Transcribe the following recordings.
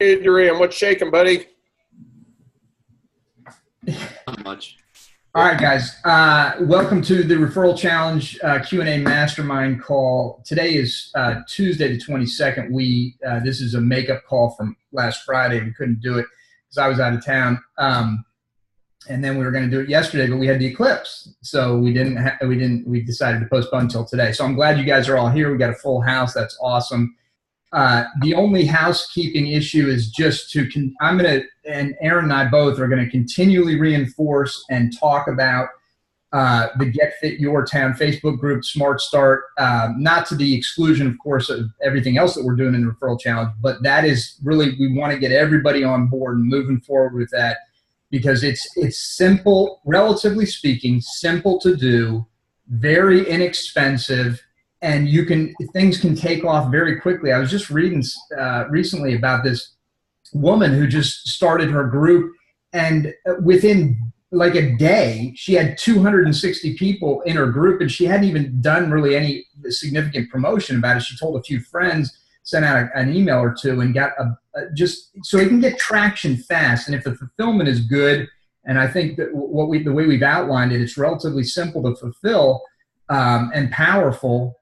Adrian, what's shaking, buddy? Not much. All right, guys. Welcome to the Referral Challenge Q&A Mastermind call. Today is Tuesday the 22nd. This is a makeup call from last Friday. We couldn't do it because I was out of town. And then we were going to do it yesterday, but we had the eclipse. So we decided to postpone until today. So I'm glad you guys are all here. We got a full house. That's awesome. The only housekeeping issue is just and Aaron and I both are going to continually reinforce and talk about the Get Fit Your Town Facebook group, Smart Start, not to the exclusion, of course, of everything else that we're doing in the Referral Challenge, but that is really, we want to get everybody on board and moving forward with that because it's simple, relatively speaking, simple to do, very inexpensive, and things can take off very quickly. I was just reading recently about this woman who just started her group, and within like a day, she had 260 people in her group, and she hadn't even done really any significant promotion about it. She told a few friends, sent out an email or two, and got just so it can get traction fast. And if the fulfillment is good, and I think that the way we've outlined it, it's relatively simple to fulfill and powerful.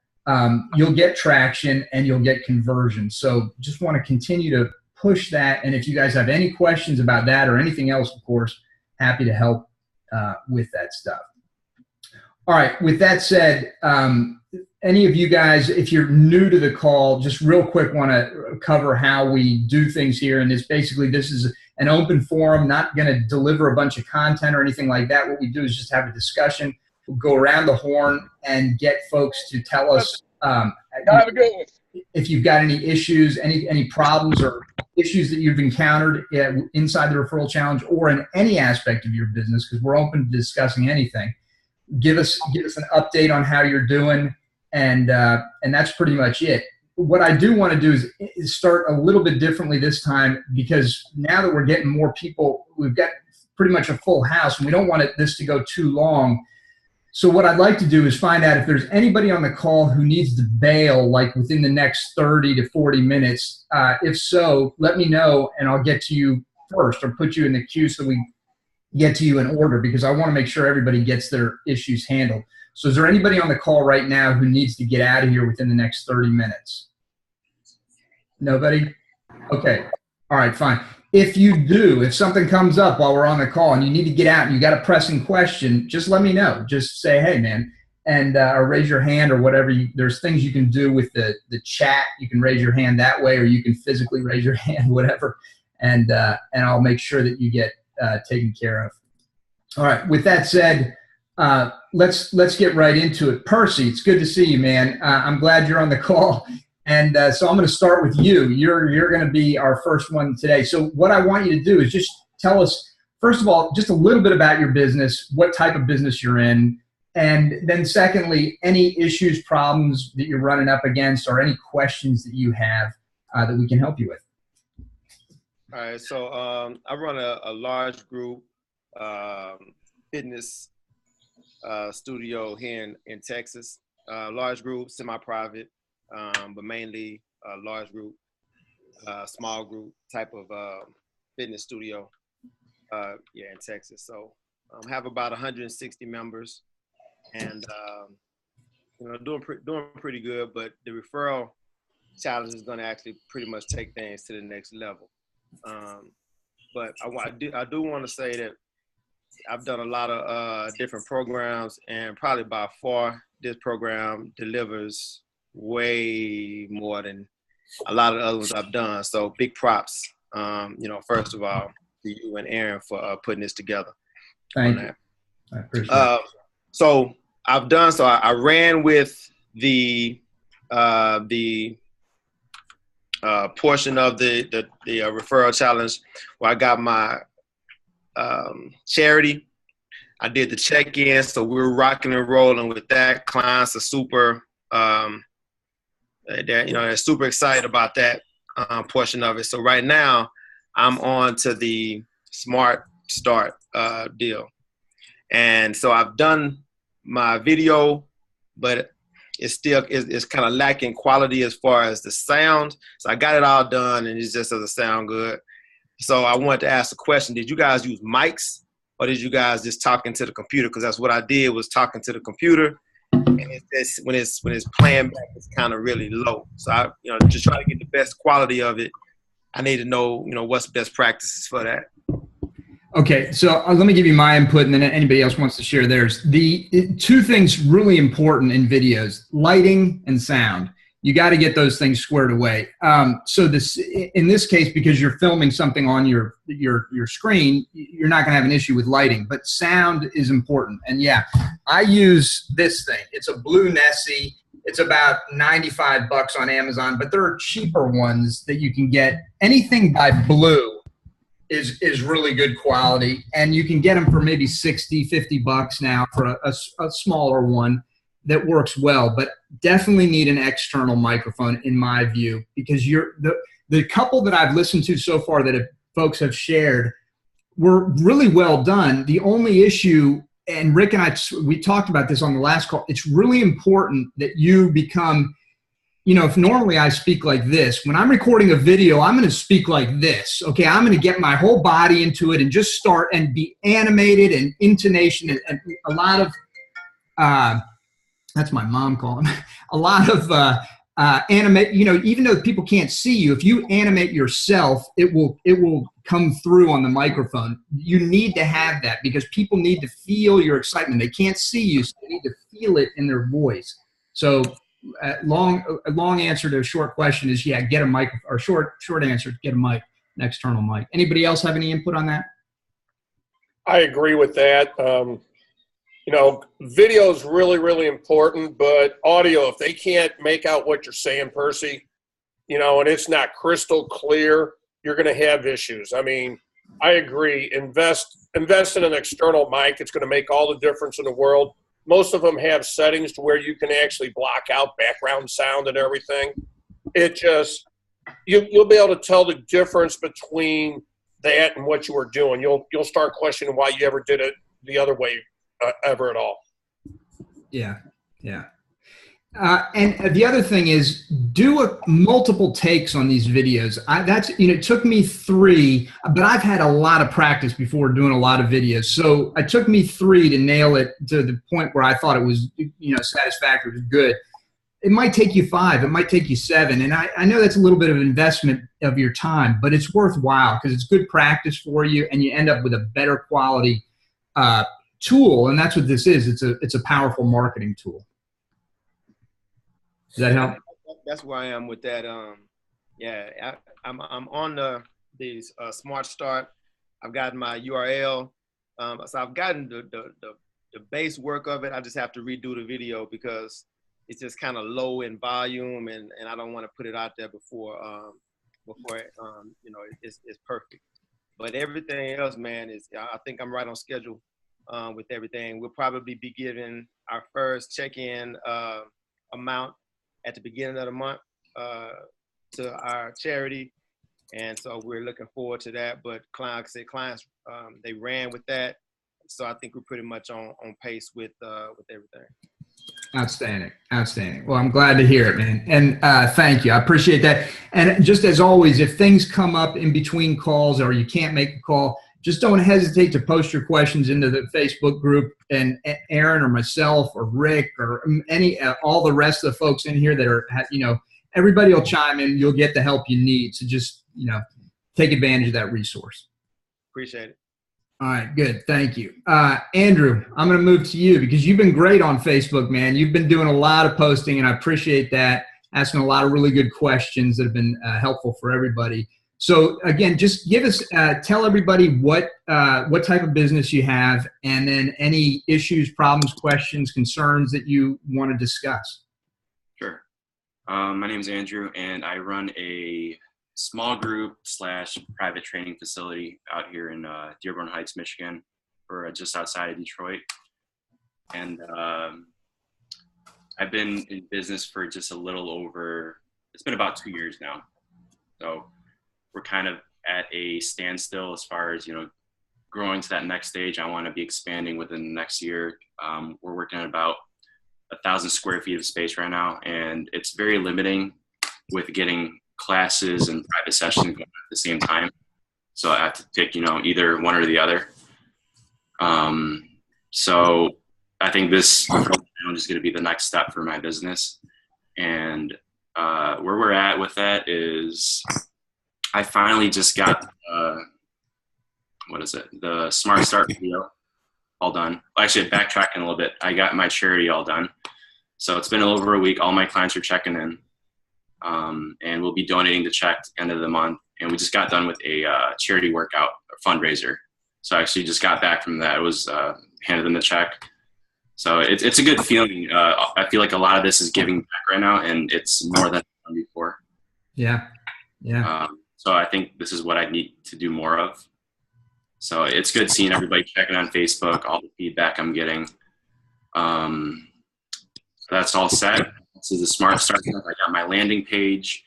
You'll get traction and you'll get conversion. So just want to continue to push that. And if you guys have any questions about that or anything else, of course, happy to help with that stuff. All right. With that said, any of you guys, if you're new to the call, just real quick, want to cover how we do things here. And this is an open forum, not going to deliver a bunch of content or anything like that. What we do is just have a discussion. We'll go around the horn and get folks to tell us Have a good one. if you've got any issues, any problems or issues that you've encountered inside the Referral Challenge or in any aspect of your business, because we're open to discussing anything. Give us an update on how you're doing, and that's pretty much it. What I do want to do is start a little bit differently this time, because now that we're getting more people, we've got pretty much a full house, and we don't want this to go too long. So what I'd like to do is find out if there's anybody on the call who needs to bail, like within the next 30 to 40 minutes. If so, let me know, and I'll get to you first or put you in the queue so we get to you in order, because I want to make sure everybody gets their issues handled. So is there anybody on the call right now who needs to get out of here within the next 30 minutes? Nobody? Okay. All right, fine. If you do, if something comes up while we're on the call and you need to get out and you got a pressing question, just let me know. Just say, hey, man, and or raise your hand or whatever. There's things you can do with the chat. You can raise your hand that way, or you can physically raise your hand, whatever, and I'll make sure that you get taken care of. All right. With that said, let's get right into it. Percy, it's good to see you, man. I'm glad you're on the call. And so I'm going to start with you. You're going to be our first one today. So what I want you to do is just tell us, first of all, just a little bit about your business, what type of business you're in, and then secondly, any issues, problems that you're running up against, or any questions that you have that we can help you with. All right. So I run a large group fitness studio here in Texas. Large group, semi-private. But mainly a large group, small group type of fitness studio, in Texas. So have about 160 members, and doing pretty good. But the referral challenge is going to actually pretty much take things to the next level. But I do want to say that I've done a lot of different programs, and probably by far this program delivers way more than a lot of the other ones I've done. So big props, first of all, to you and Aaron for putting this together. Thank you. I appreciate it. So I ran with the portion of the referral challenge where I got my charity. I did the check-in, so we were rocking and rolling with that. Clients are super they're super excited about that portion of it. So right now, I'm on to the Smart Start deal. And so I've done my video, but it's still it's kind of lacking quality as far as the sound. So I got it all done, and it just doesn't sound good. So I wanted to ask a question: did you guys use mics, or did you guys just talk into the computer? Because that's what I did, was talking to the computer. And it's when it's playing back, it's kind of really low. So I, just try to get the best quality of it. I need to know, what's best practices for that. Okay, so let me give you my input, and then anybody else wants to share theirs. Two things really important in videos: lighting and sound. You got to get those things squared away. So in this case, because you're filming something on your screen, you're not going to have an issue with lighting, but sound is important. And yeah, I use this thing. It's a Blue Nessie. It's about $95 on Amazon, but there are cheaper ones that you can get. Anything by Blue is really good quality, and you can get them for maybe $60-50 now for a smaller one that works well. But definitely need an external microphone, in my view, because the couple that I've listened to so far that folks have shared were really well done. The only issue, and Rick and we talked about this on the last call, it's really important that you become, if normally I speak like this, when I'm recording a video, I'm going to speak like this. Okay, I'm going to get my whole body into it and just start and be animated and intonation and a lot of that's my mom calling. A lot of animate. Even though people can't see you, if you animate yourself, it will come through on the microphone. You need to have that because people need to feel your excitement. They can't see you, so they need to feel it in their voice. So, a long answer to a short question is, yeah, get a mic. Or short answer, get a mic, an external mic. Anybody else have any input on that? I agree with that. Video is really, really important, but audio, if they can't make out what you're saying, Percy, and it's not crystal clear, you're going to have issues. I mean, I agree. Invest in an external mic. It's going to make all the difference in the world. Most of them have settings to where you can actually block out background sound and everything. It just, you'll be able to tell the difference between that and what you were doing. You'll start questioning why you ever did it the other way ever at all. Yeah. And the other thing is, do multiple takes on these videos. It took me 3, but I've had a lot of practice before doing a lot of videos. So it took me 3 to nail it to the point where I thought it was, satisfactory, it was good. It might take you 5, it might take you 7. And I know that's a little bit of investment of your time, but it's worthwhile because it's good practice for you, and you end up with a better quality tool. And that's what this is. It's a powerful marketing tool. Does that help? That's where I am with that. I'm on the Smart Start. I've gotten my URL. So I've gotten the base work of it. I just have to redo the video because it's just kind of low in volume, and I don't want to put it out there before it's perfect. But everything else, man, I think I'm right on schedule with everything. We'll probably be giving our first check-in amount at the beginning of the month to our charity, and so we're looking forward to that. But clients, they ran with that, so I think we're pretty much on pace with everything. Outstanding. Well, I'm glad to hear it, man. And thank you. I appreciate that. And just as always, if things come up in between calls or you can't make a call, just don't hesitate to post your questions into the Facebook group, and Aaron or myself or Rick or all the rest of the folks in here that are, everybody will chime in. You'll get the help you need. So just, take advantage of that resource. Appreciate it. All right, good. Thank you. Andrew, I'm going to move to you because you've been great on Facebook, man. You've been doing a lot of posting, and I appreciate that, asking a lot of really good questions that have been helpful for everybody. So again, just tell everybody what type of business you have, and then any issues, problems, questions, concerns that you want to discuss. Sure. My name is Andrew, and I run a small group / private training facility out here in Dearborn Heights, Michigan, or just outside of Detroit. And I've been in business for just a little over, it's been about 2 years now. So we're kind of at a standstill as far as, growing to that next stage. I want to be expanding within the next year. We're working on about 1,000 square feet of space right now, and it's very limiting with getting classes and private sessions going at the same time. So I have to pick, either one or the other. So I think this challenge is going to be the next step for my business. And where we're at with that is I finally just got, the Smart Start video all done. Actually, backtracking a little bit, I got my charity all done. So it's been a little over a week. All my clients are checking in. And we'll be donating the check at the end of the month. And we just got done with a charity workout, a fundraiser. So I actually just got back from that. It was handed them the check. So it's a good feeling. I feel like a lot of this is giving back right now, and it's more than I've done before. Yeah. So I think this is what I need to do more of. So it's good seeing everybody checking on Facebook, all the feedback I'm getting. So that's all set. This is the Smart Start. I got my landing page.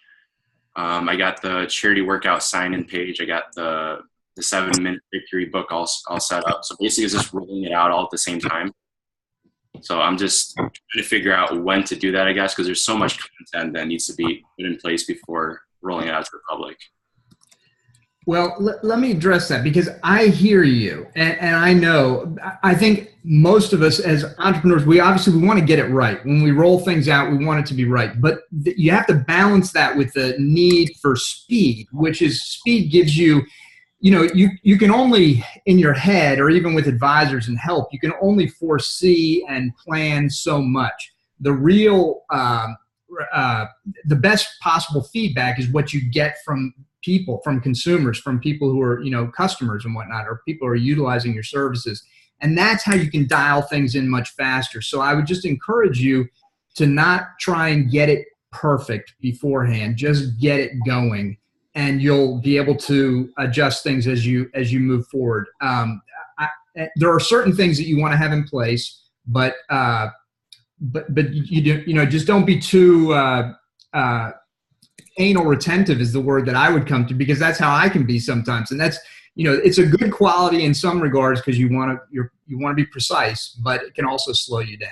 I got the charity workout sign-in page. I got the 7-minute victory book all set up. So basically it's just rolling it out all at the same time. So I'm just trying to figure out when to do that, I guess, because there's so much content that needs to be put in place before rolling it out to the public. Well, let me address that, because I hear you, and I know, I think most of us as entrepreneurs, we want to get it right. When we roll things out, we want it to be right. But you have to balance that with the need for speed, which is speed gives you, you can only, in your head or even with advisors and help, you can only foresee and plan so much. The real, the best possible feedback is what you get from people, from consumers, from people who are, customers and whatnot, or people who are utilizing your services. And that's how you can dial things in much faster. So I would just encourage you to not try and get it perfect beforehand. Just get it going, and you'll be able to adjust things as you move forward. There are certain things that you want to have in place, but just don't be too anal retentive is the word that I would come to, because that's how I can be sometimes. And that's, it's a good quality in some regards, because you want to be precise, but it can also slow you down.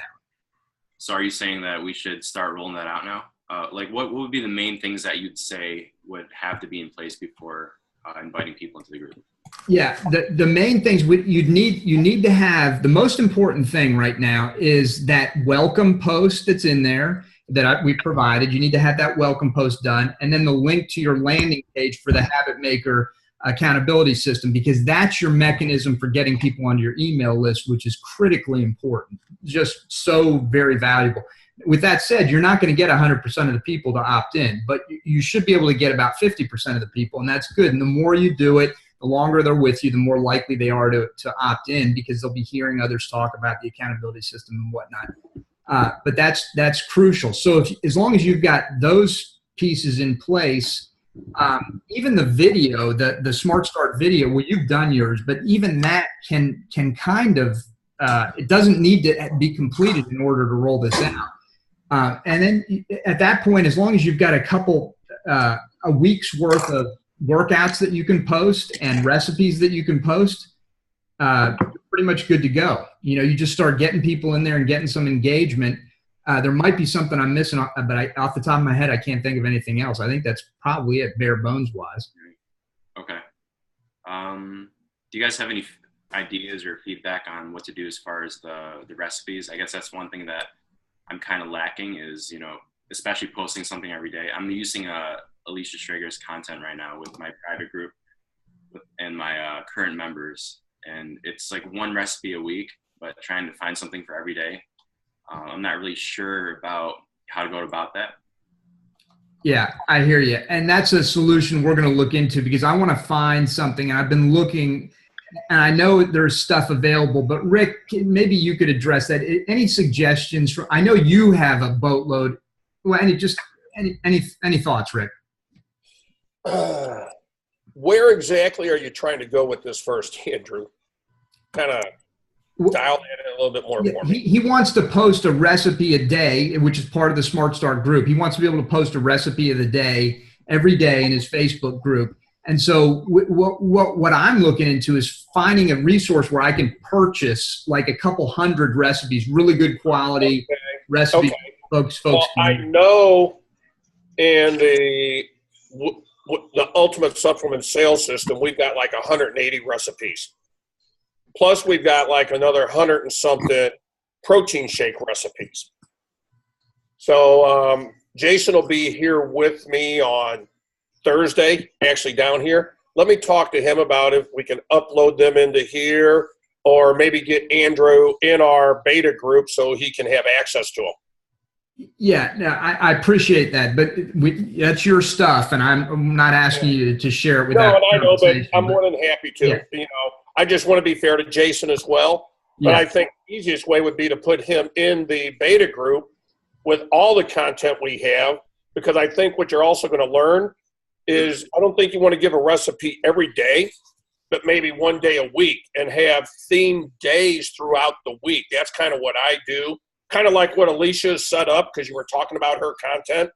So are you saying that we should start rolling that out now? What would be the main things that you'd say would have to be in place before inviting people into the group? Yeah, the main things you need to have, the most important thing right now is that welcome post that's in there that we provided. You need to have that welcome post done, and then the link to your landing page for the Habit Maker accountability system, because that's your mechanism for getting people onto your email list, which is critically important, just so very valuable. With that said, you're not going to get 100% of the people to opt in, but you should be able to get about 50% of the people, and that's good. And the more you do it, the longer they're with you, the more likely they are to opt in, because they'll be hearing others talk about the accountability system and whatnot. But that's crucial. So as long as you've got those pieces in place, even the video, the Smart Start video, well, you've done yours, but even that can kind of, it doesn't need to be completed in order to roll this out. And then at that point, as long as you've got a week's worth of workouts that you can post and recipes that you can post, you're pretty much good to go. You just start getting people in there and getting some engagement. There might be something I'm missing, but off the top of my head, I can't think of anything else. I think that's probably it, bare bones wise. Okay. Do you guys have any ideas or feedback on what to do as far as the recipes? I guess that's one thing that I'm kind of lacking is, especially posting something every day. I'm using Alicia Schrager's content right now with my private group and my current members. And it's like one recipe a week, but trying to find something for every day. I'm not really sure about how to go about that. Yeah, I hear you. And that's a solution we're going to look into, because I want to find something. And I've been looking, and I know there's stuff available, but Rick, maybe you could address that. Any suggestions? I know you have a boatload. Well, any thoughts, Rick? Where exactly are you trying to go with this first, Andrew? Kind of dial that in a little bit more for me. He wants to post a recipe a day, which is part of the Smart Start group. He wants to be able to post a recipe of the day every day in his Facebook group. And so what I'm looking into is finding a resource where I can purchase like a couple hundred recipes, really good quality, recipe Okay. folks Well, can I use. know in the ultimate supplement sales system, we've got like 180 recipes. Plus, we've got like another 100 and something protein shake recipes. So Jason will be here with me on Thursday, actually down here. Let me talk to him about if we can upload them into here, or maybe get Andrew in our beta group so he can have access to them. Yeah, no, I appreciate that, but that's your stuff, and I'm not asking you to share it without No, and I know, but compensation, I'm more than happy to. Yeah. You know, I just want to be fair to Jason as well. But Yeah. I think the easiest way would be to put him in the beta group with all the content we have, because I think what you're also going to learn is I don't think you want to give a recipe every day, but maybe one day a week, and have themed days throughout the week. That's kind of what I do. Kind of like what Alicia has set up, because you were talking about her content.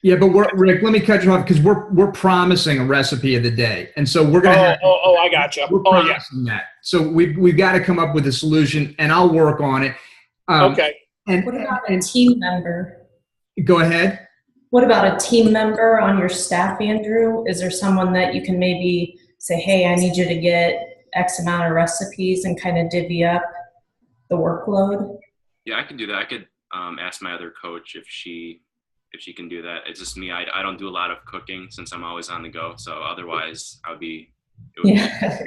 Yeah, but Rick, let me cut you off, because we're promising a recipe of the day, and so we're gonna have. I gotcha. We're promising that, so we've got to come up with a solution, and I'll work on it. Okay. And what about a team member? Go ahead. What about a team member on your staff, Andrew? Is there someone that you can maybe say, hey, I need you to get X amount of recipes, and kind of divvy up the workload? Yeah, I can do that. I could ask my other coach if she can do that. It's just me. I don't do a lot of cooking since I'm always on the go. So otherwise, Yeah,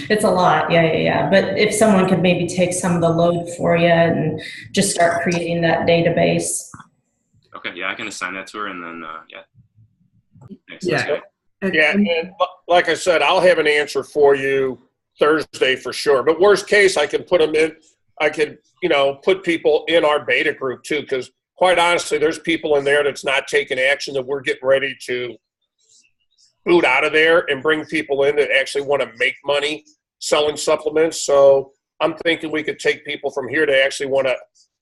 it's a lot. Yeah. But if someone could maybe take some of the load for you and just start creating that database. Okay, yeah, I can assign that to her, and then Thanks. Yeah. And like I said, I'll have an answer for you Thursday for sure. But worst case, I can put them in. I could, put people in our beta group too, because quite honestly, there's people in there that's not taking action that we're getting ready to boot out of there and bring people in that actually want to make money selling supplements. So I'm thinking we could take people from here to actually want to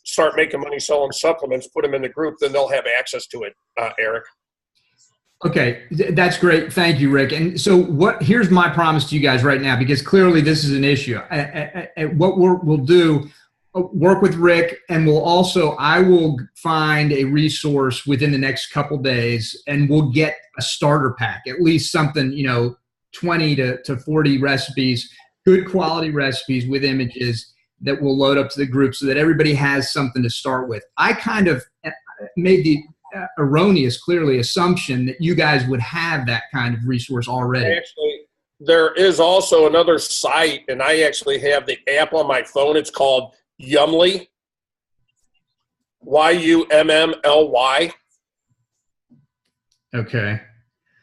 start making money selling supplements, put them in the group, then they'll have access to it, Eric. Okay, that's great. Thank you, Rick. And so here's my promise to you guys right now, because clearly this is an issue. What we'll do, work with Rick, and I will find a resource within the next couple days, and we'll get a starter pack, at least something, 20 to 40 recipes, good quality recipes with images that we'll load up to the group so that everybody has something to start with. I kind of made the erroneous, clearly, assumption that you guys would have that kind of resource already. Actually, there is also another site, and I actually have the app on my phone. It's called Yummly, Yummly. Okay.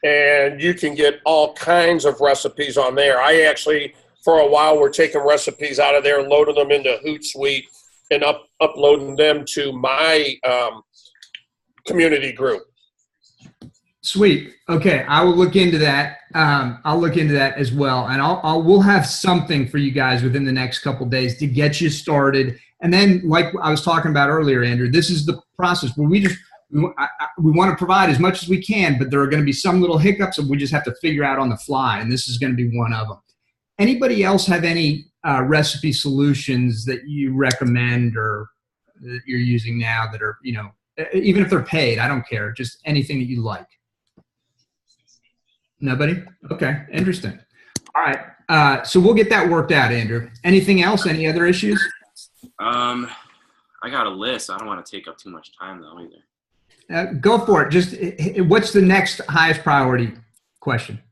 And you can get all kinds of recipes on there. I actually, for a while, we're taking recipes out of there and loading them into Hootsuite and uploading them to my community group. Sweet. Okay, I will look into that. I'll look into that as well, and we'll have something for you guys within the next couple days to get you started. And then, like I was talking about earlier, Andrew, this is the process where we want to provide as much as we can, but there are going to be some little hiccups that we just have to figure out on the fly, and this is going to be one of them. Anybody else have any recipe solutions that you recommend or that you're using now that are, even if they're paid, I don't care, just anything that you like? Nobody? Okay, interesting. All right, so we'll get that worked out, Andrew. Anything else? Any other issues? I got a list. I don't want to take up too much time though either. Go for it. Just what's the next highest priority question?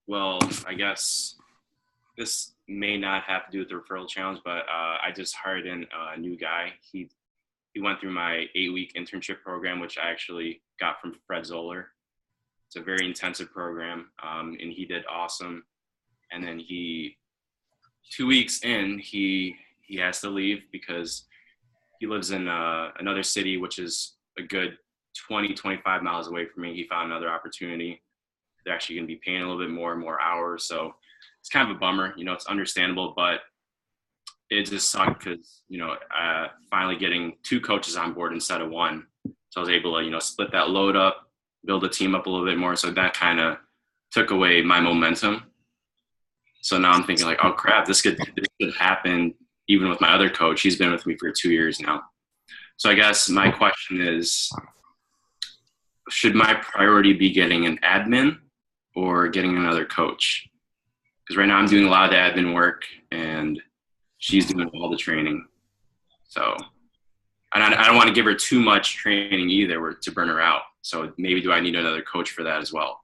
Well, I guess this may not have to do with the referral challenge, but I just hired in a new guy. He went through my 8-week internship program, which I actually got from Fred Zoller. It's a very intensive program, and he did awesome. And then 2 weeks in, he has to leave because he lives in another city, which is a good 20-25 miles away from me. He found another opportunity. They're actually going to be paying a little bit more hours. So it's kind of a bummer, it's understandable, but it just sucked because, finally getting 2 coaches on board instead of 1. So I was able to, split that load up, build the team up a little bit more. So that kind of took away my momentum. So now I'm thinking like, oh crap, this could happen, even with my other coach, he's been with me for 2 years now. So I guess my question is, should my priority be getting an admin or getting another coach? Because right now I'm doing a lot of the admin work and she's doing all the training. So, and I don't want to give her too much training either to burn her out. So maybe do I need another coach for that as well?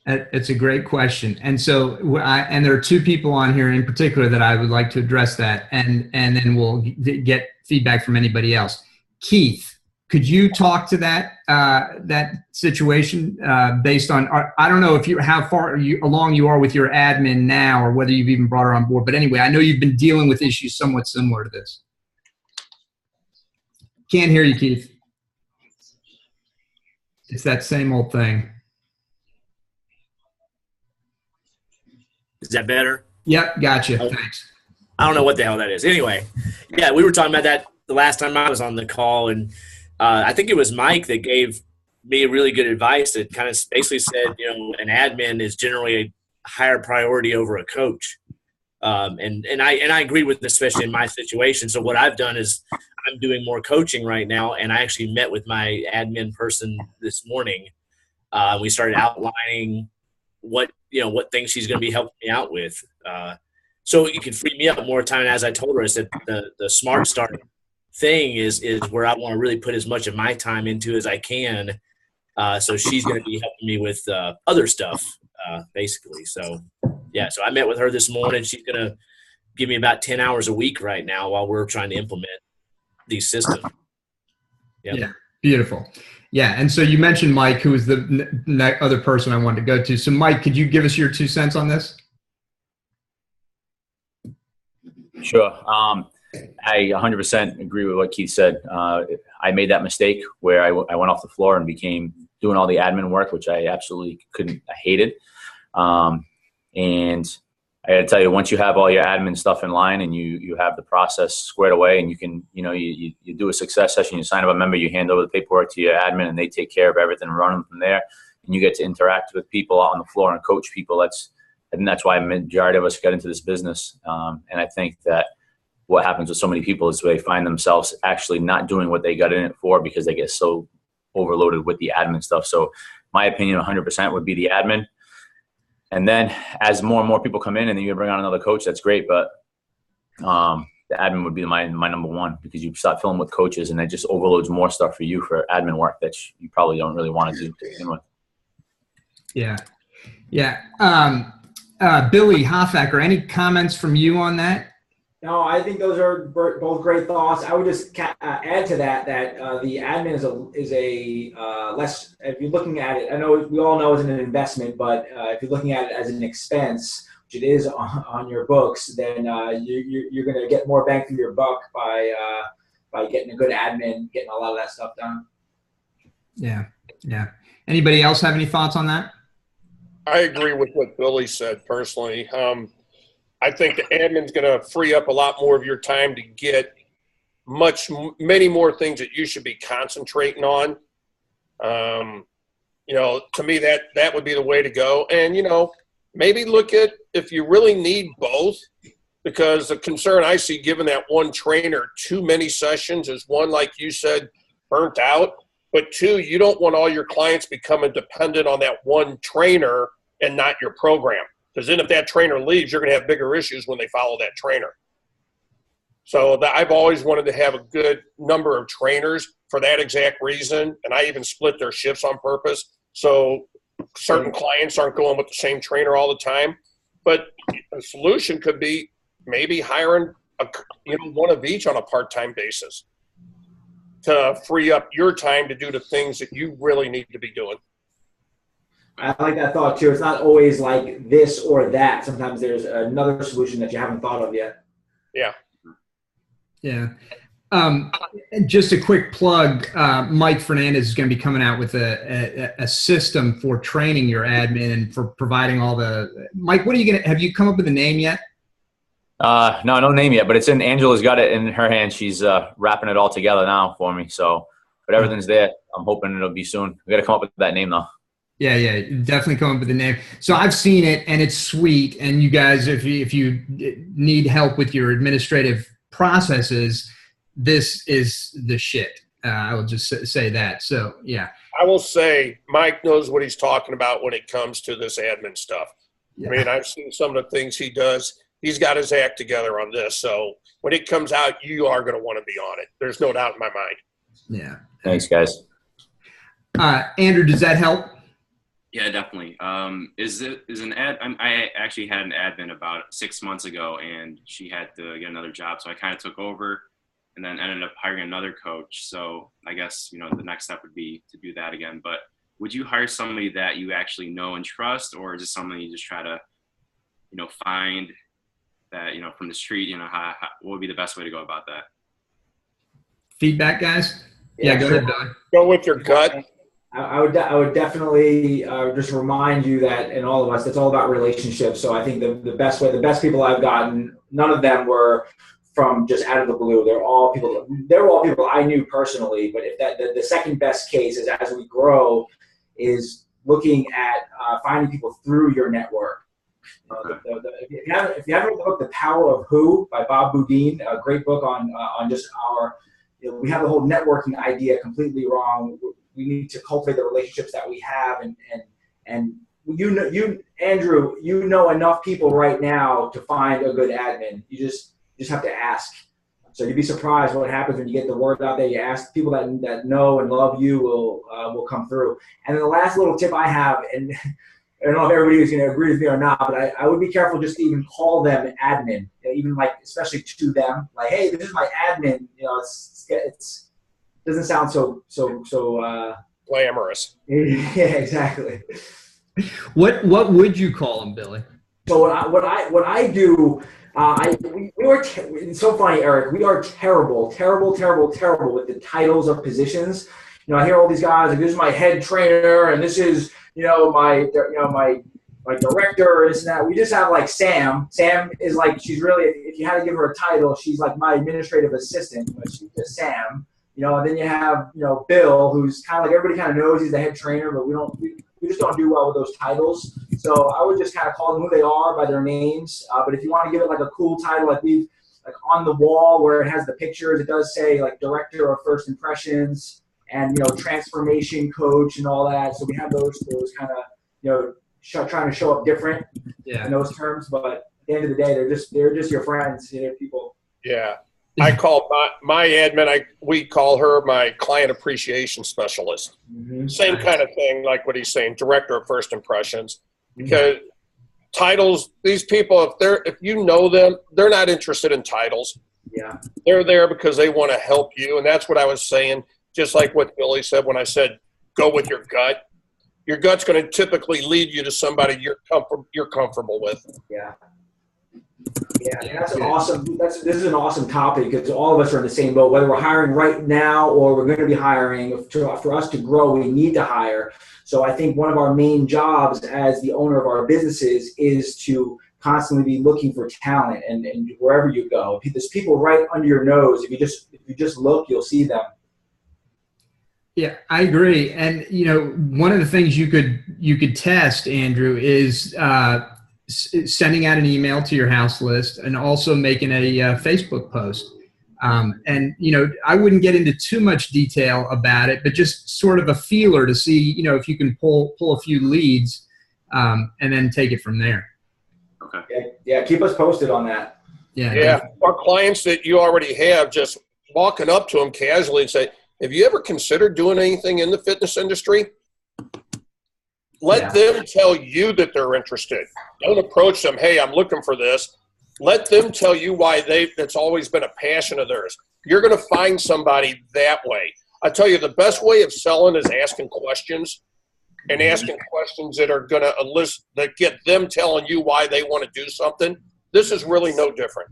It's a great question. And so, and there are two people on here in particular that I would like to address that, and then we'll get feedback from anybody else. Keith, could you talk to that situation based on, I don't know how far along you are with your admin now, or whether you've even brought her on board. But anyway, I know you've been dealing with issues somewhat similar to this. Can't hear you, Keith. It's that same old thing. Is that better? Yep, gotcha. Oh, thanks. I don't know what the hell that is. Anyway, yeah, we were talking about that the last time I was on the call, and I think it was Mike that gave me really good advice that kind of basically said, an admin is generally a higher priority over a coach. And I agree with this, especially in my situation. So what I've done is I'm doing more coaching right now, and I actually met with my admin person this morning. We started outlining what things she's going to be helping me out with. So it can free me up more time. As I told her, I said the Smart Start thing is where I want to really put as much of my time into as I can. So she's going to be helping me with other stuff, basically. So, yeah, so I met with her this morning. She's going to give me about 10 hours a week right now while we're trying to implement these systems. Yep. Yeah, beautiful. Yeah, and so you mentioned Mike, who was the other person I wanted to go to. So, Mike, could you give us your 2 cents on this? Sure. I 100% agree with what Keith said. I made that mistake where I went off the floor and became doing all the admin work, which I absolutely I hated. And I got to tell you, once you have all your admin stuff in line and you have the process squared away, and you can, you do a success session, you sign up a member, you hand over the paperwork to your admin, and they take care of everything and run them from there. And you get to interact with people on the floor and coach people. That's why a majority of us got into this business. And I think that what happens with so many people is they find themselves actually not doing what they got in it for because they get so overloaded with the admin stuff. So my opinion, 100% would be the admin. And then as more and more people come in and then you bring on another coach, that's great. But the admin would be my number one, because you start filling with coaches and that just overloads more stuff for you for admin work that you probably don't really want to do to begin with. Yeah. Yeah. Billy Hoffacker, any comments from you on that? No, I think those are both great thoughts. I would just add to that the admin is a less, if you're looking at it, I know we all know it's an investment, but if you're looking at it as an expense, which it is on your books, then you're going to get more bang for your buck by getting a good admin, getting a lot of that stuff done. Yeah, yeah. Anybody else have any thoughts on that? I agree with what Billy said personally. I think the admin's going to free up a lot more of your time to get many more things that you should be concentrating on. To me, that would be the way to go. And, maybe look at if you really need both, because the concern I see given that one trainer too many sessions is, one, like you said, burnt out. But two, you don't want all your clients becoming dependent on that one trainer and not your program. Because then if that trainer leaves, you're going to have bigger issues when they follow that trainer. So I've always wanted to have a good number of trainers for that exact reason. And I even split their shifts on purpose. So certain clients aren't going with the same trainer all the time. But a solution could be maybe hiring one of each on a part-time basis to free up your time to do the things that you really need to be doing. I like that thought too. It's not always like this or that. Sometimes there's another solution that you haven't thought of yet. Yeah. Yeah. Just a quick plug. Mike Fernandez is going to be coming out with a system for training your admin and for providing all the. Mike, what are you going to? Have you come up with a name yet? No name yet, but it's in. Angela's got it in her hand. She's wrapping it all together now for me. So, but everything's there. I'm hoping it'll be soon. We got to come up with that name though. Yeah, definitely come up with the name. So I've seen it, and it's sweet. And you guys, if you need help with your administrative processes, this is the shit. I will just say that. So yeah. I will say Mike knows what he's talking about when it comes to this admin stuff. Yeah. I mean, I've seen some of the things he does. He's got his act together on this. So when it comes out, you are going to want to be on it. There's no doubt in my mind. Yeah. Thanks, guys. Andrew, does that help? Yeah, definitely. I actually had an admin about 6 months ago, and she had to get another job, so I kind of took over, and then ended up hiring another coach. So I guess the next step would be to do that again. But would you hire somebody that you actually know and trust, or is it something you just try to find that from the street? What would be the best way to go about that? Feedback, guys. Yeah, go ahead, Billy. Go with your gut. I would definitely just remind you that, and all of us, it's all about relationships. So I think the best people I've gotten, none of them were from just out of the blue. They're all people I knew personally. But if the second best case is, as we grow, is looking at finding people through your network. If you haven't read the book The Power of Who by Bob Boudin, a great book on just we have the whole networking idea completely wrong. We need to cultivate the relationships that we have, and Andrew, enough people right now to find a good admin. You just have to ask. So you'd be surprised what happens when you get the word out there. You ask people that know and love you will come through. And then the last little tip I have, and I don't know if everybody is going to agree with me or not, but I would be careful just to even call them admin, even especially to them, like, hey, this is my admin. It's doesn't sound so glamorous. Yeah, exactly. What would you call them, Billy? So what I do, it's so funny, Eric. We are terrible with the titles of positions. I hear all these guys like, this is my head trainer, and this is my director, and this and that. We just have like Sam. Sam is like, she's really, if you had to give her a title, she's like my administrative assistant, but she's just Sam. And then you have, Bill, who's kind of like, everybody kind of knows he's the head trainer, but we just don't do well with those titles. So I would just kind of call them who they are by their names. But if you want to give it like a cool title, like on the wall where it has the pictures, it does say like director of first impressions and, transformation coach and all that. So we have those kind of, trying to show up different in those terms. But at the end of the day, they're just your friends, people. Yeah. I call my admin, we call her my client appreciation specialist. Mm-hmm. Same kind of thing, like what he's saying, director of first impressions. Because titles, these people, if you know them, they're not interested in titles. Yeah. They're there because they want to help you. And that's what I was saying, just like what Billy said when I said, go with your gut. Your gut's going to typically lead you to somebody you're comfortable with. Yeah. Yeah, that's awesome. This is an awesome topic because all of us are in the same boat. Whether we're hiring right now or we're going to be hiring, for us to grow, we need to hire. So I think one of our main jobs as the owner of our businesses is to constantly be looking for talent, and wherever you go, there's people right under your nose. If you just look, you'll see them. Yeah, I agree. And one of the things you could test, Andrew, is sending out an email to your house list and also making a Facebook post. And I wouldn't get into too much detail about it, but just sort of a feeler to see, if you can pull a few leads, and then take it from there. Okay. Yeah. Keep us posted on that. Yeah. Our clients that you already have, just walking up to them casually and say, have you ever considered doing anything in the fitness industry? Let them tell you that they're interested. Don't approach them, hey, I'm looking for this. Let them tell you why that's always been a passion of theirs. You're going to find somebody that way. I tell you, the best way of selling is asking questions, and asking questions that are going to that get them telling you why they want to do something. This is really no different.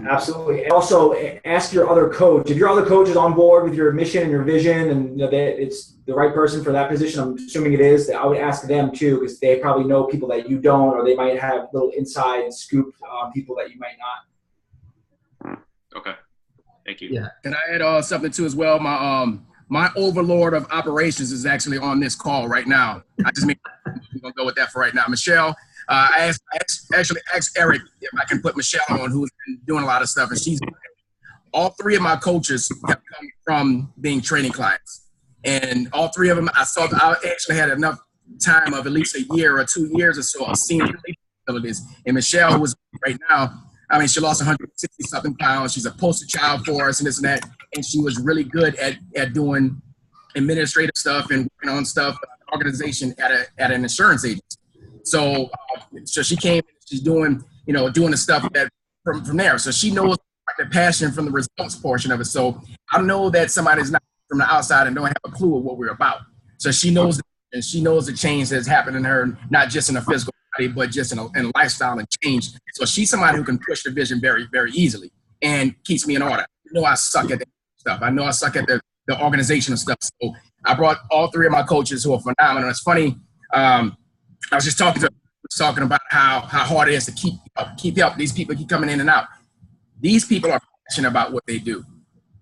Absolutely. And also ask your other coach. If your other coach is on board with your mission and your vision, and it's the right person for that position, I'm assuming it is, I would ask them too, because they probably know people that you don't, or they might have little inside scoop on people that you might not. Okay. Thank you. Yeah. And I had something too as well. my overlord of operations is actually on this call right now. I just mean we're gonna go with that for right now. Michelle, I actually asked Eric if I can put Michelle on, who's been doing a lot of stuff, and she's all three of my coaches have come from being training clients, and all three of them I actually had enough time of at least a year or 2 years or so of seeing abilities. And Michelle, who is right now, I mean, she lost 160 something pounds. She's a poster child for us and this and that. And she was really good at doing administrative stuff and working on stuff, organization at an insurance agency. So she came, she's doing, doing the stuff that from there. So she knows the passion from the results portion of it. So I know that somebody's not from the outside and don't have a clue of what we're about. So she knows, and she knows the change that's happened in her, not just in a physical body, but just in a lifestyle and change. So she's somebody who can push the vision very, very easily and keeps me in order. I know I suck at that stuff. I know I suck at the organizational stuff. So I brought all three of my coaches who are phenomenal. It's funny. I was just talking about how hard it is to keep help. These people keep coming in and out. These people are passionate about what they do.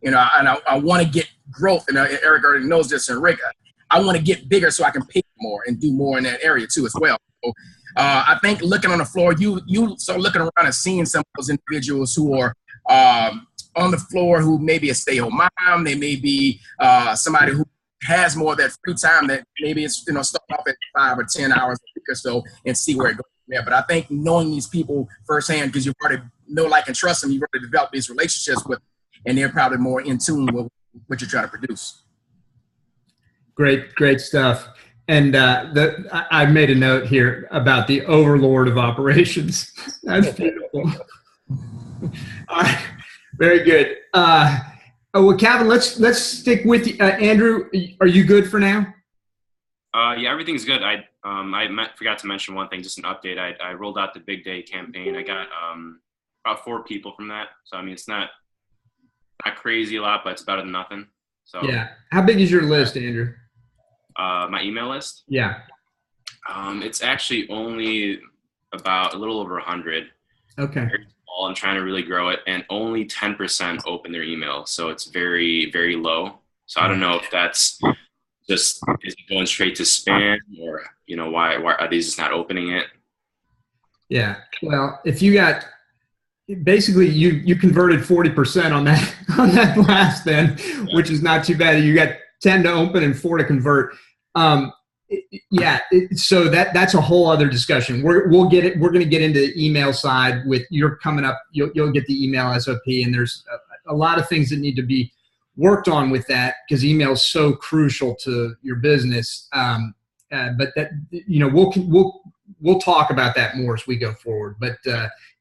And I want to get growth. And Eric already knows this, and Rick, I want to get bigger so I can pay more and do more in that area too as well. So, I think looking on the floor, you start looking around and seeing some of those individuals who are on the floor who may be a stay-at-home mom. They may be somebody who has more of that free time that maybe it's start off at 5 or 10 hours a week or so and see where it goes from there. But I think knowing these people firsthand, because you already know, like, and trust them, you've already developed these relationships with them, and they're probably more in tune with what you're trying to produce. Great stuff. And I made a note here about the overlord of operations. That's beautiful. All right, very good. Well, Calvin, let's stick with you. Andrew, are you good for now? Yeah, everything's good. I forgot to mention one thing, just an update. I rolled out the Big Day campaign. I got about 4 people from that. So I mean, it's not crazy a lot, but it's better than nothing. So yeah. How big is your list, Andrew? My email list? Yeah. It's actually only about a little over 100. Okay. I'm trying to really grow it, and only 10% open their email. So it's very, very low. So I don't know if that's just, is it going straight to spam, or, why are these just not opening it? Yeah. Well, if you got, basically you converted 40% on that blast then, yeah, which is not too bad. You got 10 to open and 4 to convert. So that's a whole other discussion. We're going to get into the email side with your coming up. You'll get the email SOP, and there's a lot of things that need to be worked on with that, because email is so crucial to your business. But that, we'll talk about that more as we go forward. But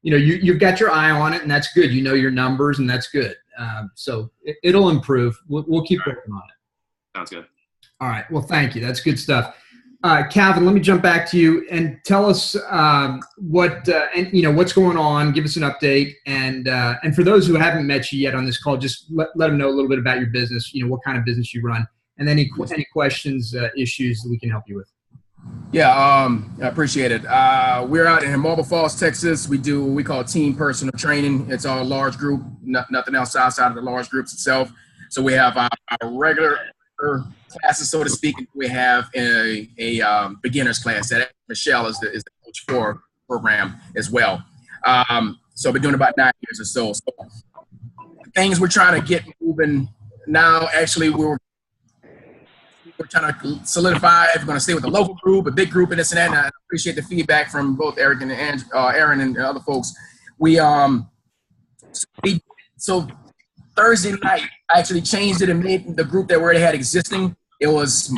you've got your eye on it, and that's good. You know your numbers, and that's good. So it'll improve. We'll keep working on it. Sounds good. All right. Well, thank you. That's good stuff. Calvin, let me jump back to you and tell us what's going on. Give us an update, and for those who haven't met you yet on this call, just let them know a little bit about your business. What kind of business you run, and any questions, issues that we can help you with. Yeah, I appreciate it. We're out in Marble Falls, Texas. We do what we call team personal training. It's all large group, nothing else outside of the large groups itself. So we have our regular classes, so to speak. We have a beginner's class that Michelle is the coach for program as well. So I've been doing about 9 years or so. So things we're trying to get moving now. Actually, we're trying to solidify if we're going to stay with a local group, a big group, and this and that. And I appreciate the feedback from both Eric and Aaron and other folks. So Thursday night, I actually changed it and made the group that we already had existing. It was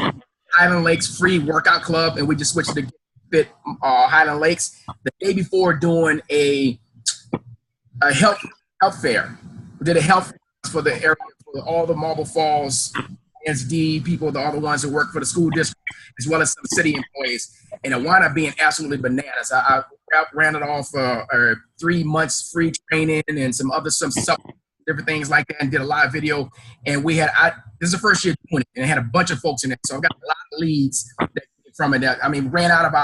Highland Lakes Free Workout Club, and we just switched to Fit Highland Lakes. The day before, doing a health fair. We did a health fair for the area, for all the Marble Falls SD people, all the ones that work for the school district, as well as some city employees. And it wound up being absolutely bananas. I ran it off 3 months free training and some different things like that, and did a live video. And we had, this is the first year doing it, and it had a bunch of folks in it. So I've got a lot of leads from it. Ran out of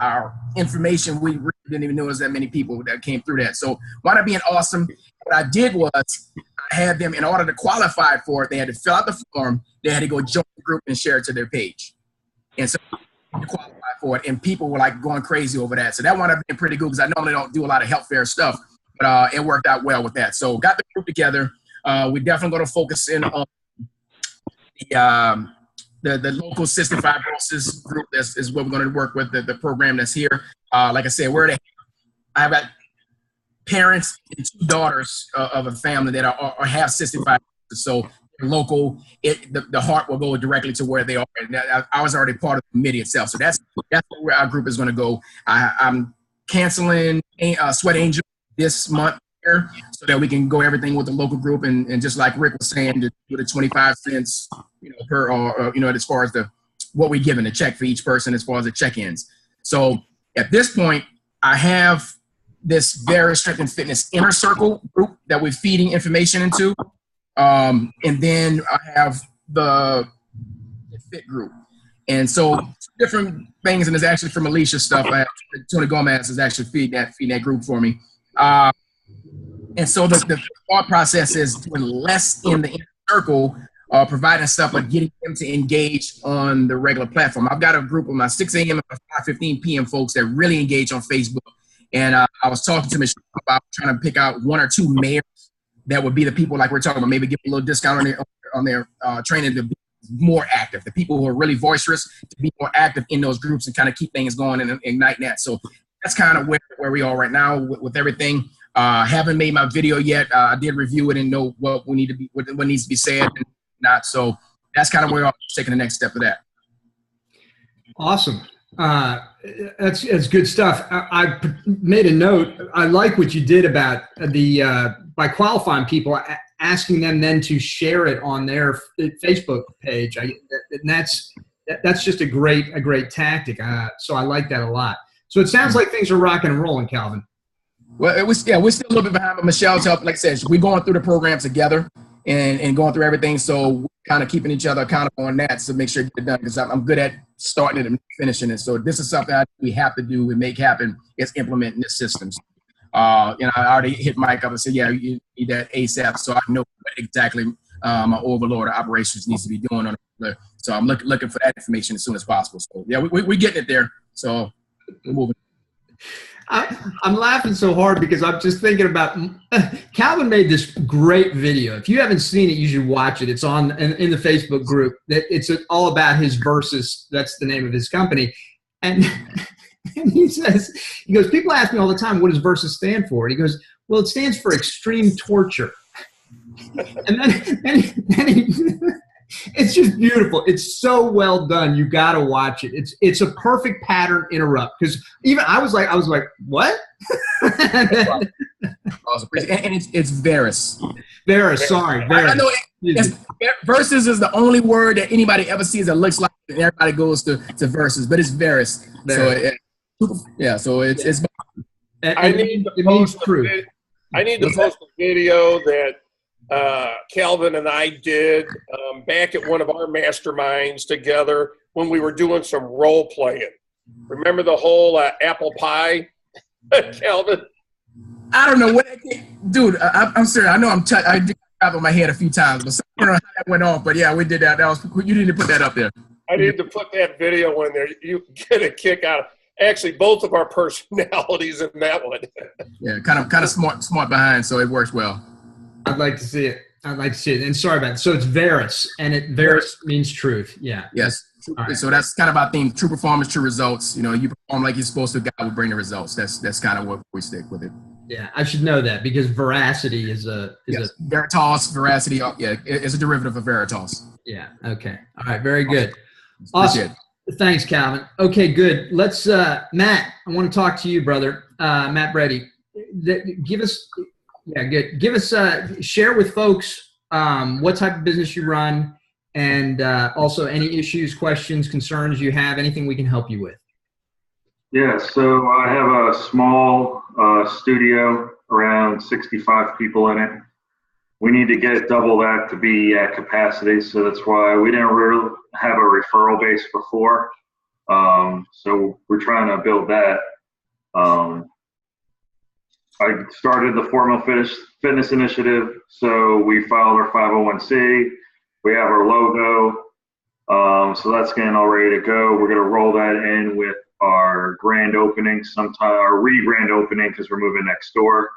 our information. We really didn't even know there was that many people that came through that. So wound up being awesome. What I did was I had them, in order to qualify for it, they had to fill out the form. they had to go join the group and share it to their page. And so you qualify for it, and people were like going crazy over that. So that wound up being pretty good because I normally don't do a lot of health fair stuff, but it worked out well with that. So got the group together. We're definitely going to focus in on the local cystic fibrosis group. Is what we're going to work with, the program that's here. Like I said, I've got parents and 2 daughters of a family that have cystic fibrosis. So local, the heart will go directly to where they are. And I was already part of the committee itself. So that's where our group is going to go. I'm canceling Sweat Angel this month here so that we can go everything with the local group. And just like Rick was saying, to do the 25 cents, per, or as far as what we're giving, the check for each person as far as the check-ins. So at this point, I have this very Strength and Fitness Inner Circle group that we're feeding information into. And then I have the Fit group. And so different things, and it's actually from Alicia's stuff. Tony Gomez is actually feeding that group for me. And so the thought process is doing less in the Inner Circle, providing stuff, but getting them to engage on the regular platform. I've got a group of my 6 a.m. and 5:15 p.m. folks that really engage on Facebook. And I was talking to Michelle about trying to pick out 1 or 2 mayors that would be the people like we're talking about, maybe give a little discount on their training to be more active. The people who are really boisterous to be more active in those groups and kind of keep things going and ignite that. So that's kind of where we are right now with everything. Haven't made my video yet. I did review it and know what needs to be said and not. So that's kind of where I'm taking the next step of that. Awesome. That's good stuff. I made a note. I like what you did about by qualifying people, asking them then to share it on their Facebook page. And that's just a great tactic. So I like that a lot. So it sounds like things are rocking and rolling, Calvin. Well, we're still a little bit behind, but Michelle's help. Like I said, we're going through the program together and going through everything. So we're kind of keeping each other accountable on that to make sure it gets done, because I'm good at starting it and finishing it. So this is something we have to do and make happen, is implementing this system. I already hit Mike up and said, yeah, you need that ASAP. So I know what exactly my overlord of operations needs to be doing on it. So I'm looking for that information as soon as possible. So yeah, we're getting it there. So we're moving. I'm laughing so hard because I'm just thinking about Calvin made this great video. If you haven't seen it, you should watch it. It's on in the Facebook group. It's all about his Versus. That's the name of his company. And he goes, people ask me all the time, what does Versus stand for? And he goes, well, it stands for extreme torture. And then it's just beautiful. It's so well done. You got to watch it. It's a perfect pattern interrupt, because even I was like, what? Awesome. And it's Verus. Verus. Sorry, Verus. I know Versus is the only word that anybody ever sees that looks like it, and everybody goes to Versus, but it's Verus. So it's. I need to post a video that Calvin and I did back at one of our masterminds together when we were doing some role playing. Remember the whole apple pie, Calvin? I don't know what, dude. I'm serious. I know I did top of my head a few times, but I don't know how that went off. But yeah, we did that. You need to put that up there. I need to put that video in there. You get a kick out of. Actually, both of our personalities in that one. Yeah, kind of smart behind, so it works well. I'd like to see it. And sorry about it. So it's Verus, and Verus means truth. Yeah. Yes. Right. So that's kind of our theme: true performance, true results. You perform like you're supposed to. God will bring the results. That's kind of what we stick with it. Yeah, I should know that, because veracity is Veritas, veracity. Yeah, it's a derivative of veritas. Yeah. Okay. All right. Very good. Awesome. Thanks, Calvin. Okay, good. Let's Matt, I want to talk to you, brother. Matt Brady. Give us share with folks what type of business you run, and also any issues, questions, concerns you have, anything we can help you with. Yeah, so I have a small studio, around 65 people in it. We need to get double that to be at capacity, so that's why we didn't really have a referral base before. So we're trying to build that. I started the Formal Fitness Initiative, so we filed our 501c, We have our logo. So that's getting all ready to go. We're going to roll that in with our grand opening sometime, our re-grand opening, because we're moving next door.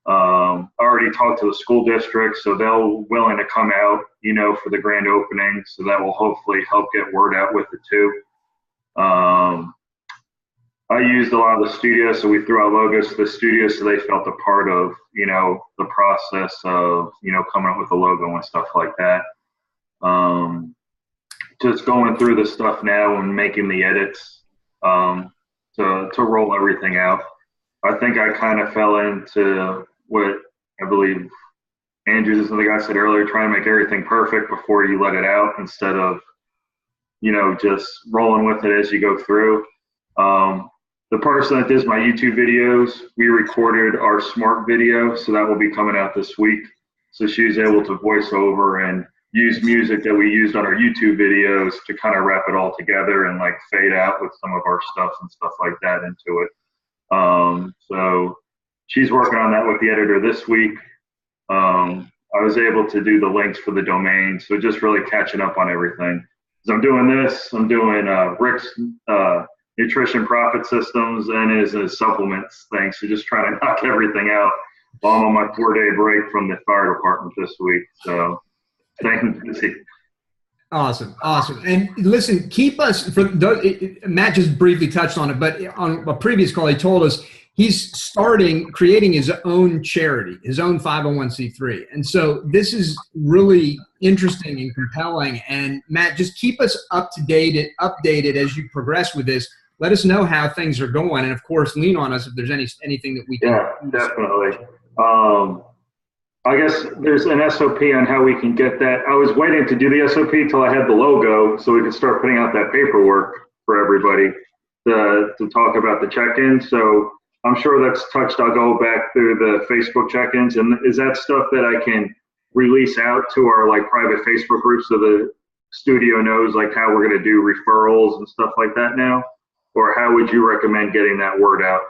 I already talked to the school district, so they're willing to come out, you know, for the grand opening. So that will hopefully help get word out with it too. I used a lot of the studio, so we threw out logos to the studio, so they felt a part of, you know, the process of, you know, coming up with a logo and stuff like that. Just going through the stuff now and making the edits to roll everything out. I think I kind of fell into what I believe Andrew, the guy said earlier, trying to make everything perfect before you let it out instead of, you know, just rolling with it as you go through. The person that does my YouTube videos, we recorded our smart video, so that will be coming out this week. So she's able to voice over and use music that we used on our YouTube videos to kind of wrap it all together and like fade out with some of our stuff and stuff like that into it. So she's working on that with the editor this week. I was able to do the links for the domain, so just really catching up on everything. So I'm doing this, I'm doing Rick's nutrition profit systems and his supplements thing. So just trying to knock everything out while I'm on my 4-day break from the fire department this week. So staying busy. Awesome. And listen, keep us, for those, Matt just briefly touched on it, but on a previous call, he told us he's creating his own charity, his own 501c3. And so this is really interesting and compelling. And Matt, just keep us updated as you progress with this. Let us know how things are going. And of course, lean on us if there's anything that we can. Yeah, definitely. I guess there's an SOP on how we can get that. I was waiting to do the SOP till I had the logo so we could start putting out that paperwork for everybody to talk about the check-in. So I'm sure that's touched. I'll go back through the Facebook check-ins. And is that stuff that I can release out to our like private Facebook group so the studio knows like how we're going to do referrals and stuff like that now? Or how would you recommend getting that word out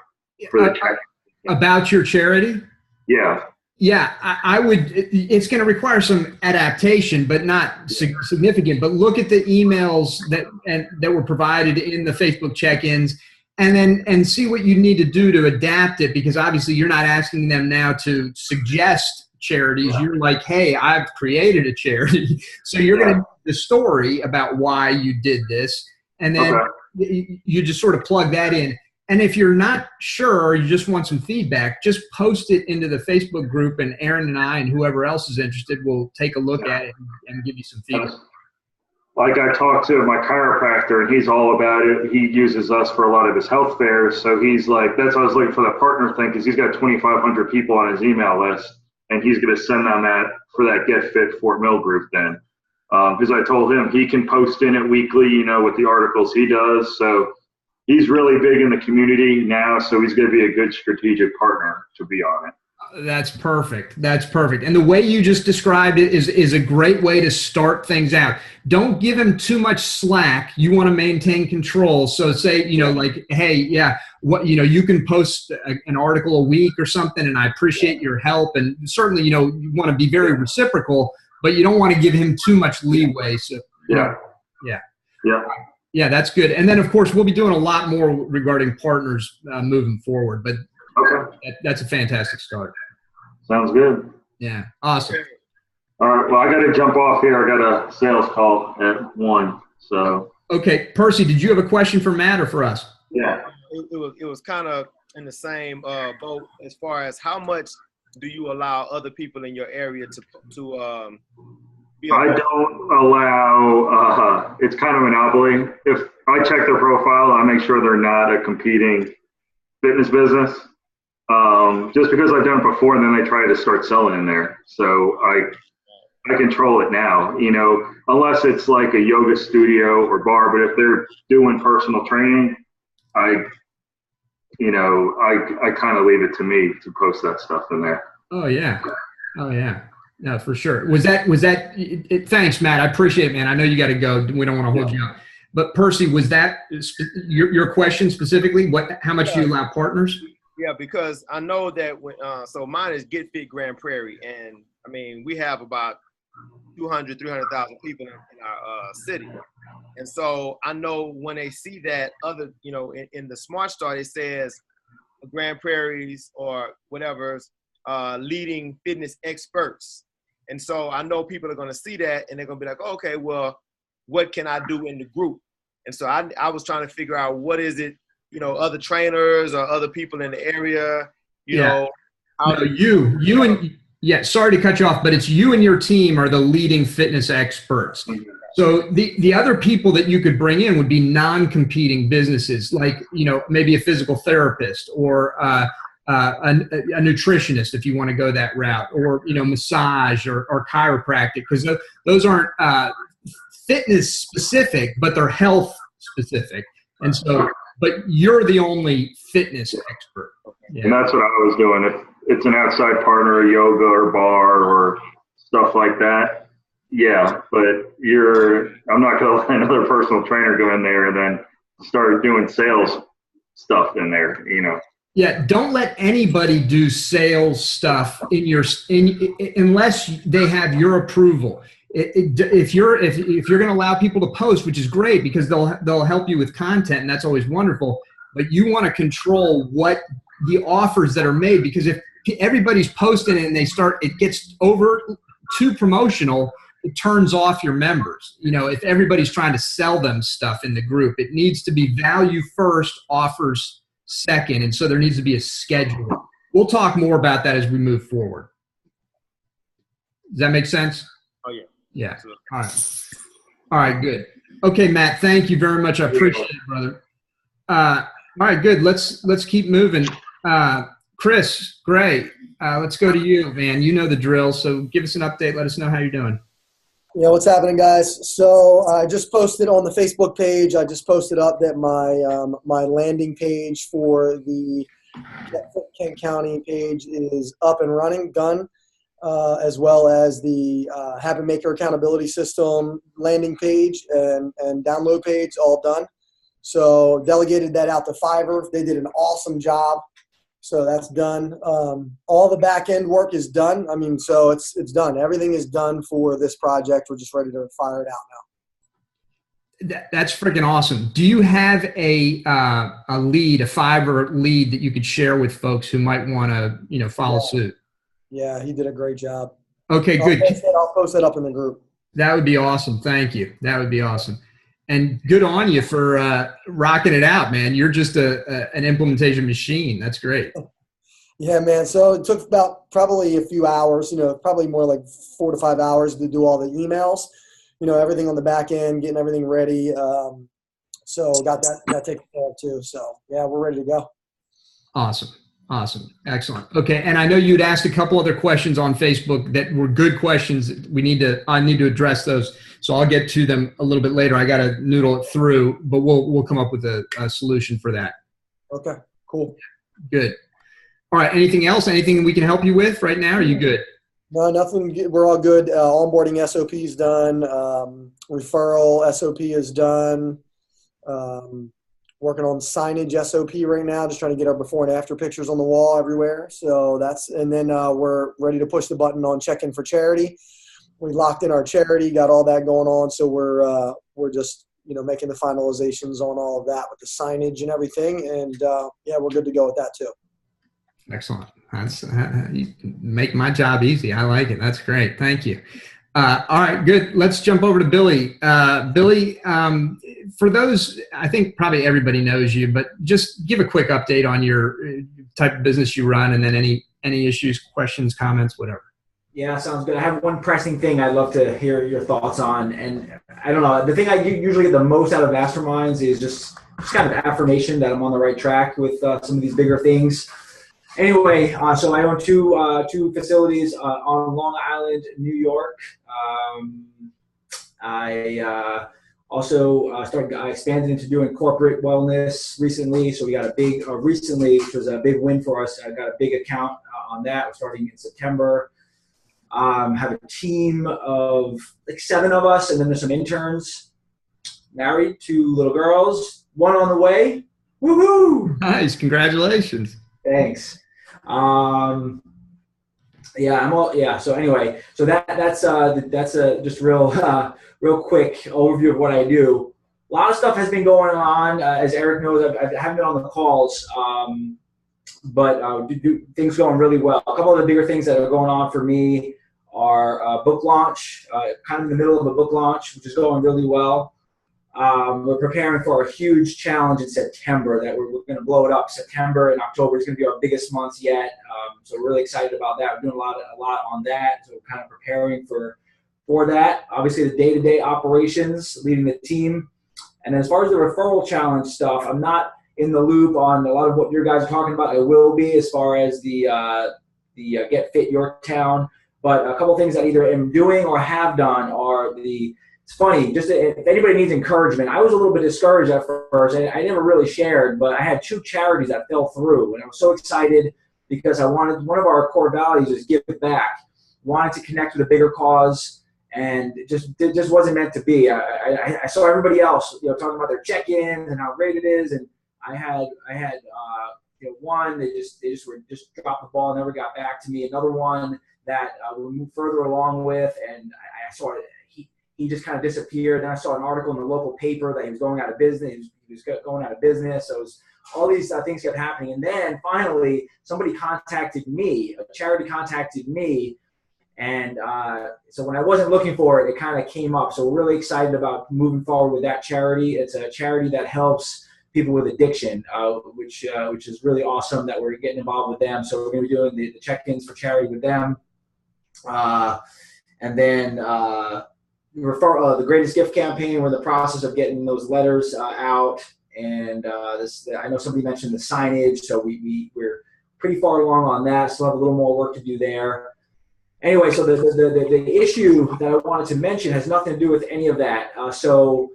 for the check-in? About your charity? Yeah. Yeah, I would. It's going to require some adaptation, but not significant. But look at the emails that were provided in the Facebook check-ins, and see what you need to do to adapt it. Because obviously, you're not asking them now to suggest charities. You're like, hey, I've created a charity, so you're going to the story about why you did this, and then you just sort of plug that in. And if you're not sure or you just want some feedback, just post it into the Facebook group, and Aaron and I and whoever else is interested will take a look at it and give you some feedback. Like I talked to my chiropractor, and he's all about it. He uses us for a lot of his health fairs. So he's like, that's why I was looking for that partner thing, because he's got 2,500 people on his email list, and he's going to send them that for that Get Fit Fort Mill group then. Because I told him he can post in it weekly, you know, with the articles he does. So he's really big in the community now, so he's going to be a good strategic partner to be on it. That's perfect. That's perfect. And the way you just described it is a great way to start things out. Don't give him too much slack. You want to maintain control. So say, you know, like, hey, you can post an article a week or something, and I appreciate your help. And certainly, you know, you want to be very reciprocal, but you don't want to give him too much leeway. So yeah, that's good. And then, of course, we'll be doing a lot more regarding partners moving forward. But that's a fantastic start. Sounds good. Yeah, awesome. All right, well, I got to jump off here. I got a sales call at 1. So. Okay, Percy, did you have a question for Matt or for us? Yeah. It was kind of in the same boat as far as how much do you allow other people in your area to I don't allow, it's kind of a monopoly. If I check their profile, I make sure they're not a competing fitness business. Just because I've done it before, and then they try to start selling in there. So I control it now, you know, unless it's like a yoga studio or bar. But if they're doing personal training, I kind of leave it to me to post that stuff in there. Oh yeah. No, for sure. Was that thanks, Matt. I appreciate it, man. I know you got to go. We don't want to hold you up. But Percy, was that your question specifically? How much do you allow partners? Yeah, because I know that when so mine is Get Fit Grand Prairie, and I mean we have about 200, 300,000 people in our city. And so I know when they see that other, you know, in the Smart Start, it says Grand Prairie's or whatever's leading fitness experts. And so I know people are going to see that and they're going to be like, oh, okay, well, what can I do in the group? And so I was trying to figure out what is it, you know, other trainers or other people in the area, you know. No, you and yeah, sorry to cut you off, but it's you and your team are the leading fitness experts. So the other people that you could bring in would be non-competing businesses, like, you know, maybe a physical therapist or a nutritionist if you want to go that route, or, you know, massage or chiropractic, because those aren't fitness specific, but they're health specific. And so, but you're the only fitness expert. Yeah. And that's what I was doing. If it's an outside partner, a yoga or bar or stuff like that, yeah, but I'm not going to let another personal trainer go in there and then start doing sales stuff in there, you know. Yeah, don't let anybody do sales stuff unless they have your approval. If you're going to allow people to post, which is great because they'll help you with content, and that's always wonderful. But you want to control what the offers that are made, because if everybody's posting it and it gets over too promotional, it turns off your members. You know, if everybody's trying to sell them stuff in the group, it needs to be value first, offers second, and so there needs to be a schedule. We'll talk more about that as we move forward. Does that make sense? Oh yeah. Yeah. All right. Good. Okay, Matt. Thank you very much. I appreciate it, brother. All right. Good. Let's keep moving. Chris, great. Let's go to you, man. You know the drill. So give us an update. Let us know how you're doing. Yeah, what's happening, guys? So I just posted on the Facebook page. I just posted up that my landing page for the Kent County page is up and running, done, as well as the Habit Maker Accountability System landing page and download page, all done. So delegated that out to Fiverr. They did an awesome job. So that's done. All the back end work is done. I mean, so it's done. Everything is done for this project. We're just ready to fire it out now. That's freaking awesome. Do you have a lead, a Fiverr lead that you could share with folks who might want to, you know, follow suit? Yeah, he did a great job. Okay, good. I'll post that up in the group. That would be awesome. Thank you. That would be awesome. And good on you for rocking it out, man. You're just an implementation machine. That's great. Yeah, man. So it took about probably a few hours, you know, probably more like 4 to 5 hours to do all the emails, you know, everything on the back end, getting everything ready. So got that taken care of too. So yeah, we're ready to go. Awesome. Awesome. Excellent. Okay. And I know you'd asked a couple other questions on Facebook that were good questions. I need to address those. So I'll get to them a little bit later. I got to noodle it through, but we'll come up with a solution for that. Okay, cool. Good. All right. Anything else? Anything we can help you with right now? Are you good? No, nothing. We're all good. Onboarding SOP is done. Referral SOP is done. Working on signage SOP right now, just trying to get our before and after pictures on the wall everywhere. So and then we're ready to push the button on check-in for charity. We locked in our charity, got all that going on. So we're just, you know, making the finalizations on all of that with the signage and everything. And yeah, we're good to go with that too. Excellent. That's you make my job easy. I like it. That's great. Thank you. All right, good. Let's jump over to Billy. Billy, for those, I think probably everybody knows you, but just give a quick update on your type of business you run, and then any issues, questions, comments, whatever. Yeah, sounds good. I have one pressing thing I'd love to hear your thoughts on, and I don't know. The thing I usually get the most out of masterminds is just kind of affirmation that I'm on the right track with some of these bigger things. Anyway, so I own two facilities on Long Island, New York. I also I expanded into doing corporate wellness recently. So we got a big recently, which was a big win for us. I got a big account on that. We're starting in September. Have a team of like 7 of us, and then there's some interns. Married, 2 little girls, 1 on the way. Woohoo! Nice, congratulations. Thanks. Yeah, So anyway, so that's a just real quick overview of what I do. A lot of stuff has been going on, as Eric knows. I haven't been on the calls, but things going really well. A couple of the bigger things that are going on for me are book launch, kind of in the middle of a book launch, which is going really well. We're preparing for a huge challenge in September that we're going to blow it up. September and October is going to be our biggest months yet. So we're really excited about that. We're doing a lot on that. So we're kind of preparing for that. Obviously, the day-to-day operations, leading the team. And as far as the referral challenge stuff, I'm not in the loop on a lot of what your guys are talking about. I will be as far as the Get Fit Your Town. But a couple things that either am doing or have done are it's funny, just if anybody needs encouragement, I was a little bit discouraged at first. I never really shared, but I had 2 charities that fell through. And I was so excited because one of our core values is give back. Wanted to connect with a bigger cause, and it just wasn't meant to be. I saw everybody else, talking about their check-ins and how great it is, and I had one, they just dropped the ball, never got back to me. Another one that we moved further along with, and I saw it. He just kind of disappeared. Then I saw an article in the local paper that he was going out of business. He was going out of business. So it was, all these things kept happening. And then finally, somebody contacted me. A charity contacted me. And so when I wasn't looking for it, it kind of came up. So we're really excited about moving forward with that charity. It's a charity that helps people with addiction, which is really awesome that we're getting involved with them. So we're going to be doing the check-ins for charity with them. And then the Greatest Gift campaign, we're in the process of getting those letters out. And I know somebody mentioned the signage, so we're pretty far along on that. Still have a little more work to do there. Anyway, so the issue that I wanted to mention has nothing to do with any of that. So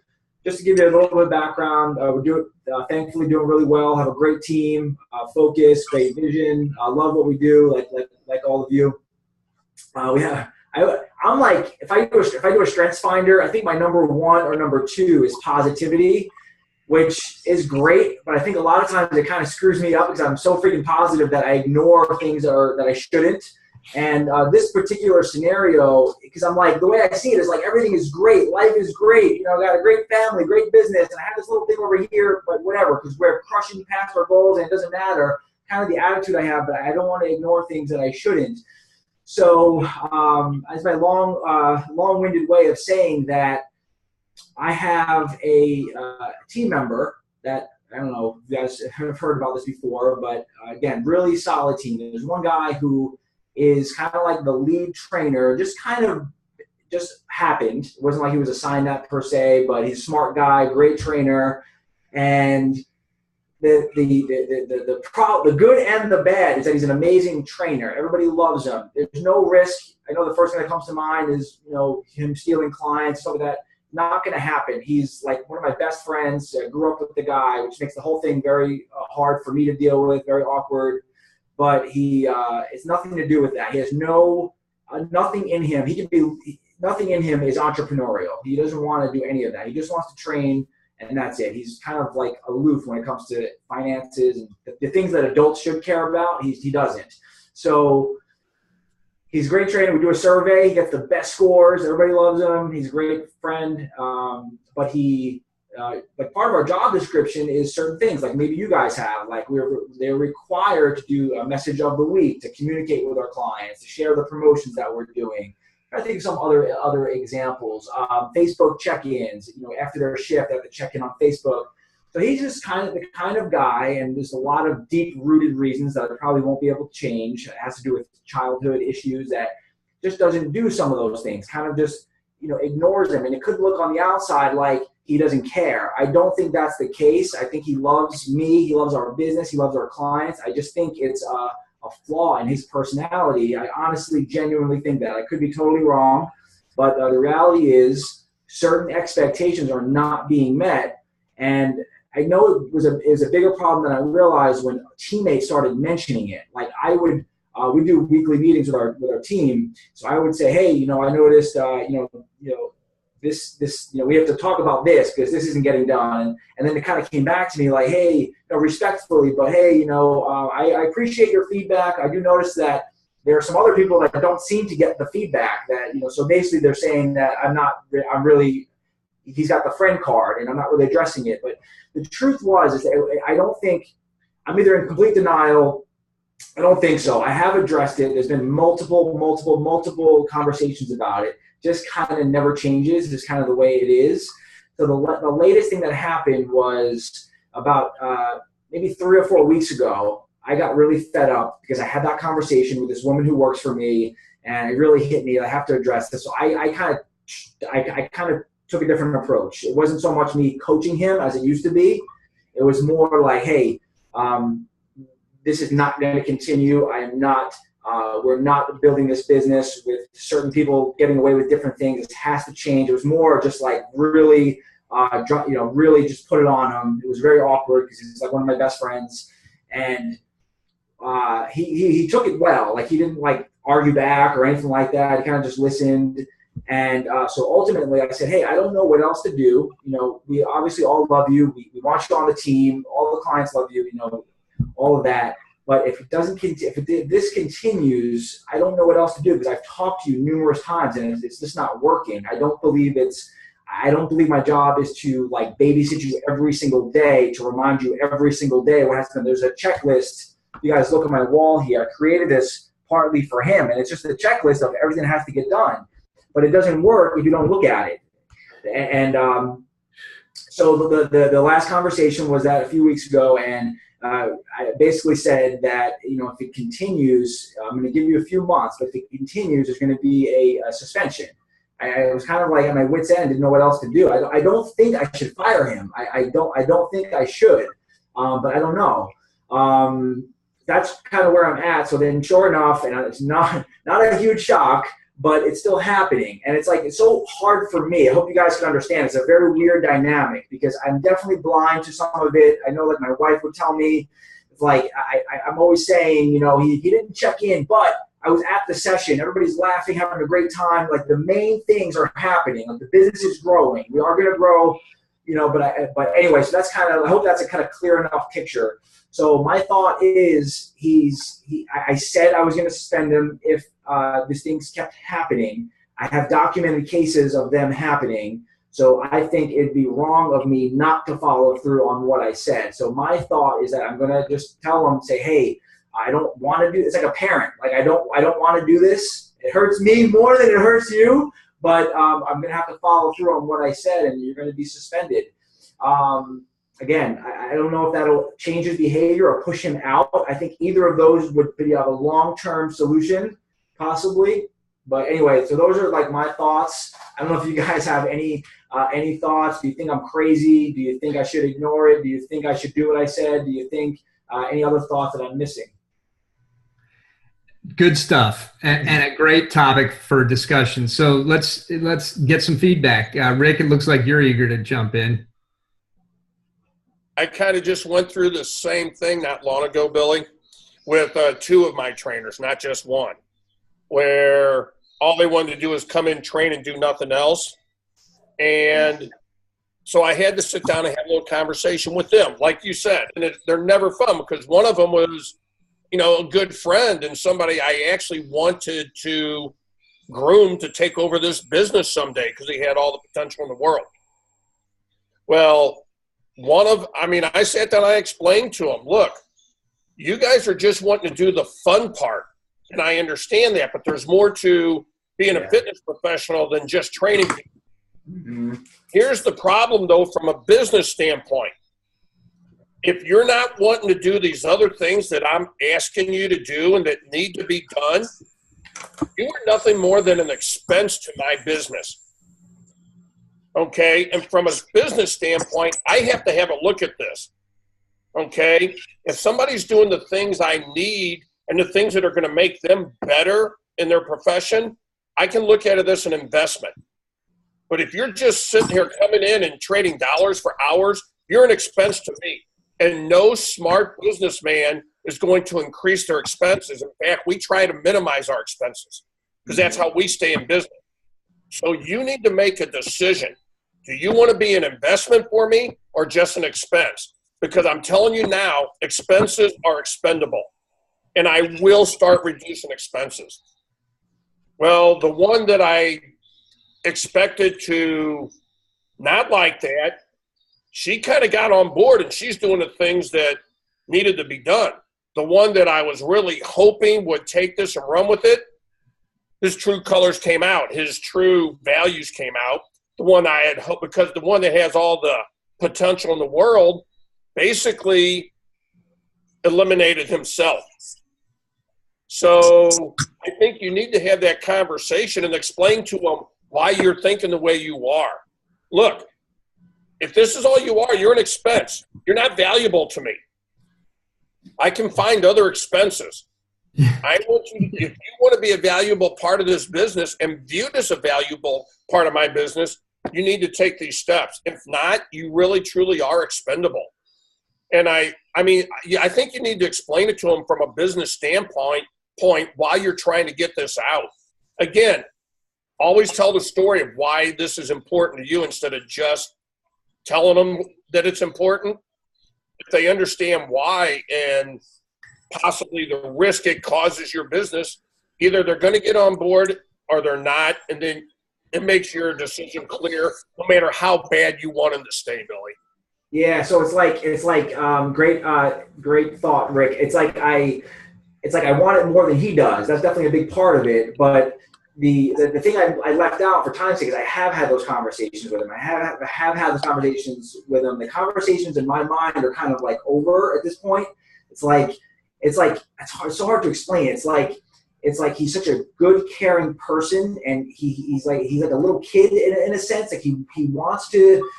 just to give you a little bit of background, we're thankfully doing really well. Have a great team, focus, great vision. I love what we do, like all of you. I'm like, if I do a strengths finder, I think my number 1 or number 2 is positivity, which is great. But I think a lot of times it kind of screws me up because I'm so freaking positive that I ignore things that I shouldn't. And this particular scenario, because I'm like, the way I see it is like everything is great, life is great. I got a great family, great business, and I have this little thing over here, but whatever, because we're crushing past our goals and it doesn't matter. Kind of the attitude I have, but I don't want to ignore things that I shouldn't. So as my long-winded way of saying that, I have a team member that, I don't know if you guys have heard about this before, but again, really solid team. There's one guy who is kind of like the lead trainer, just happened. It wasn't like he was assigned that per se, but he's a smart guy, great trainer. And the good and the bad is that he's an amazing trainer. Everybody loves him. There's no risk. I know the first thing that comes to mind is, him stealing clients, stuff like that. Not going to happen. He's like one of my best friends. I grew up with the guy, which makes the whole thing very hard for me to deal with, very awkward. But it's nothing to do with that. He has nothing in him. Nothing in him is entrepreneurial. He doesn't want to do any of that. He just wants to train, and that's it. He's kind of like aloof when it comes to finances and the things that adults should care about. He doesn't. So he's a great trainer. We do a survey. He gets the best scores. Everybody loves him. He's a great friend. But part of our job description is certain things, like maybe you guys have, like they're required to do a message of the week, to communicate with our clients, to share the promotions that we're doing. I think some other examples, Facebook check-ins, after their shift, they have to check in on Facebook. So he's just the kind of guy, and there's a lot of deep-rooted reasons that I probably won't be able to change. It has to do with childhood issues that just doesn't do some of those things, kind of just, ignores them. And it could look on the outside like he doesn't care. I don't think that's the case. I think he loves me. He loves our business. He loves our clients. I just think it's a flaw in his personality. I honestly, genuinely think that. I could be totally wrong, but the reality is certain expectations are not being met. And I know it was a bigger problem than I realized when teammates started mentioning it. Like we do weekly meetings with our team. So I would say, hey, I noticed, this, we have to talk about this because this isn't getting done. And then it kind of came back to me like, hey, respectfully, but hey, I appreciate your feedback. I do notice that, there are some other people that don't seem to get the feedback that, so basically they're saying that he's got the friend card and I'm not really addressing it. But the truth is that I don't think, I'm either in complete denial. I don't think so. I have addressed it. There's been multiple conversations about it. Just kind of never changes. It's kind of the way it is. So the latest thing that happened was about maybe 3 or 4 weeks ago. I got really fed up because I had that conversation with this woman who works for me, and it really hit me. I have to address this. So I kind of took a different approach. It wasn't so much me coaching him as it used to be. It was more like, hey, this is not going to continue. We're not building this business with certain people getting away with different things. It has to change. It was more just like really, really just put it on him. It was very awkward because he's like one of my best friends, and he took it well. Like he didn't like argue back or anything like that. He kind of just listened. And so ultimately I said, hey, I don't know what else to do. We obviously all love you. We want you on the team. All the clients love you, all of that. But if this continues, I don't know what else to do because I've talked to you numerous times and it's just not working. I don't believe my job is to like babysit you every single day, to remind you every single day what has to be. There's a checklist. You guys look at my wall here. I created this partly for him, and it's just a checklist of everything that has to get done. But it doesn't work if you don't look at it. And so the last conversation was that a few weeks ago, and I basically said that, if it continues, I'm going to give you a few months, but if it continues, there's going to be a suspension. I was kind of like at my wit's end, didn't know what else to do. I don't think I should fire him. I don't think I should, but I don't know. That's kind of where I'm at. So then sure enough, and it's not a huge shock, but it's still happening. And it's so hard for me. I hope you guys can understand. It's a very weird dynamic because I'm definitely blind to some of it. I know that my wife would tell me, it's like, I'm always saying, he didn't check in, but I was at the session. Everybody's laughing, having a great time. Like the main things are happening. Like the business is growing. We are going to grow, but anyway, so that's I hope that's a kind of clear enough picture. So my thought is I said I was going to suspend him if these things kept happening. I have documented cases of them happening. So I think it'd be wrong of me not to follow through on what I said. So my thought is that I'm going to just tell them, say, hey, I don't want to do this. It's like a parent. Like I don't want to do this. It hurts me more than it hurts you, but I'm going to have to follow through on what I said, and you're going to be suspended. Again, I don't know if that'll change his behavior or push him out. I think either of those would be a long-term solution, possibly. But anyway, so those are like my thoughts. I don't know if you guys have any thoughts. Do you think I'm crazy? Do you think I should ignore it? Do you think I should do what I said? Do you think any other thoughts that I'm missing? Good stuff, and a great topic for discussion. So let's get some feedback. Rick, it looks like you're eager to jump in. I kind of just went through the same thing not long ago, Billy, with 2 of my trainers, not just one, where all they wanted to do is come in, train, and do nothing else. And so I had to sit down and have a little conversation with them, like you said. And they're never fun because one of them was, a good friend and somebody I actually wanted to groom to take over this business someday because he had all the potential in the world. Well, I sat down, I explained to him, look, you guys are just wanting to do the fun part. And I understand that, but there's more to being a fitness professional than just training people. Mm-hmm. Here's the problem, though, from a business standpoint. If you're not wanting to do these other things that I'm asking you to do and that need to be done, you are nothing more than an expense to my business. Okay? And from a business standpoint, I have to have a look at this. Okay? If somebody's doing the things I need and the things that are going to make them better in their profession, I can look at it as an investment. But if you're just sitting here coming in and trading dollars for hours, you're an expense to me. And no smart businessman is going to increase their expenses. In fact, we try to minimize our expenses because that's how we stay in business. So you need to make a decision. Do you want to be an investment for me or just an expense? Because I'm telling you now, expenses are expendable. and I will start reducing expenses. Well, the one that I expected to not like that, she kind of got on board and she's doing the things that needed to be done. The one that I was really hoping would take this and run with it, his true colors came out. His true values came out. The one I had hoped, because the one that has all the potential in the world basically eliminated himself. So I think you need to have that conversation and explain to him why you're thinking the way you are. Look, if this is all you are, you're an expense. You're not valuable to me. I can find other expenses. I want you, if you want to be a valuable part of this business and viewed as a valuable part of my business, you need to take these steps. If not, you really, truly are expendable. And I think you need to explain it to them from a business standpoint while you're trying to get this out. Again, always tell the story of why this is important to you instead of just telling them that it's important. If they understand why and possibly the risk it causes your business, either they're going to get on board or they're not, and then it makes your decision clear no matter how bad you want them to stay, Billy. Yeah, so it's like great thought, Rick. It's like I want it more than he does. That's definitely a big part of it. But the thing I left out for time's sake is I have had those conversations with him. I have had those conversations with him. The conversations in my mind are kind of like over at this point. It's so hard to explain. It's like he's such a good, caring person, and he's like a little kid in a sense. Like he wants to.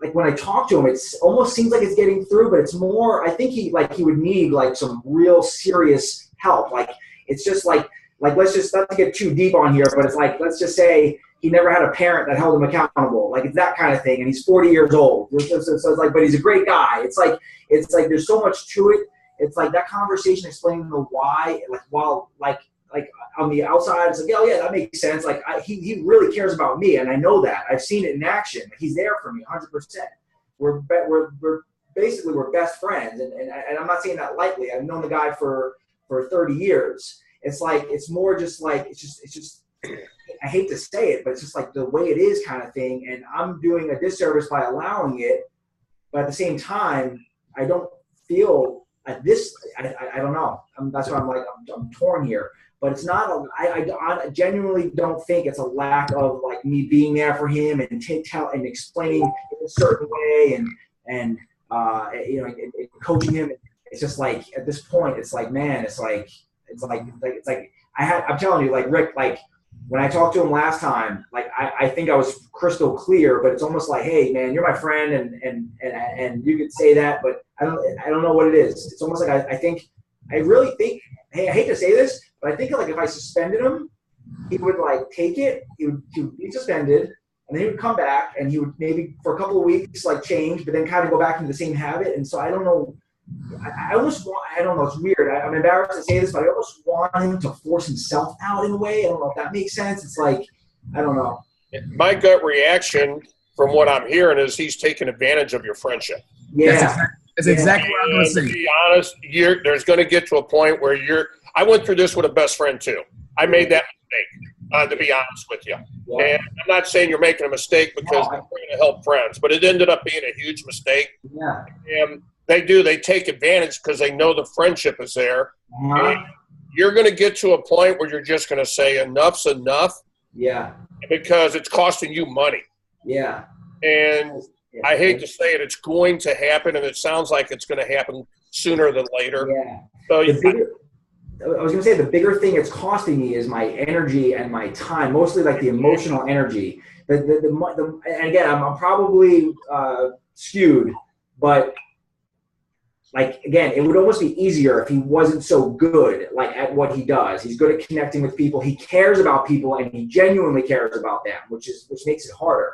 Like when I talk to him, it almost seems like it's getting through, but it's more. I think he would need like some real serious help. Like it's just like let's just not to get too deep on here, but it's like let's just say he never had a parent that held him accountable. Like it's that kind of thing, and he's 40 years old. So it's like, but he's a great guy. It's like there's so much to it. It's like that conversation explaining the why, like while like on the outside, it's like, oh yeah, that makes sense. Like he really cares about me, and I know that. I've seen it in action. He's there for me, 100%. We're basically best friends, and I'm not saying that lightly. I've known the guy for 30 years. It's like it's more just like it's just. I hate to say it, but it's just like the way it is kind of thing, and I'm doing a disservice by allowing it. But at the same time, I don't feel at this. I don't know. That's why I'm torn here. But it's not. I genuinely don't think it's a lack of like me being there for him and explaining in a certain way and coaching him. It's just like at this point, it's like man, it's like I'm telling you, like Rick, like when I talked to him last time, like I think I was crystal clear, but it's almost like, hey man, you're my friend and you could say that, but I don't know what it is. It's almost like I really think. Hey, I hate to say this, but I think like if I suspended him, he would like take it. He would be suspended, and then he would come back, and he would maybe for a couple of weeks like change, but then kind of go back into the same habit. And so I don't know. I almost want. I don't know. It's weird. I'm embarrassed to say this, but I almost want him to force himself out in a way. I don't know if that makes sense. It's like I don't know. My gut reaction from what I'm hearing is he's taking advantage of your friendship. Yeah. That's exactly what I'm going to say. To be honest, there's going to get to a point where I went through this with a best friend too. I made that mistake, to be honest with you. Yeah. And I'm not saying you're making a mistake because we're going to help friends, but it ended up being a huge mistake. Yeah. And they take advantage because they know the friendship is there. And you're going to get to a point where you're just going to say enough's enough. Yeah. Because it's costing you money. Yeah. And I hate to say it, it's going to happen, and it sounds like it's going to happen sooner than later. Yeah. So I was going to say the bigger thing it's costing me is my energy and my time, mostly like the emotional energy. And again, I'm probably skewed, but like again, it would almost be easier if he wasn't so good like at what he does. He's good at connecting with people. He cares about people, and he genuinely cares about them, which makes it harder.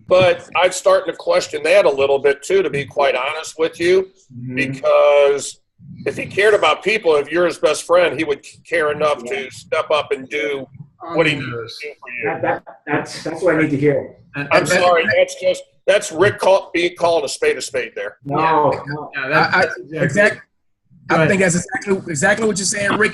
But I'm starting to question that a little bit too, to be quite honest with you, because if he cared about people, if you're his best friend, he would care enough to step up and do what he needs to do for you. That's what I need to hear. I'm sorry, that's Rick calling a spade there. No, exactly. I think that's exactly what you're saying, Rick.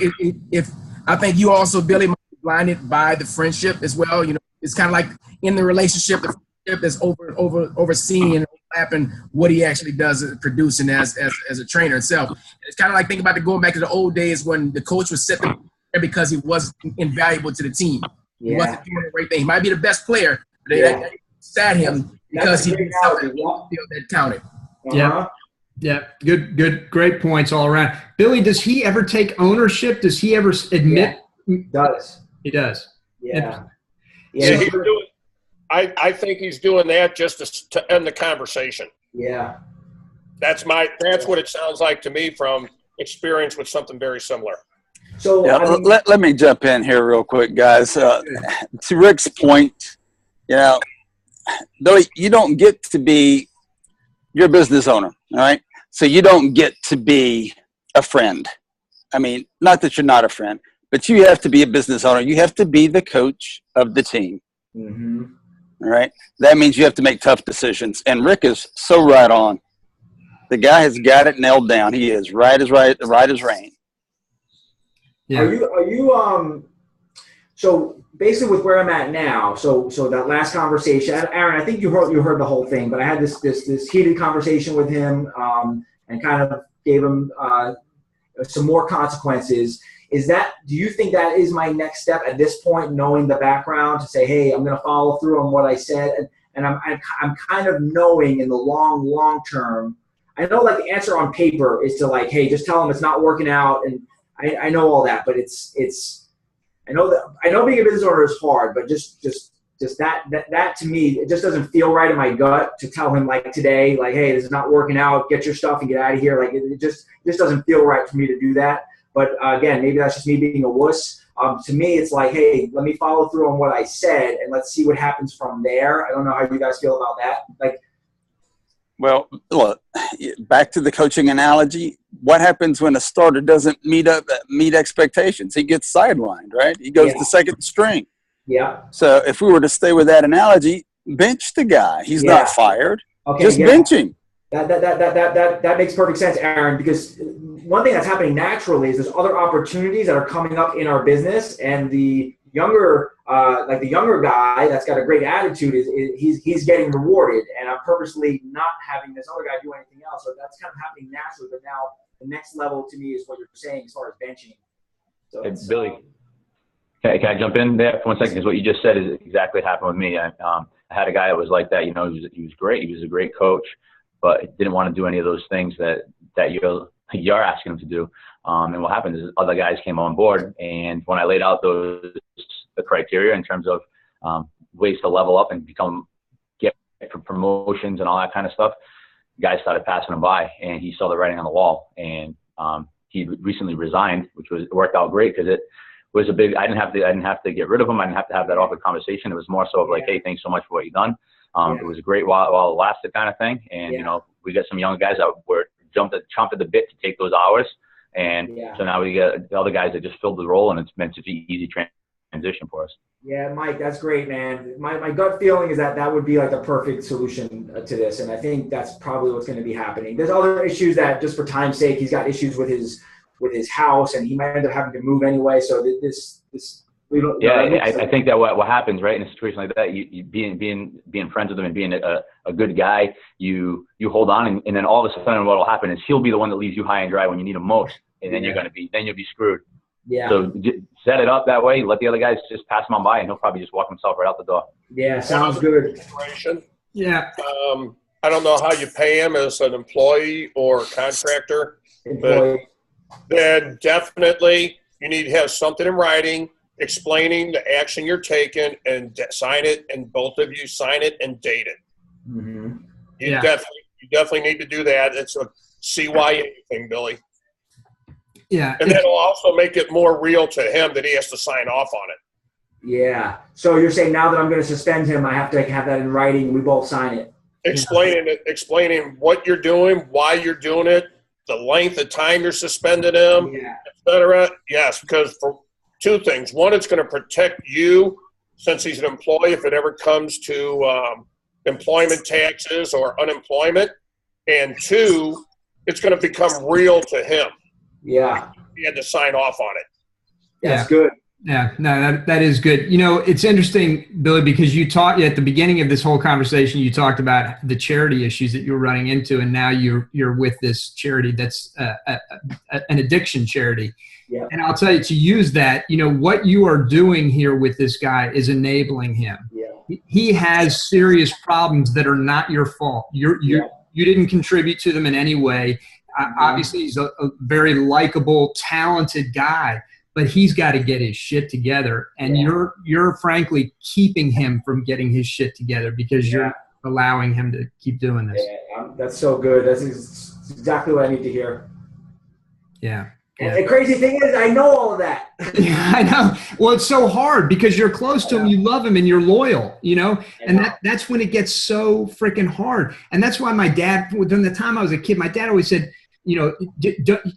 If I think you also, Billy, might be blinded by the friendship as well. You know, it's kind of like in the relationship, the friendship that's overseeing and overlapping what he actually does producing as a trainer itself. It's kind of like thinking about going back to the old days when the coach was set there because he was invaluable to the team. He wasn't doing the right thing. He might be the best player, but they sat him because he did something that counted. Yeah. Yeah, great points all around. Billy, does he ever take ownership? Does he ever admit? Yeah, he does. He does. Yeah. He's doing, I think he's doing that just to end the conversation. Yeah. That's what it sounds like to me from experience with something very similar. So let me jump in here real quick, guys. To Rick's point, you know, Billy, you don't get to be you're a business owner, all right? So you don't get to be a friend. I mean, not that you're not a friend, but you have to be a business owner. You have to be the coach of the team. Mm-hmm. All right? That means you have to make tough decisions. And Rick is so right on. The guy has got it nailed down. He is right as rain. Yeah. Are you so basically with where I'm at now, so that last conversation, Aaron, I think you heard the whole thing, but I had this heated conversation with him and kind of gave him some more consequences. Do you think that is my next step at this point, knowing the background, to say, hey, I'm going to follow through on what I said, and I'm kind of knowing in the long term. I know like the answer on paper is to like, hey, just tell him it's not working out, and I know all that, but I know being a business owner is hard, but just that to me, it just doesn't feel right in my gut to tell him like today, like, hey, this is not working out, get your stuff and get out of here. Like it just doesn't feel right for me to do that. But again, maybe that's just me being a wuss. To me, it's like, hey, let me follow through on what I said and let's see what happens from there. I don't know how you guys feel about that. Like, well, look, back to the coaching analogy. What happens when a starter doesn't meet expectations? He gets sidelined, right? He goes to second string. Yeah. So if we were to stay with that analogy, bench the guy. He's not fired. Okay, just bench him. That makes perfect sense, Aaron, because one thing that's happening naturally is there's other opportunities that are coming up in our business, and the younger guy that's got a great attitude he's getting rewarded, and I'm purposely not having this other guy do anything else. So that's kind of happening naturally. But now the next level to me is what you're saying as far as benching. So hey, Billy, can I jump in there for 1 second? Because what you just said is exactly what happened with me. I had a guy that was like that. You know, he was great. He was a great coach, but didn't want to do any of those things that you're asking him to do. And what happened is other guys came on board, and when I laid out the criteria in terms of ways to level up and get promotions and all that kind of stuff, guys started passing him by, and he saw the writing on the wall. And he recently resigned, which worked out great because it was a big. I didn't have to get rid of him. I didn't have to have that awkward conversation. It was more so of like, hey, thanks so much for what you've done. It was a great while it lasted kind of thing. And you know, we got some young guys that were chomped at the bit to take those hours. And so now we got the other guys that just filled the role, and it's been such an easy transition for us. Yeah, Mike, that's great, man. My gut feeling is that would be like the perfect solution to this, and I think that's probably what's going to be happening. There's other issues that, just for time's sake, he's got issues with his house, and he might end up having to move anyway. So this we don't. I think that what happens, right, in a situation like that, you being friends with him and being a good guy, you hold on, and then all of a sudden what will happen is he'll be the one that leaves you high and dry when you need him most, and then you'll be screwed. Yeah. So set it up that way. Let the other guys just pass him on by, and he'll probably just walk himself right out the door. Yeah, sounds good. Yeah. I don't know how you pay him as an employee or contractor, but then definitely you need to have something in writing explaining the action you're taking, and sign it, and both of you sign it and date it. Mm-hmm. You definitely need to do that. It's a CYA thing, Billy. Yeah. And that'll also make it more real to him that he has to sign off on it. Yeah. So you're saying now that I'm going to suspend him, I have to have that in writing. We both sign it. Explaining what you're doing, why you're doing it, the length of time you're suspending him, etc. Yes, because for two things. One, it's going to protect you since he's an employee if it ever comes to employment taxes or unemployment. And two, it's going to become real to him. Yeah. He had to sign off on it. That's good. Yeah, no, that is good. You know, it's interesting, Billy, because you talked at the beginning of this whole conversation, you talked about the charity issues that you were running into, and now you're with this charity that's an addiction charity. Yeah. And I'll tell you, to use that, you know, what you are doing here with this guy is enabling him. Yeah. He has serious problems that are not your fault. You didn't contribute to them in any way. Obviously, he's a very likable, talented guy. But he's got to get his shit together, and you're frankly keeping him from getting his shit together because you're allowing him to keep doing this. Yeah, that's so good. That's exactly what I need to hear. Yeah. And the crazy thing is, I know all of that. Yeah, I know. Well, it's so hard because you're close to him, you love him, and you're loyal, you know? And that's when it gets so freaking hard. And that's why my dad, during the time I was a kid, my dad always said, you know,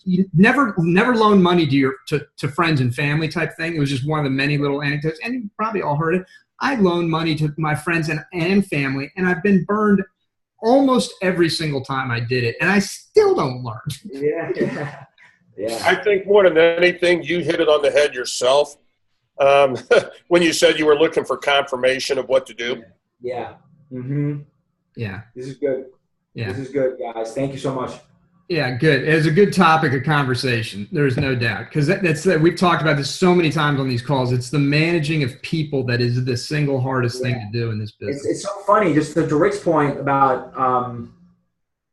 you never loan money to friends and family type thing. It was just one of the many little anecdotes, and you probably all heard it. I loan money to my friends and family, and I've been burned almost every single time I did it, and I still don't learn. Yeah. I think more than anything, you hit it on the head yourself when you said you were looking for confirmation of what to do. Yeah. Mm-hmm. Yeah. This is good. Yeah. This is good, guys. Thank you so much. Yeah, good. It's a good topic of conversation. There's no doubt, because that's we've talked about this so many times on these calls. It's the managing of people that is the single hardest thing to do in this business. It's so funny, just to Rick's point about,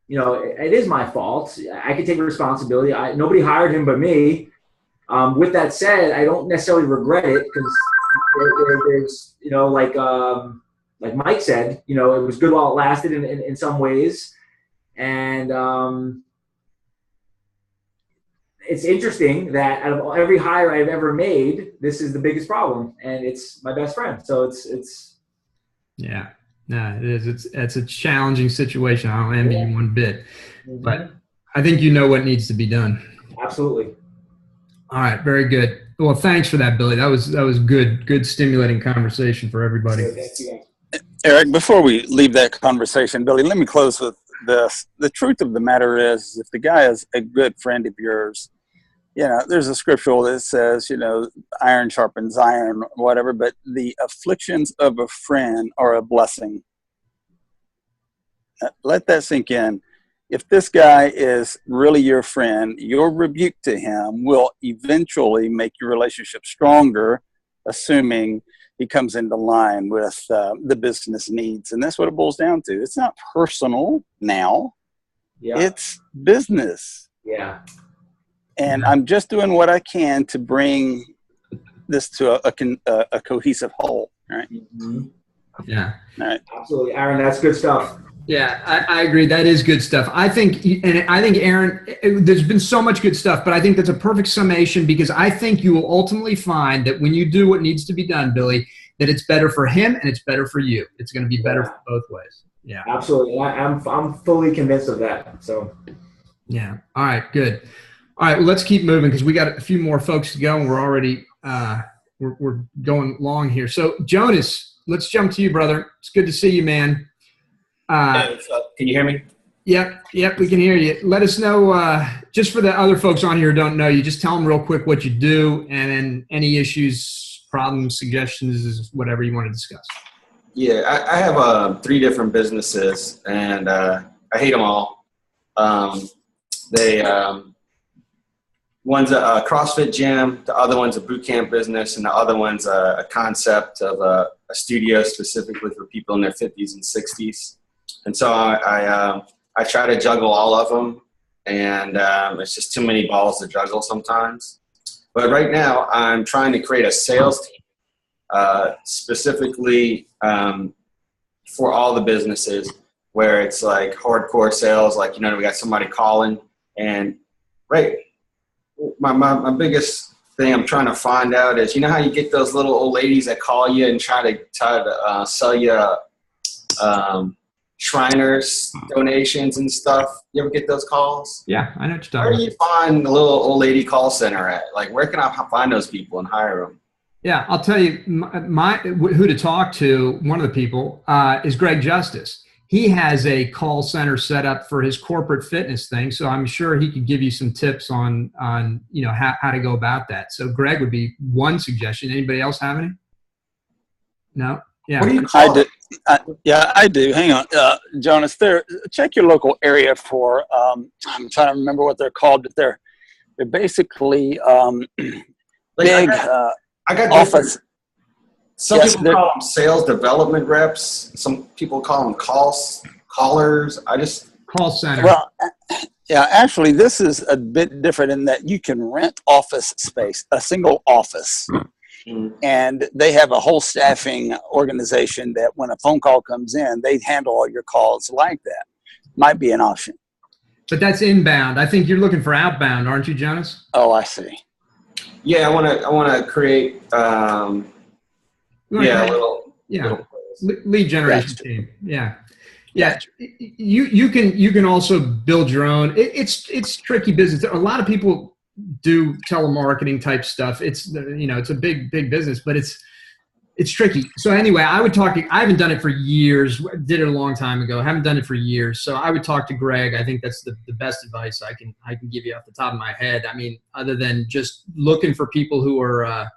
you know, it is my fault. I can take responsibility. Nobody hired him but me. With that said, I don't necessarily regret it because there's, you know, like Mike said, you know, it was good while it lasted in some ways, and it's interesting that out of every hire I've ever made, this is the biggest problem, and it's my best friend. So it's. Yeah, no, it is. It's a challenging situation. I don't envy you one bit, but I think you know what needs to be done. Absolutely. All right, very good. Well, thanks for that, Billy. That was good stimulating conversation for everybody. Eric, before we leave that conversation, Billy, let me close with this. The truth of the matter is, if the guy is a good friend of yours, you know, there's a scripture that says, you know, iron sharpens iron, whatever, but the afflictions of a friend are a blessing. Let that sink in. If this guy is really your friend, your rebuke to him will eventually make your relationship stronger, assuming he comes into line with the business needs. And that's what it boils down to. It's not personal now. Yeah. It's business. Yeah. And I'm just doing what I can to bring this to a cohesive whole. Right. Mm-hmm. Yeah. All right. Absolutely. Aaron, that's good stuff. Yeah, I agree. That is good stuff. I think Aaron, there's been so much good stuff, but I think that's a perfect summation, because I think you will ultimately find that when you do what needs to be done, Billy, that it's better for him and it's better for you. It's going to be better for both ways. Yeah, absolutely. I'm fully convinced of that. So, yeah. All right, good. All right, well, let's keep moving because we got a few more folks to go, and we're already we're going long here. So, Jonas, let's jump to you, brother. It's good to see you, man. Can you hear me? Yep, we can hear you. Let us know, just for the other folks on here who don't know you, just tell them real quick what you do, and then any issues, problems, suggestions, whatever you want to discuss. Yeah, I have 3 different businesses, and I hate them all. One's a CrossFit gym, the other one's a boot camp business, and the other one's a concept of a studio specifically for people in their 50s and 60s. And so I try to juggle all of them, and it's just too many balls to juggle sometimes. But right now I'm trying to create a sales team specifically for all the businesses, where it's like hardcore sales, like, you know, we got somebody calling, and my biggest thing I'm trying to find out is, you know how you get those little old ladies that call you and try to sell you Shriners donations and stuff? You ever get those calls? Yeah, I know what you're talking about. Where do you find the little old lady call center at? Like, where can I find those people and hire them? Yeah, I'll tell you who to talk to. One of the people is Greg Justice. he has a call center set up for his corporate fitness thing. So I'm sure he could give you some tips on how to go about that. So Greg would be one suggestion. Anybody else have any? No? Yeah. What do you call it? Yeah, I do. Hang on, Jonas. Check your local area for. I'm trying to remember what they're called, but they're basically big I got office. Some people call them sales development reps. Some people call them callers. Call center. Well, yeah, actually, this is a bit different in that you can rent office space, a single office. And they have a whole staffing organization that when a phone call comes in, they handle all your calls like that. Might be an option. But that's inbound. I think you're looking for outbound, aren't you, Jonas? Oh, I see. Yeah, I want to create. Little lead generation team. Yeah. You can also build your own. It's tricky business. A lot of people do telemarketing type stuff. It's a big business, but it's tricky. So anyway, I haven't done it for years. Did it a long time ago. Haven't done it for years. So I would talk to Greg. I think that's the best advice I can give you off the top of my head. I mean, other than just looking for people who are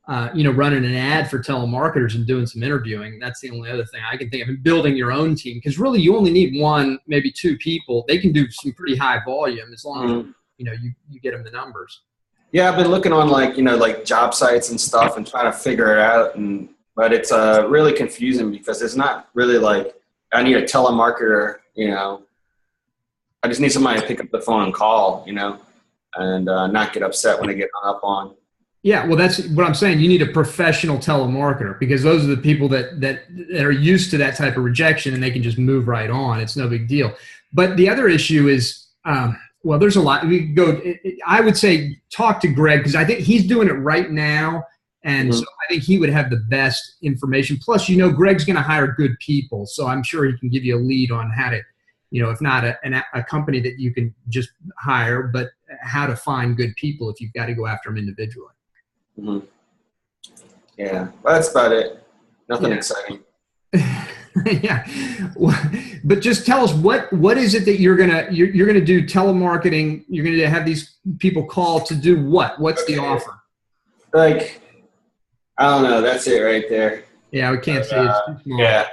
running an ad for telemarketers and doing some interviewing. That's the only other thing I can think of. And building your own team, because really you only need one, maybe two people. They can do some pretty high volume as long as you get them the numbers. Yeah, I've been looking on like job sites and stuff and trying to figure it out, but it's really confusing because it's not really like I need a telemarketer. I just need somebody to pick up the phone and call. And not get upset when they get hung up on. Yeah, well, that's what I'm saying. You need a professional telemarketer because those are the people that are used to that type of rejection and they can just move right on. It's no big deal. But the other issue is, there's a lot. We could go. I would say talk to Greg because I think he's doing it right now, and so I think he would have the best information. Plus, Greg's going to hire good people, so I'm sure he can give you a lead on how to, if not a company that you can just hire, but how to find good people if you've got to go after them individually. Mm-hmm. Yeah, well, that's about it. Nothing exciting. Yeah, but just tell us what is it that you're gonna do telemarketing? You're gonna have these people call to do what? What's the offer? Like, I don't know. That's it right there. Yeah, we can't see it. It's too small. Yeah.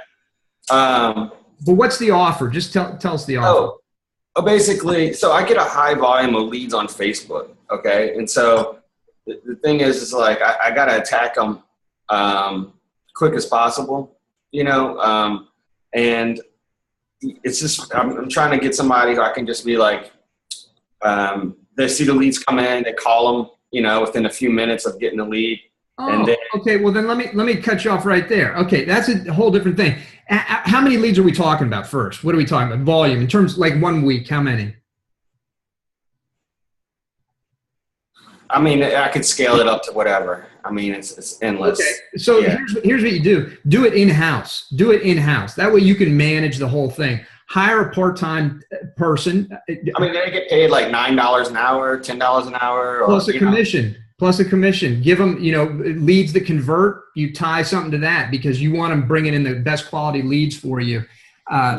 But what's the offer? Just tell us the offer. Oh, basically, so I get a high volume of leads on Facebook. Okay, and so. The thing is like I gotta attack them quick as possible, and it's just I'm trying to get somebody who I can just be like, they see the leads come in, they call them, within a few minutes of getting the lead. Okay. Well, then let me cut you off right there. Okay, that's a whole different thing. How many leads are we talking about first? What are we talking about? Volume in terms like 1 week? How many? I mean, I could scale it up to whatever. I mean, it's endless. Okay. So here's what you do. Do it in-house. That way you can manage the whole thing. Hire a part-time person. I mean, they get paid like $9 an hour, $10 an hour. Plus a commission. Give them, leads that convert. You tie something to that because you want them bringing in the best quality leads for you.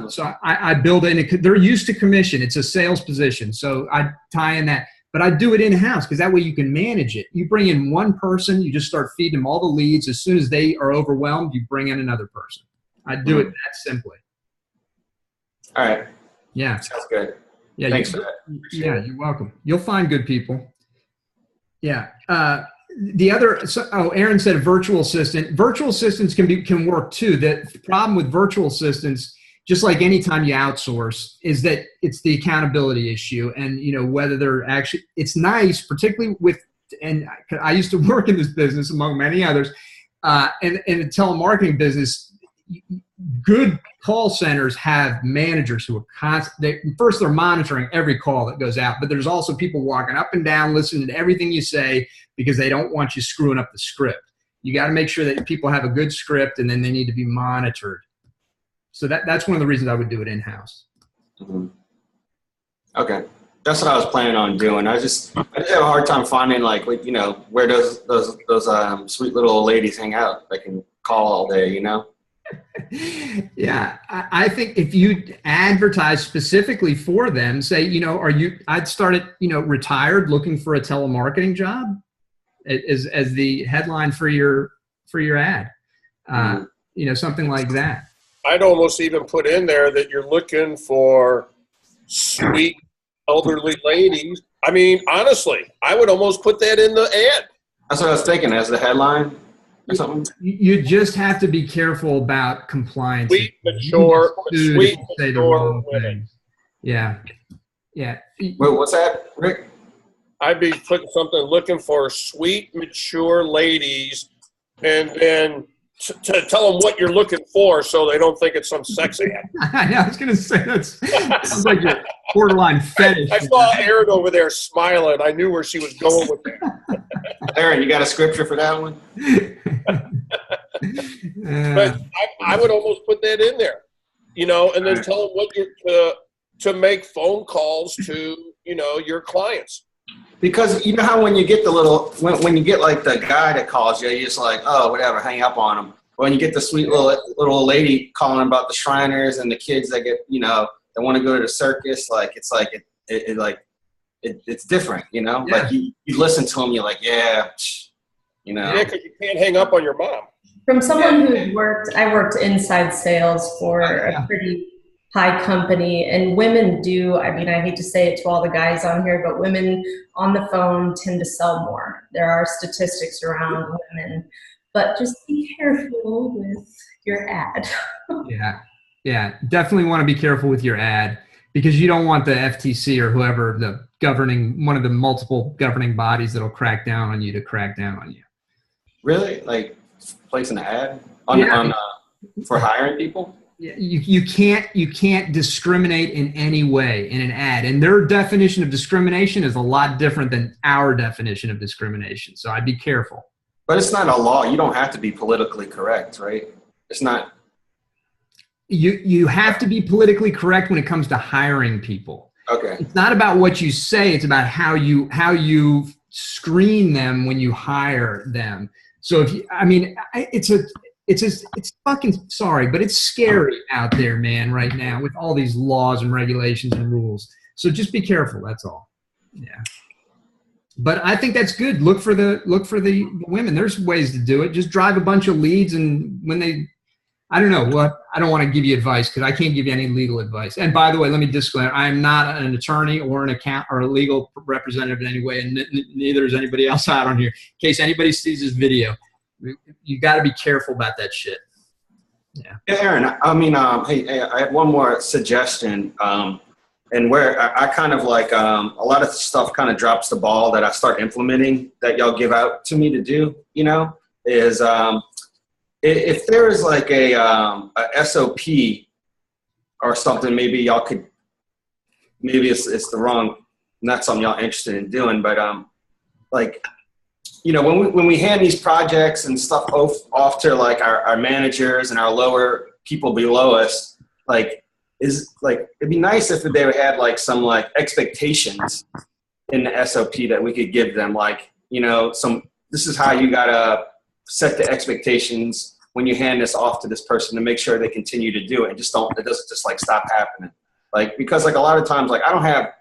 So I build in. They're used to commission. It's a sales position. So I tie in that. But I do it in-house because that way you can manage it. You bring in one person, you just start feeding them all the leads. As soon as they are overwhelmed, you bring in another person. I do it that simply. All right. Yeah. Sounds good. Yeah. Thanks for that. Yeah, you're welcome. You'll find good people. Yeah. The other, Aaron said virtual assistant. Virtual assistants can work too. The problem with virtual assistants, just like anytime you outsource, is that it's the accountability issue. And, whether they're actually, it's nice, particularly and I used to work in this business among many others, and in the telemarketing business, good call centers have managers who are first they're monitoring every call that goes out, but there's also people walking up and down, listening to everything you say because they don't want you screwing up the script. You got to make sure that people have a good script and then they need to be monitored. So that's one of the reasons I would do it in-house. Mm-hmm. Okay. That's what I was planning on doing. I just have a hard time finding where those sweet little old ladies hang out. They can call all day, Yeah, I think if you advertise specifically for them, say, I'd start at, retired looking for a telemarketing job as the headline for your ad, something like that. I'd almost even put in there that you're looking for sweet elderly ladies. I mean, honestly, I would almost put that in the ad. That's what I was thinking as the headline or something. You just have to be careful about compliance. Sweet, mature women. Yeah. Yeah. Wait, what's that, Rick? I'd be putting something looking for sweet, mature ladies, and then to tell them what you're looking for so they don't think it's some sex ad. I was going to say that sounds like your borderline fetish. I saw Erin over there smiling. I knew where she was going with that. Erin, you got a scripture for that one? But I would almost put that in there, and then tell them what you're to make phone calls to, your clients. Because you know how when you get the when you get like the guy that calls you, you're just like, oh, whatever, hang up on him. When you get the sweet little lady calling about the Shriners and the kids that get, that want to go to the circus, it's different, Yeah. Like you listen to them, you're like, yeah, Yeah, because you can't hang up on your mom. From someone who I worked inside sales for a pretty high company, and women do, I hate to say it to all the guys on here, but women on the phone tend to sell more. There are statistics around women, but just be careful with your ad. Yeah, definitely want to be careful with your ad, because you don't want the FTC or whoever, one of the multiple governing bodies that'll crack down on you to crack down on you. Really? Like placing an ad for hiring people? You can't discriminate in any way in an ad, and their definition of discrimination is a lot different than our definition of discrimination. So I'd be careful. But it's not a law. You don't have to be politically correct, right? It's not. You have to be politically correct when it comes to hiring people. Okay. It's not about what you say. It's about how you screen them when you hire them. So it's fucking sorry, but it's scary out there, man, right now with all these laws and regulations and rules. So just be careful. That's all. Yeah. But I think that's good. Look for the women. There's ways to do it. Just drive a bunch of leads, and when I don't know what, I don't want to give you advice because I can't give you any legal advice. And by the way, let me disclaimer: I am not an attorney or an account or a legal representative in any way, and neither is anybody else out on here. In case anybody sees this video, you got to be careful about that shit. Yeah. Aaron, hey, I have one more suggestion. And where I kind of like a lot of stuff kind of drops the ball that I start implementing that y'all give out to me to do, is if there is like a SOP or something, maybe y'all could, maybe it's the wrong, not something y'all interested in doing, but when we hand these projects and stuff off to like our managers and our lower people below us, it'd be nice if they had like some like expectations in the SOP that we could give them, this is how you gotta set the expectations when you hand this off to this person to make sure they continue to do it and it doesn't just like stop happening. Because like a lot of times, like I don't have,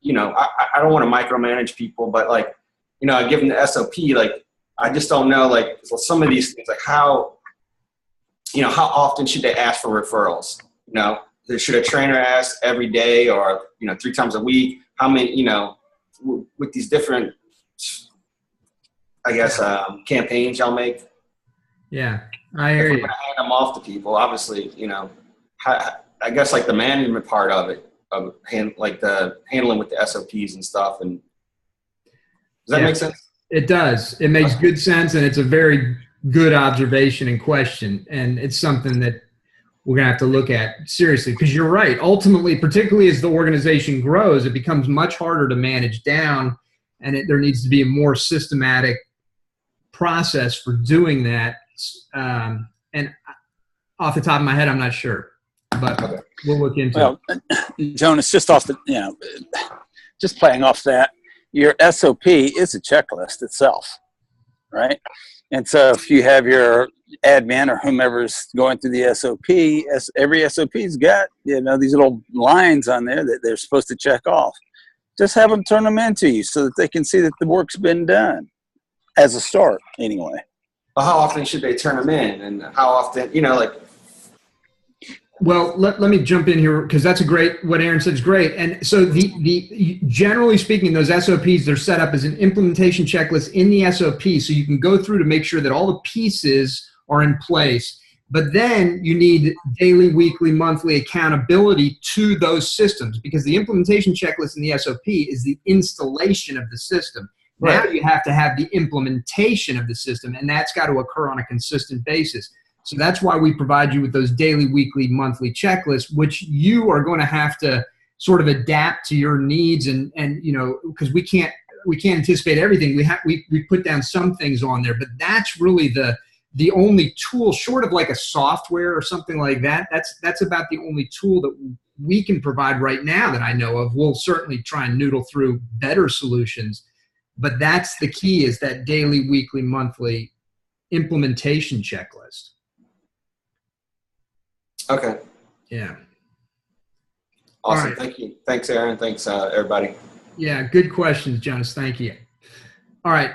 I don't want to micromanage people, but I give them the SOP, I just don't know, some of these things, how often should they ask for referrals? Should a trainer ask every day or, 3 times a week? How many, with these different, campaigns y'all make? Yeah, I hear you. If we're going to hand them off to people, obviously, I guess the management part of it, the handling with the SOPs and stuff. And does that make sense? It does. It makes good sense, and it's a very good observation and question, and it's something that we're going to have to look at seriously, because you're right. Ultimately, particularly as the organization grows, it becomes much harder to manage down, and there needs to be a more systematic process for doing that. And off the top of my head, I'm not sure, but we'll look into it. Jonas, just just playing off that, your SOP is a checklist itself, right? And so if you have your admin or whomever's going through the SOP, every SOP's got, these little lines on there that they're supposed to check off. Just have them turn them into you so that they can see that the work's been done as a start anyway. Well, how often should they turn them in, and how often, Well, let me jump in here because that's what Aaron said is great. And so generally speaking, those SOPs, they're set up as an implementation checklist in the SOP. So you can go through to make sure that all the pieces are in place. But then you need daily, weekly, monthly accountability to those systems, because the implementation checklist in the SOP is the installation of the system. Now you have to have the implementation of the system, and that's got to occur on a consistent basis. So that's why we provide you with those daily, weekly, monthly checklists, which you are going to have to sort of adapt to your needs, and because we can't anticipate everything. We put down some things on there, but that's really the only tool, short of like a software or something like that. That's about the only tool that we can provide right now that I know of. We'll certainly try and noodle through better solutions, but that's the key, is that daily, weekly, monthly implementation checklist. Okay. Yeah. Awesome. Right. Thank you. Thanks, Aaron. Thanks, everybody. Yeah, good questions, Jonas. Thank you. All right,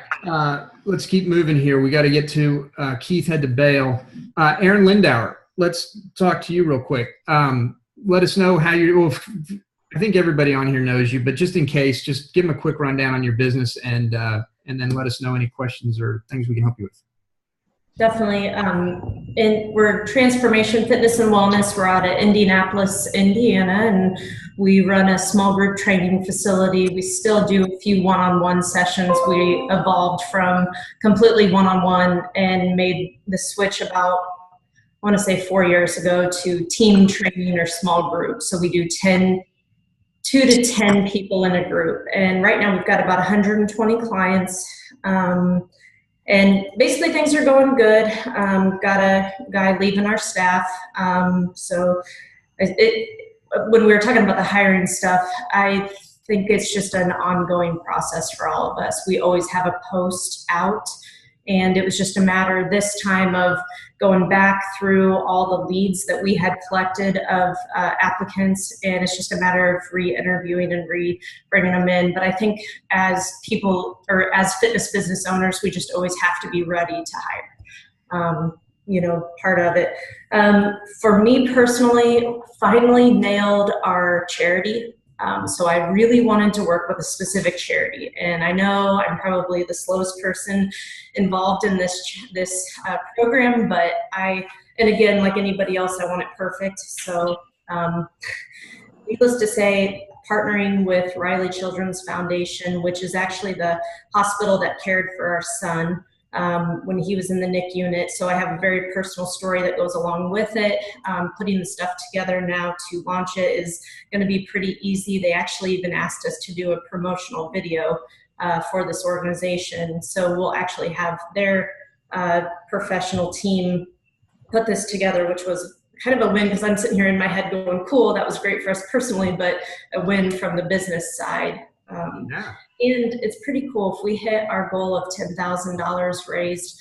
let's keep moving here. We got to get to Keith had to bail. Aaron Lindauer, let's talk to you real quick. Let us know how I think everybody on here knows you, but just in case, just give them a quick rundown on your business, and then let us know any questions or things we can help you with. Definitely. And we're Transformation Fitness and Wellness. We're out at Indianapolis, Indiana, and we run a small group training facility. We still do a few one-on-one sessions. We evolved from completely one-on-one and made the switch about, I want to say 4 years ago, to team training or small groups. So we do 2 to 10 people in a group. And right now we've got about 120 clients. And basically things are going good. Got a guy leaving our staff. So when we were talking about the hiring stuff, I think it's just an ongoing process for all of us. We always have a post out, and it was just a matter this time of going back through all the leads that we had collected of applicants, and it's just a matter of re-interviewing and bringing them in. But I think as people, or as fitness business owners, we just always have to be ready to hire. Part of it. For me personally, finally nailed our charity. So I really wanted to work with a specific charity, and I know I'm probably the slowest person involved in this program, but and again, like anybody else, I want it perfect. So needless to say, partnering with Riley Children's Foundation, which is actually the hospital that cared for our son when he was in the NIC unit. So I have a very personal story that goes along with it. Putting the stuff together now to launch it is going to be pretty easy. They actually even asked us to do a promotional video for this organization. So we'll actually have their professional team put this together, which was kind of a win, because I'm sitting here in my head going, cool, that was great for us personally, but a win from the business side. And it's pretty cool. If we hit our goal of $10,000 raised,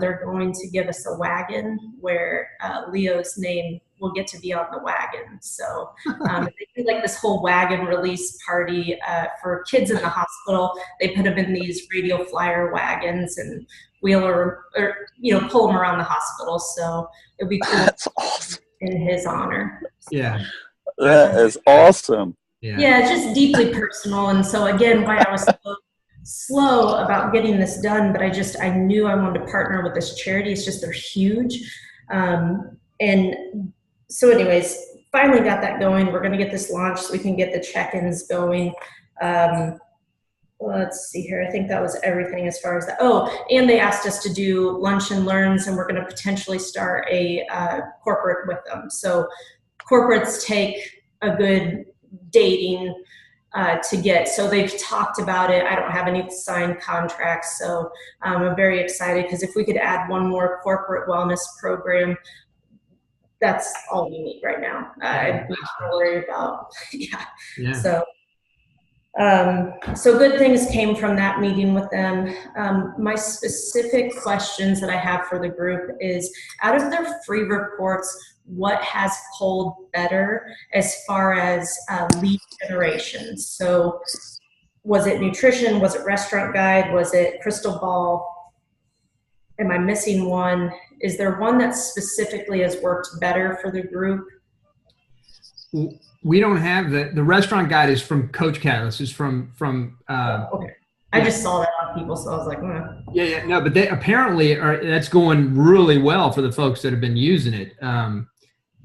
they're going to give us a wagon where Leo's name will get to be on the wagon. So they do like this whole wagon release party for kids in the hospital. They put them in these radio flyer wagons and wheel or pull them around the hospital. So it'd be cool. That's awesome. In his honor. Yeah. That is awesome. Yeah, it's just deeply personal. And so again, why I was so slow about getting this done, but I knew I wanted to partner with this charity. It's just, they're huge. And so anyways, finally got that going. We're going to get this launched so we can get the check-ins going. Let's see here. I think that was everything as far as that. Oh, and they asked us to do lunch and learns, and we're going to potentially start a corporate with them. So corporates take a good dating to get. So they've talked about it. I don't have any signed contracts. So I'm very excited, because if we could add one more corporate wellness program, that's all we need right now. I'm not worried about. Yeah. So So good things came from that meeting with them. My specific questions that I have for the group is, out of their free reports, what has pulled better as far as lead generation? So was it nutrition? Was it restaurant guide? Was it crystal ball? Am I missing one? Is there one that specifically has worked better for the group? We don't have the restaurant guide is from Coach Catalyst. Is from okay. I just saw that on people, so I was like, yeah, no, but they apparently that's going really well for the folks that have been using it.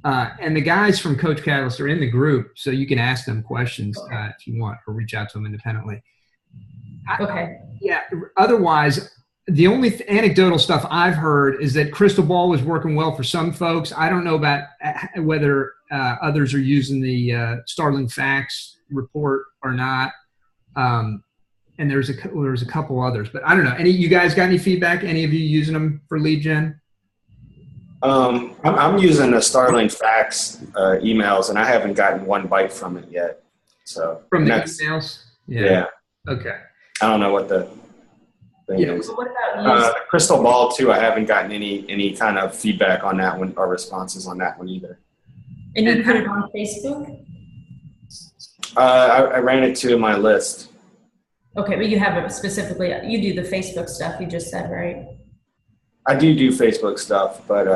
And the guys from Coach Catalyst are in the group, so you can ask them questions if you want, or reach out to them independently. Okay. Otherwise, the only anecdotal stuff I've heard is that Crystal Ball was working well for some folks. I don't know about whether others are using the Starling Facts report or not. And there's a couple others, but I don't know. You guys got any feedback? Any of you using them for lead gen? I'm using the Starling Facts emails, and I haven't gotten one bite from it yet. So from the emails, yeah. Okay. I don't know what the thing is. What about Crystal Ball too? I haven't gotten any kind of feedback on that one or responses on that one either. And you put it on Facebook? I ran it to my list. Okay, but you have it specifically. You do the Facebook stuff. You just said, right? I do Facebook stuff, but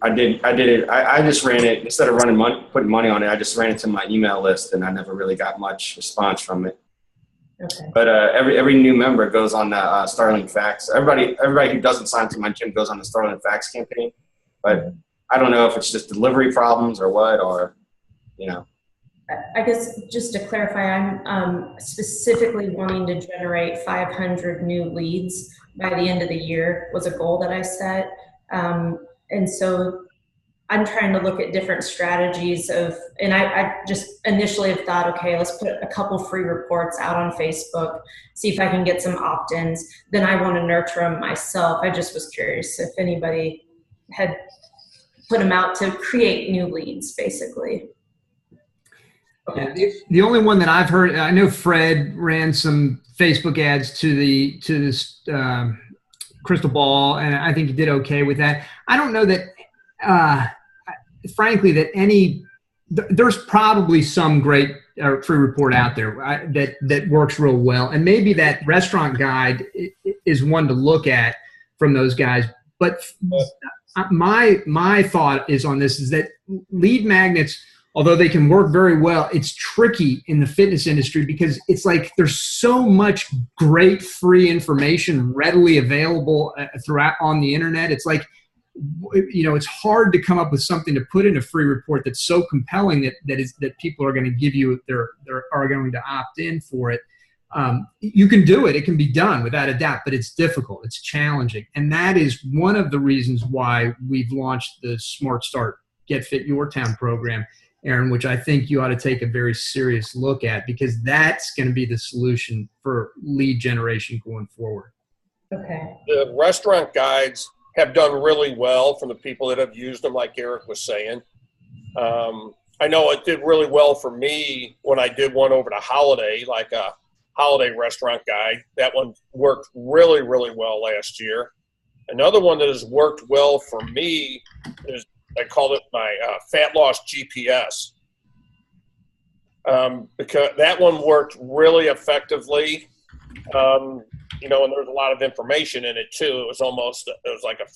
I just ran it instead of putting money on it. I just ran it to my email list, and I never really got much response from it. Okay. But every new member goes on the Starling Facts. Everybody who doesn't sign to my gym goes on the Starling Facts campaign. But I don't know if it's just delivery problems or what, or I guess just to clarify, I'm specifically wanting to generate 500 new leads by the end of the year was a goal that I set. And so I'm trying to look at different strategies and I just initially have thought, okay, let's put a couple free reports out on Facebook, see if I can get some opt-ins. Then I want to nurture them myself. I just was curious if anybody had put them out to create new leads, basically. Okay. The only one that I've heard, I know Fred ran some Facebook ads to this Crystal Ball, and I think he did okay with that. I don't know that, frankly, that there's probably some great free report out there that works real well, and maybe that restaurant guide is one to look at from those guys. But my thought is on this is that lead magnets, although they can work very well, it's tricky in the fitness industry because it's like there's so much great free information readily available throughout on the internet. It's like, it's hard to come up with something to put in a free report that's so compelling that people are going to give you, are going to opt in for it. You can do it. It can be done without a doubt, but it's difficult. It's challenging. And that is one of the reasons why we've launched the Smart Start Get Fit Your Town program, Aaron, which I think you ought to take a very serious look at, because that's going to be the solution for lead generation going forward. Okay. The restaurant guides have done really well from the people that have used them, like Eric was saying. I know it did really well for me when I did one over the holiday, like a holiday restaurant guide. That one worked really, really well last year. Another one that has worked well for me is, I call it my fat loss GPS, because that one worked really effectively. And there's a lot of information in it too. It was like a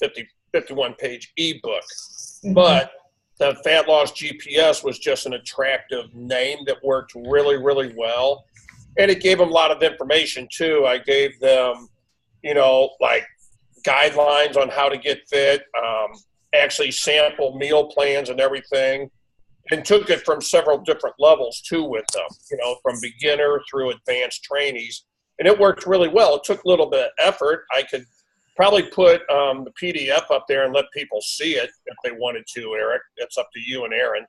51-page ebook. Mm-hmm. But the fat loss GPS was just an attractive name that worked really, really well. And it gave them a lot of information too. I gave them, like guidelines on how to get fit, actually sample meal plans and everything, and took it from several different levels too with them, from beginner through advanced trainees. And it worked really well. It took a little bit of effort. I could probably put the PDF up there and let people see it if they wanted to, Eric. It's up to you and Aaron.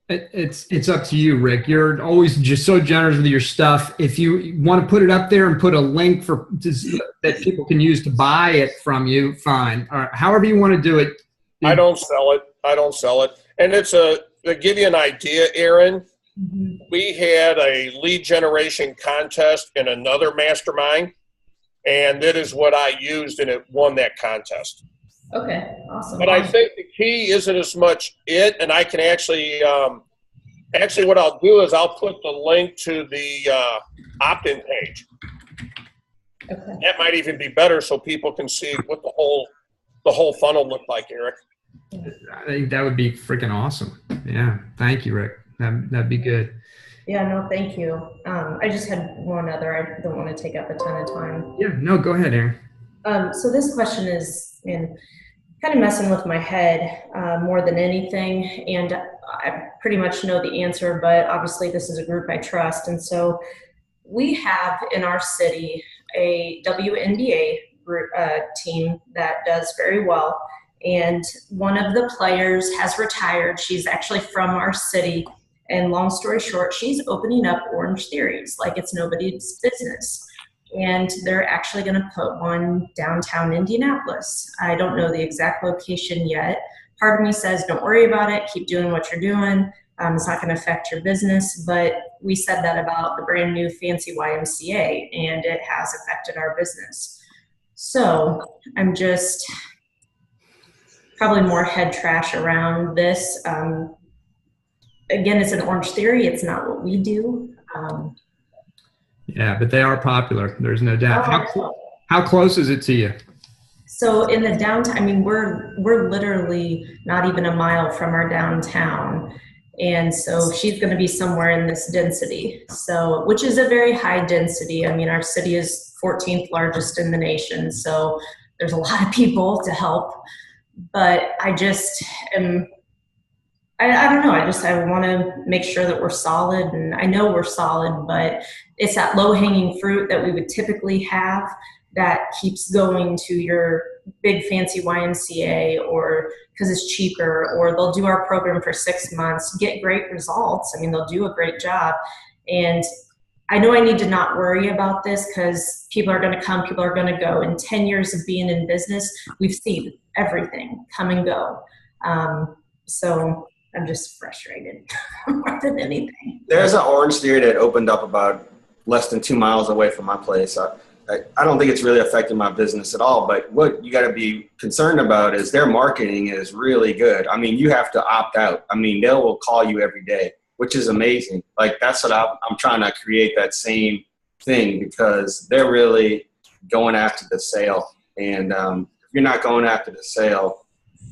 It's up to you, Rick. You're always just so generous with your stuff. If you want to put it up there and put a link that people can use to buy it from you, fine. Or however you want to do it. I don't sell it. And to give you an idea, Aaron, We had a lead generation contest in another mastermind, and that is what I used, and it won that contest. Okay, awesome. But I think the key isn't as much it, and I can actually, what I'll do is I'll put the link to the opt-in page. Okay. That might even be better, so people can see what the whole funnel looked like, Eric. I think that would be freaking awesome. Yeah, thank you, Rick. That'd be good. Yeah, no, thank you. I just had one other. I don't want to take up a ton of time. Yeah, no, go ahead, Aaron. So this question is kind of messing with my head more than anything, and I pretty much know the answer, but obviously this is a group I trust. And so we have in our city a WNBA group, team that does very well. And one of the players has retired. She's actually from our city. And long story short, she's opening up Orange Theories like it's nobody's business. And they're actually going to put one downtown Indianapolis. I don't know the exact location yet. Part of me says, don't worry about it. Keep doing what you're doing. It's not going to affect your business. But we said that about the brand new fancy YMCA, and it has affected our business. So I'm just probably more head trash around this. Again, it's an Orange Theory. It's not what we do. Yeah, but they are popular. There's no doubt. How close is it to you? So in the downtown, I mean, we're literally not even a mile from our downtown. And so she's going to be somewhere in this density. So, which is a very high density. I mean, our city is 14th largest in the nation. So there's a lot of people to help. But I just am, I don't know. I want to make sure that we're solid, and I know we're solid, but it's that low hanging fruit that we would typically have that keeps going to your big fancy YMCA, or because it's cheaper, or they'll do our program for 6 months, get great results. I mean, they'll do a great job. And I know I need to not worry about this because people are going to come, people are going to go. In 10 years of being in business, we've seen everything come and go. So I'm just frustrated more than anything. There's an Orange Theory that opened up about less than 2 miles away from my place. I don't think it's really affecting my business at all, but what you got to be concerned about is their marketing is really good. I mean, you have to opt out. I mean, they will call you every day, which is amazing. Like, that's what I'm trying to create, that same thing, because they're really going after the sale. And if you're not going after the sale,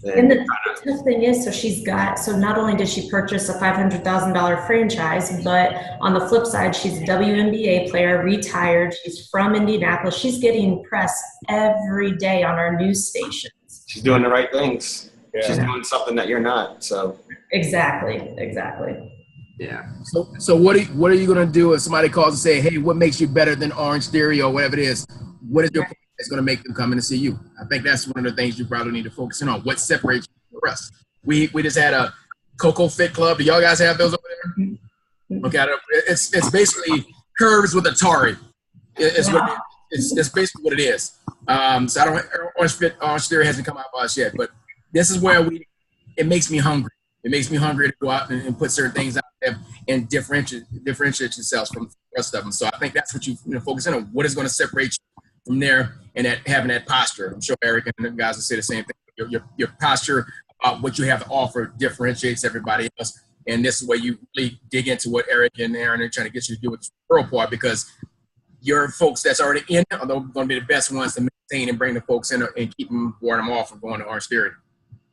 and the tough thing is, so not only did she purchase a $500,000 franchise, but on the flip side, she's a WNBA player, retired. She's from Indianapolis. She's getting press every day on our news stations. She's doing the right things. Yeah. She's doing something that you're not. So exactly. Yeah. So what are you gonna do if somebody calls and say, hey, what makes you better than Orange Theory or whatever it is? What is your point that's gonna make them come in and see you? I think that's one of the things you probably need to focus in on. What separates you from the rest? We just had a Coco Fit Club. Do y'all guys have those over there? Look at it. It's basically curves with Atari. It's basically what it is. So I don't. Orange Theory hasn't come out by us yet, but this is where it makes me hungry. It makes me hungry to go out and put certain things out there and differentiate yourselves from the rest of them. So I think that's what you focus in on. What is going to separate you from there, and having that posture. I'm sure Eric and the guys will say the same thing. Your posture about what you have to offer differentiates everybody else. And this is where you really dig into what Eric and Aaron are trying to get you to do with the referral part, because your folks that's already in are going to be the best ones to maintain and bring the folks in and keep them, ward them off from going to Orange Theory.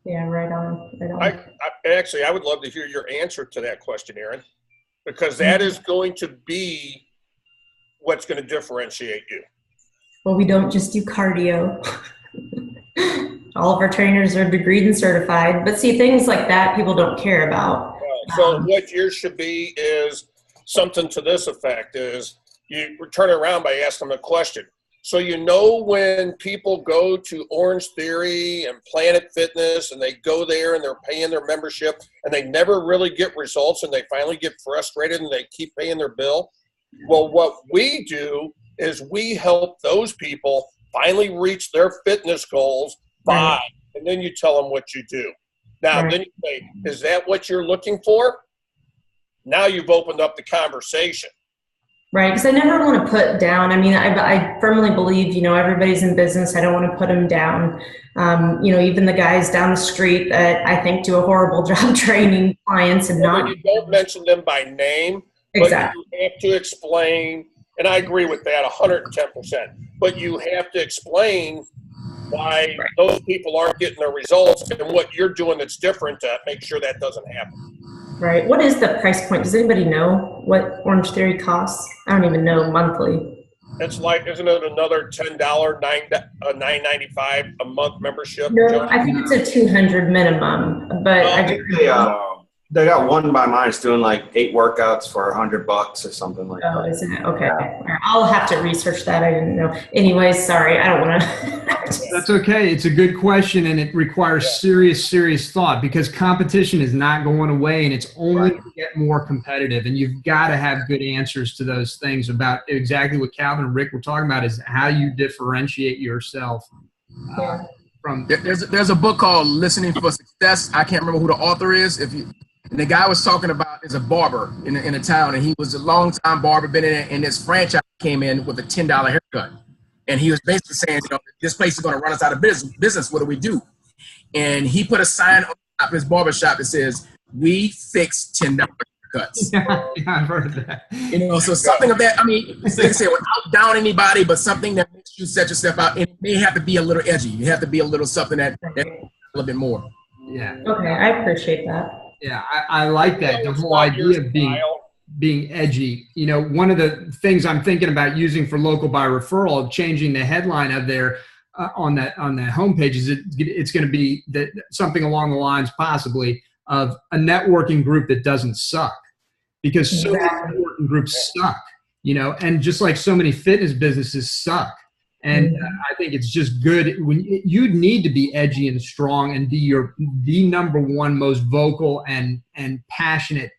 Yeah, right on. I would love to hear your answer to that question, Aaron, because that is going to be what's going to differentiate you. Well, we don't just do cardio. All of our trainers are degreed and certified. But see, things like that people don't care about. So what yours should be is something to this effect, is you turn around by asking them a question. So when people go to Orange Theory and Planet Fitness and they go there and they're paying their membership and they never really get results and they finally get frustrated and they keep paying their bill. Well, what we do is we help those people finally reach their fitness goals by, and then you tell them what you do. Now, then you say, is that what you're looking for? now you've opened up the conversation. Right, because I never want to put down. I mean, I firmly believe, everybody's in business. I don't want to put them down. Even the guys down the street that I think do a horrible job training clients and not. You don't mention them by name, exactly. But you have to explain, and I agree with that 110%, but you have to explain why those people aren't getting their results and what you're doing that's different to make sure that doesn't happen. Right. What is the price point? Does anybody know what Orange Theory costs? I don't even know monthly. It's like, isn't it another $10, $9.95 a month membership? No, I think it's a 200 minimum, but I think they got one by mine. It's doing like 8 workouts for $100 or something like that. Oh, isn't it? Okay. Yeah. I'll have to research that. I didn't know. Anyways, sorry. I don't want to. That's okay. It's a good question, and it requires serious thought, because competition is not going away, and it's only to get more competitive. And you've got to have good answers to those things about exactly what Calvin and Rick were talking about, is how you differentiate yourself. From there's a book called Listening for Success. I can't remember who the author is. And the guy was talking about is a barber in a town, and he was a long-time barber, been in it, and this franchise came in with a $10 haircut. And he was basically saying, this place is going to run us out of business. What do we do? And he put a sign on top of his barbershop that says, "We fix $10 haircuts." Yeah, I've heard of that. So something of that, I mean, like I say, without down anybody, but something that makes you set yourself out. And it may have to be a little edgy. You have to be a little something that a little bit more. Yeah. Okay, I appreciate that. Yeah, I like that. The whole idea of being edgy. One of the things I'm thinking about using for local by referral, changing the headline of there on that homepage, is it's going to be something along the lines possibly of a networking group that doesn't suck, because so many networking groups suck. And just like so many fitness businesses suck. And I think it's just good when you need to be edgy and strong and be the number one most vocal and passionate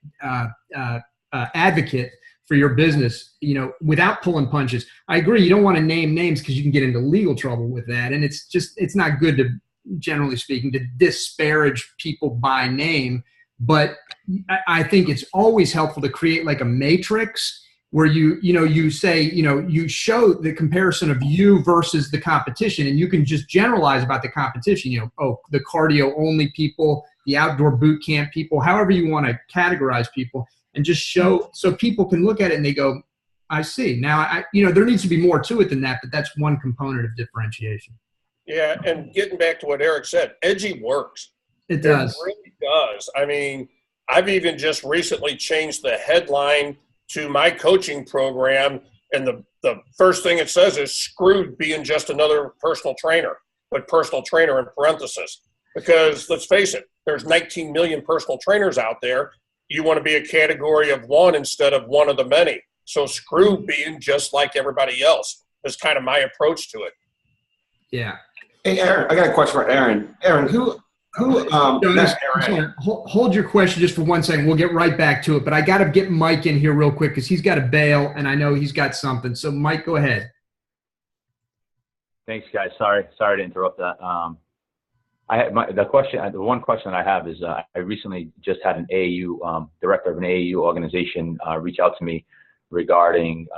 advocate for your business, without pulling punches. I agree. You don't want to name names because you can get into legal trouble with that. And it's not good to, generally speaking, to disparage people by name. But I think it's always helpful to create like a matrix where you say, you show the comparison of you versus the competition, and you can just generalize about the competition, the cardio only people, the outdoor boot camp people, however you want to categorize people, and just show so people can look at it and they go, I see. Now, there needs to be more to it than that, but that's one component of differentiation. Yeah, and getting back to what Eric said, edgy works. It does. It really does. I mean, I've even just recently changed the headline to my coaching program, and the first thing it says is screwed being just another personal trainer, but personal trainer in parentheses. Because let's face it, there's 19 million personal trainers out there. You want to be a category of one instead of one of the many. So screw being just like everybody else is kind of my approach to it. Yeah. Hey, Aaron, I got a question for Aaron. Aaron, hold your question just for 1 second. We'll get right back to it, but I got to get Mike in here real quick because he's got to bail, and I know he's got something. So, Mike, go ahead. Thanks, guys. Sorry to interrupt that. The one question I have is I recently just had an AAU director of an AAU organization reach out to me regarding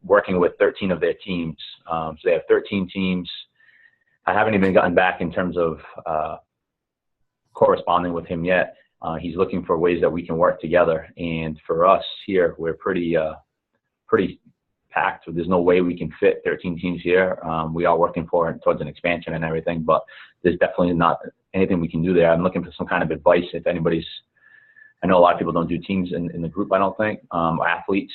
working with 13 of their teams. So they have 13 teams. I haven't even gotten back in terms of corresponding with him yet. He's looking for ways that we can work together. And for us here, we're pretty packed. There's no way we can fit 13 teams here. We are working towards an expansion and everything, but there's definitely not anything we can do there. I'm looking for some kind of advice. If anybody's, I know a lot of people don't do teams in the group, I don't think, athletes.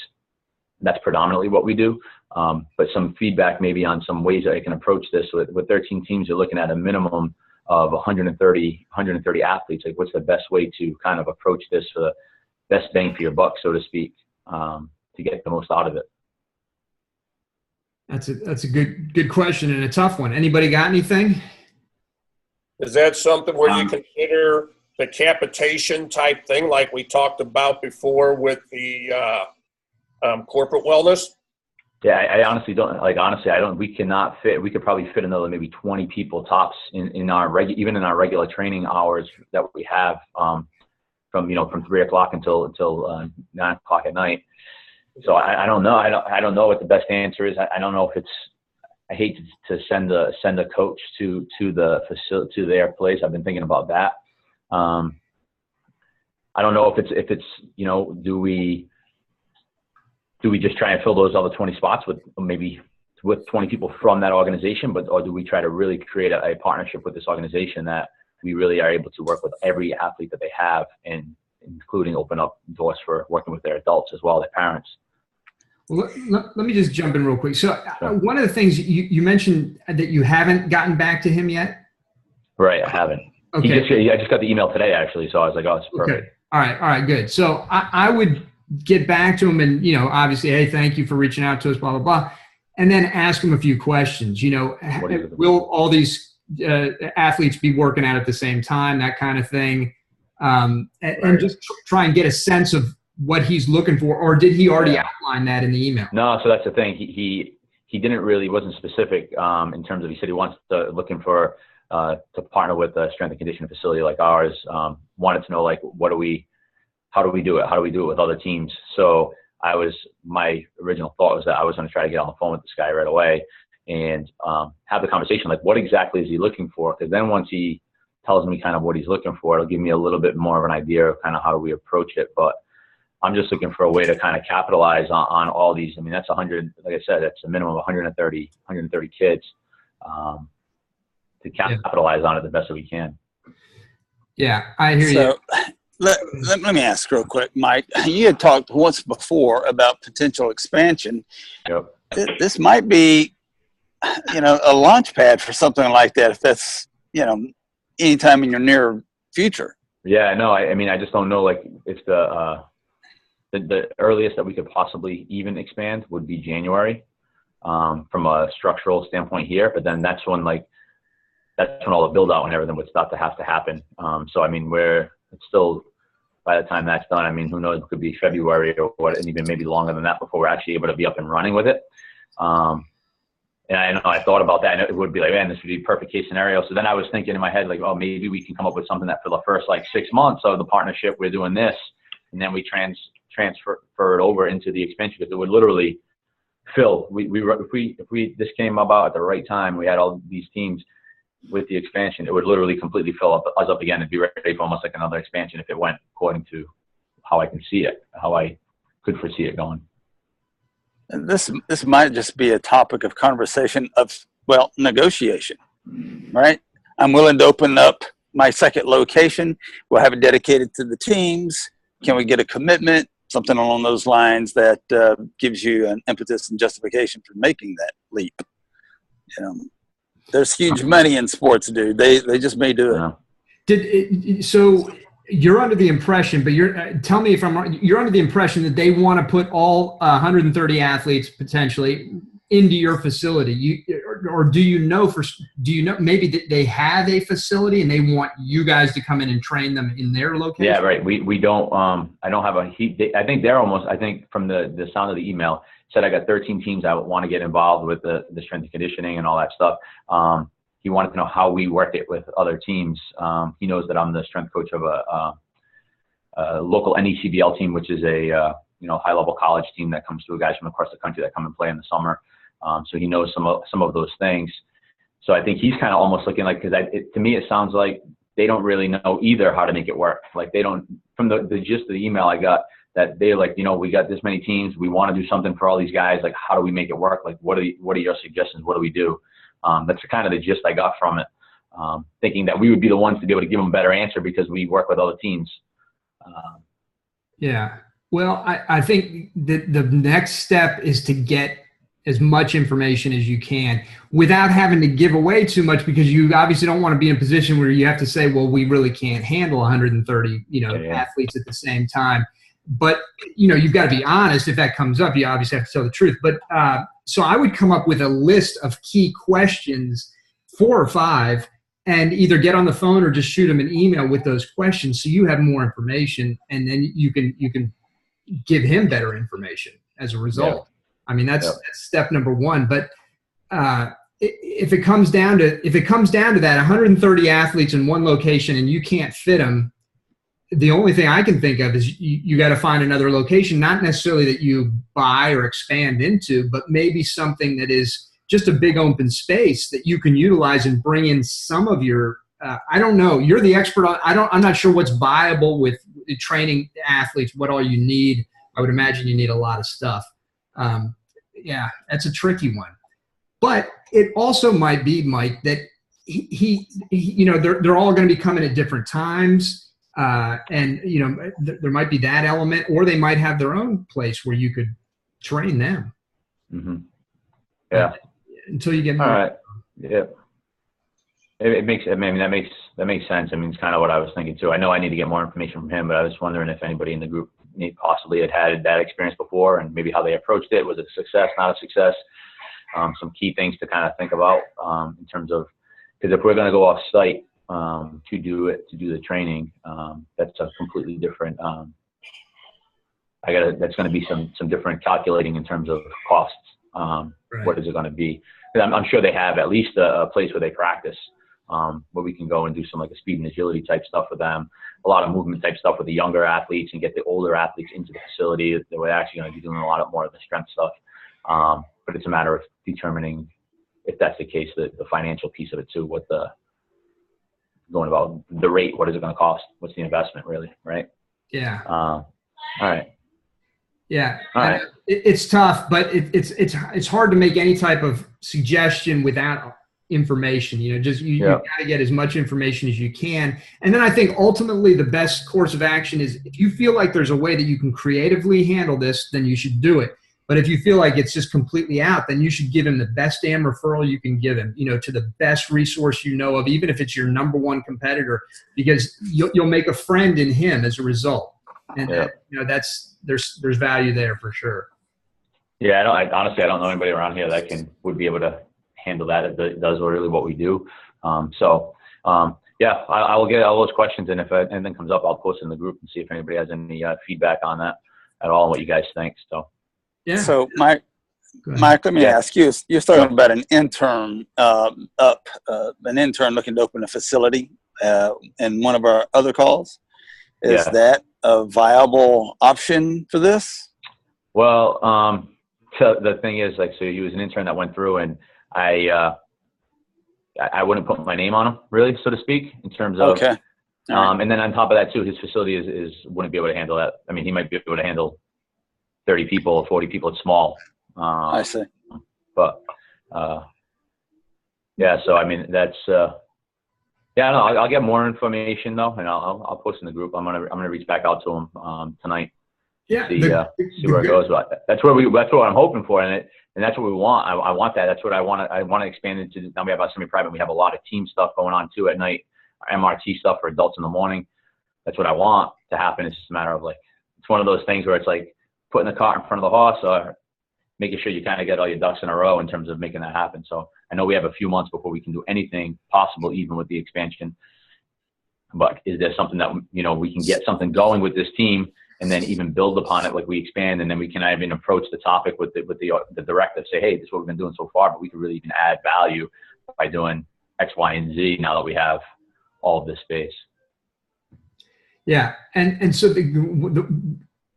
That's predominantly what we do. But some feedback maybe on some ways that I can approach this. With 13 teams, you're looking at a minimum of 130 athletes. Like, what's the best way to kind of approach this for the best bang for your buck, so to speak, to get the most out of it? That's a good question and a tough one. Anybody got anything? Is that something where you consider the capitation type thing like we talked about before with the corporate wellness? Yeah, I honestly don't. We cannot fit. We could probably fit another maybe 20 people tops in our even in our regular training hours that we have from from 3 o'clock until 9 o'clock at night. So I don't know. I don't know what the best answer is. I don't know if it's. I hate to send a coach to the facility, to their place. I've been thinking about that. I don't know if it's do we just try and fill those other 20 spots with 20 people from that organization, or do we try to really create a partnership with this organization that we really are able to work with every athlete that they have, and including open up doors for working with their adults as well, their parents. Well, let me just jump in real quick. So one of the things you mentioned that you haven't gotten back to him yet? Right, I haven't. Okay. I just got the email today, actually, so I was like, oh, it's perfect. Okay. All right, good. So I would get back to him and, obviously, hey, thank you for reaching out to us, blah, blah, blah. And then ask him a few questions. Will all these athletes be working out at the same time, that kind of thing? And just try and get a sense of what he's looking for, or did he already outline that in the email? No, so that's the thing. He didn't really, wasn't specific in terms of, he said he wants to, looking for to partner with a strength and conditioning facility like ours. Wanted to know, like, how do we do it? How do we do it with other teams? So my original thought was that I was going to try to get on the phone with this guy right away and have the conversation, like, what exactly is he looking for? Because then once he tells me kind of what he's looking for, it'll give me a little bit more of an idea of kind of how do we approach it. But I'm just looking for a way to kind of capitalize on all these. I mean, that's 100, like I said, that's a minimum of 130 kids to capitalize on it the best that we can. Yeah, I hear you. Let me ask real quick, Mike. You had talked once before about potential expansion. Yep. This might be, a launch pad for something like that, if that's, anytime in your near future. Yeah, no, I mean, I just don't know, like, if the earliest that we could possibly even expand would be January from a structural standpoint here. But then that's when all the build out and everything would start to have to happen. So, I mean, it's still, by the time that's done, I mean, who knows, it could be February or what, and even maybe longer than that before we're actually able to be up and running with it. And I know I thought about that, and it would be like, man, this would be a perfect case scenario. So then I was thinking in my head, like, oh, maybe we can come up with something that for the first 6 months of the partnership, we're doing this, and then we transfer it over into the expansion, because it would literally fill. If this came about at the right time, we had all these teams with the expansion, it would literally completely fill us up again and be ready for almost like another expansion if it went according to how I can see it, how I could foresee it going. And this might just be a topic of conversation of, negotiation, right? I'm willing to open up my second location. We'll have it dedicated to the teams. Can we get a commitment? Something along those lines that gives you an impetus and justification for making that leap. There's huge money in sports, dude. They just may do it. So you're under the impression, but tell me if I'm wrong. You're under the impression that they want to put all 130 athletes potentially into your facility. Do you know maybe that they have a facility and they want you guys to come in and train them in their location? Yeah, right. We don't. I don't have I think they're almost. I think from the sound of the email, said I got 13 teams I would want to get involved with the strength and conditioning and all that stuff. He wanted to know how we work it with other teams. He knows that I'm the strength coach of a local NECBL team, which is a high-level college team that comes to guys from across the country that come and play in the summer. So he knows some of those things. So I think he's kind of almost looking like, because to me it sounds like they don't really know either how to make it work. Like they don't, from the gist of the email I got, that they're like, we got this many teams, we want to do something for all these guys. Like, how do we make it work? Like, what are your suggestions? What do we do? That's kind of the gist I got from it. Thinking that we would be the ones to be able to give them a better answer because we work with other teams. Yeah. Well, I think that the next step is to get as much information as you can without having to give away too much, because you obviously don't want to be in a position where you have to say, well, we really can't handle 130, athletes at the same time. But, you've got to be honest. If that comes up, you obviously have to tell the truth. But so I would come up with a list of key questions, 4 or 5, and either get on the phone or just shoot them an email with those questions so you have more information, and then you can give him better information as a result. Yeah. I mean, that's step number 1. But if it comes down to that 130 athletes in one location and you can't fit them, the only thing I can think of is you got to find another location, not necessarily that you buy or expand into, but maybe something that is just a big open space that you can utilize and bring in some of your, I don't know, you're the expert on, I'm not sure what's viable with training athletes, what all you need. I would imagine you need a lot of stuff. Yeah, that's a tricky one. But it also might be, Mike, that he they're all going to be coming at different times. And there might be that element, or they might have their own place where you could train them. Mm-hmm. Yeah. Until you get more. All right. Yeah. That makes sense. I mean, it's kind of what I was thinking too. I know I need to get more information from him, but I was wondering if anybody in the group possibly had that experience before, and maybe how they approached it. Was it a success, not a success? Some key things to kind of think about in terms of, because if we're going to go off site to do the training, that's a completely different. That's going to be some different calculating in terms of costs. Right. What is it going to be? I'm sure they have at least a place where they practice, where we can go and do some like a speed and agility type stuff with them, a lot of movement type stuff with the younger athletes, and get the older athletes into the facility. We're actually going to be doing a lot more of the strength stuff. But it's a matter of determining if that's the case, the financial piece of it too, going about the rate, what is it going to cost? What's the investment really, right? Yeah. All right. Yeah. All right. It's tough, but it's hard to make any type of suggestion without information. You got to get as much information as you can. And then I think ultimately the best course of action is, if you feel like there's a way that you can creatively handle this, then you should do it. But if you feel like it's just completely out, then you should give him the best damn referral you can give him, to the best resource you know of, even if it's your number one competitor, because you'll make a friend in him as a result. And there's value there for sure. Yeah, honestly, I don't know anybody around here that would be able to handle that. It does really what we do. I will get all those questions, and if anything comes up, I'll post in the group and see if anybody has any feedback on that at all, and what you guys think. So. Yeah. So, Mike, let me ask you. You're talking about an intern looking to open a facility in one of our other calls. Is that a viable option for this? Well, so the thing is, so he was an intern that went through, and I wouldn't put my name on him, really, so to speak, in terms of. Okay. And then on top of that too, his facility wouldn't be able to handle that. I mean, he might be able to handle 30 people or 40 people. It's small. I see. But so I mean, that's I don't know. I'll get more information though, and I'll post in the group. I'm gonna reach back out to him tonight. Yeah. See where it goes. But that's what I'm hoping for, and that's what we want. I want that. That's what I want. I want to expand into. Now we have our semi-private. We have a lot of team stuff going on too at night. Our MRT stuff for adults in the morning. That's what I want to happen. It's just a matter of it's one of those things where it's like putting the cart in front of the horse, or making sure you kind of get all your ducks in a row in terms of making that happen. So I know we have a few months before we can do anything possible, even with the expansion. But is there something that, we can get something going with this team and then even build upon it, like we expand, and then we can even approach the topic with the directive, say, hey, this is what we've been doing so far, but we can really even add value by doing X, Y, and Z now that we have all of this space. Yeah. And so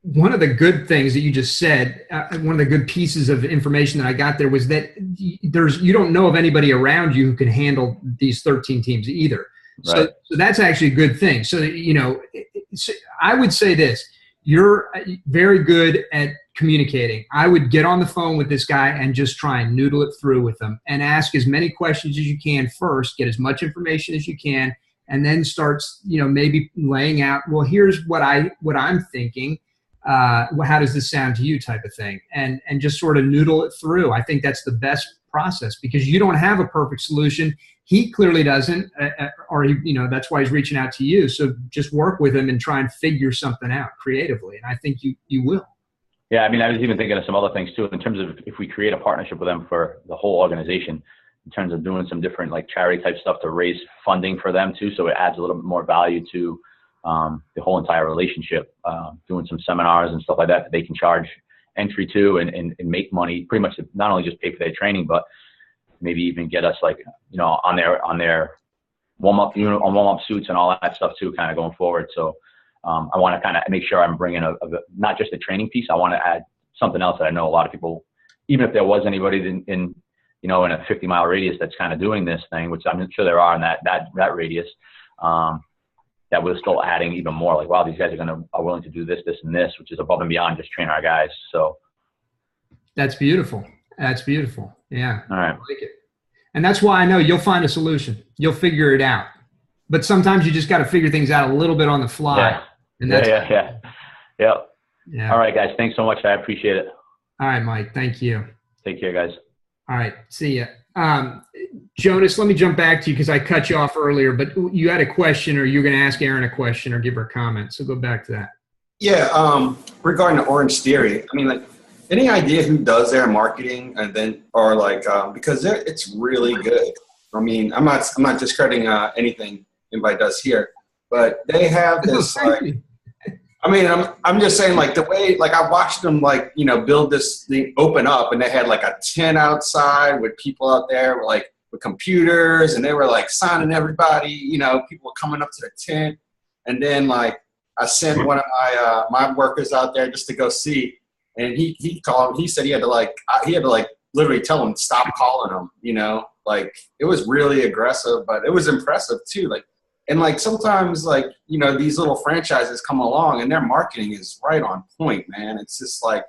one of the good things that you just said, one of the good pieces of information that I got there was that you don't know of anybody around you who can handle these 13 teams either. Right. So that's actually a good thing. So, I would say this, you're very good at communicating. I would get on the phone with this guy and just try and noodle it through with him and ask as many questions as you can first, get as much information as you can, and then starts, maybe laying out, well, here's what I'm thinking. How does this sound to you, type of thing, and just sort of noodle it through. I think that's the best process, because you don't have a perfect solution. He clearly doesn't, or that's why he's reaching out to you. So just work with him and try and figure something out creatively, and I think you will. Yeah, I mean, I was even thinking of some other things too, in terms of if we create a partnership with them for the whole organization, in terms of doing some different charity type stuff to raise funding for them too, so it adds a little bit more value to the whole entire relationship, doing some seminars and stuff like that they can charge entry to and make money, pretty much not only just pay for their training, but maybe even get us on their warm-up suits and all that stuff too, kind of going forward. So I want to kind of make sure I'm bringing not just a training piece. I want to add something else that I know a lot of people, even if there was anybody in a 50-mile radius that's kind of doing this thing, which I'm sure there are in that radius, that we're still adding even more. Like, wow, these guys are willing to do this, this, and this, which is above and beyond just train our guys. So that's beautiful. That's beautiful. Yeah. All right. I like it. And that's why I know you'll find a solution. You'll figure it out. But sometimes you just got to figure things out a little bit on the fly. Yeah. And that's Yeah. All right, guys. Thanks so much. I appreciate it. All right, Mike. Thank you. Take care, guys. All right. See ya. Jonas, let me jump back to you because I cut you off earlier, but you had a question, or you're going to ask Erin a question or give her a comment. So go back to that. Yeah. Regarding the Orange Theory, I mean, like, any idea who does their marketing, and then, or like, because it's really good. I mean, I'm not discrediting anything anybody does here, but they have this, like, I mean, I'm just saying, like, the way, like, I watched them, like, build this thing, open up, and they had like a tent outside with people out there, like, with computers, and they were like signing everybody, people were coming up to the tent. And then, like, I sent one of my workers out there just to go see, and he called, he said he had to literally tell him, stop calling him, like, it was really aggressive, but it was impressive too. Like, and like, sometimes, like, these little franchises come along and their marketing is right on point, man. It's just like,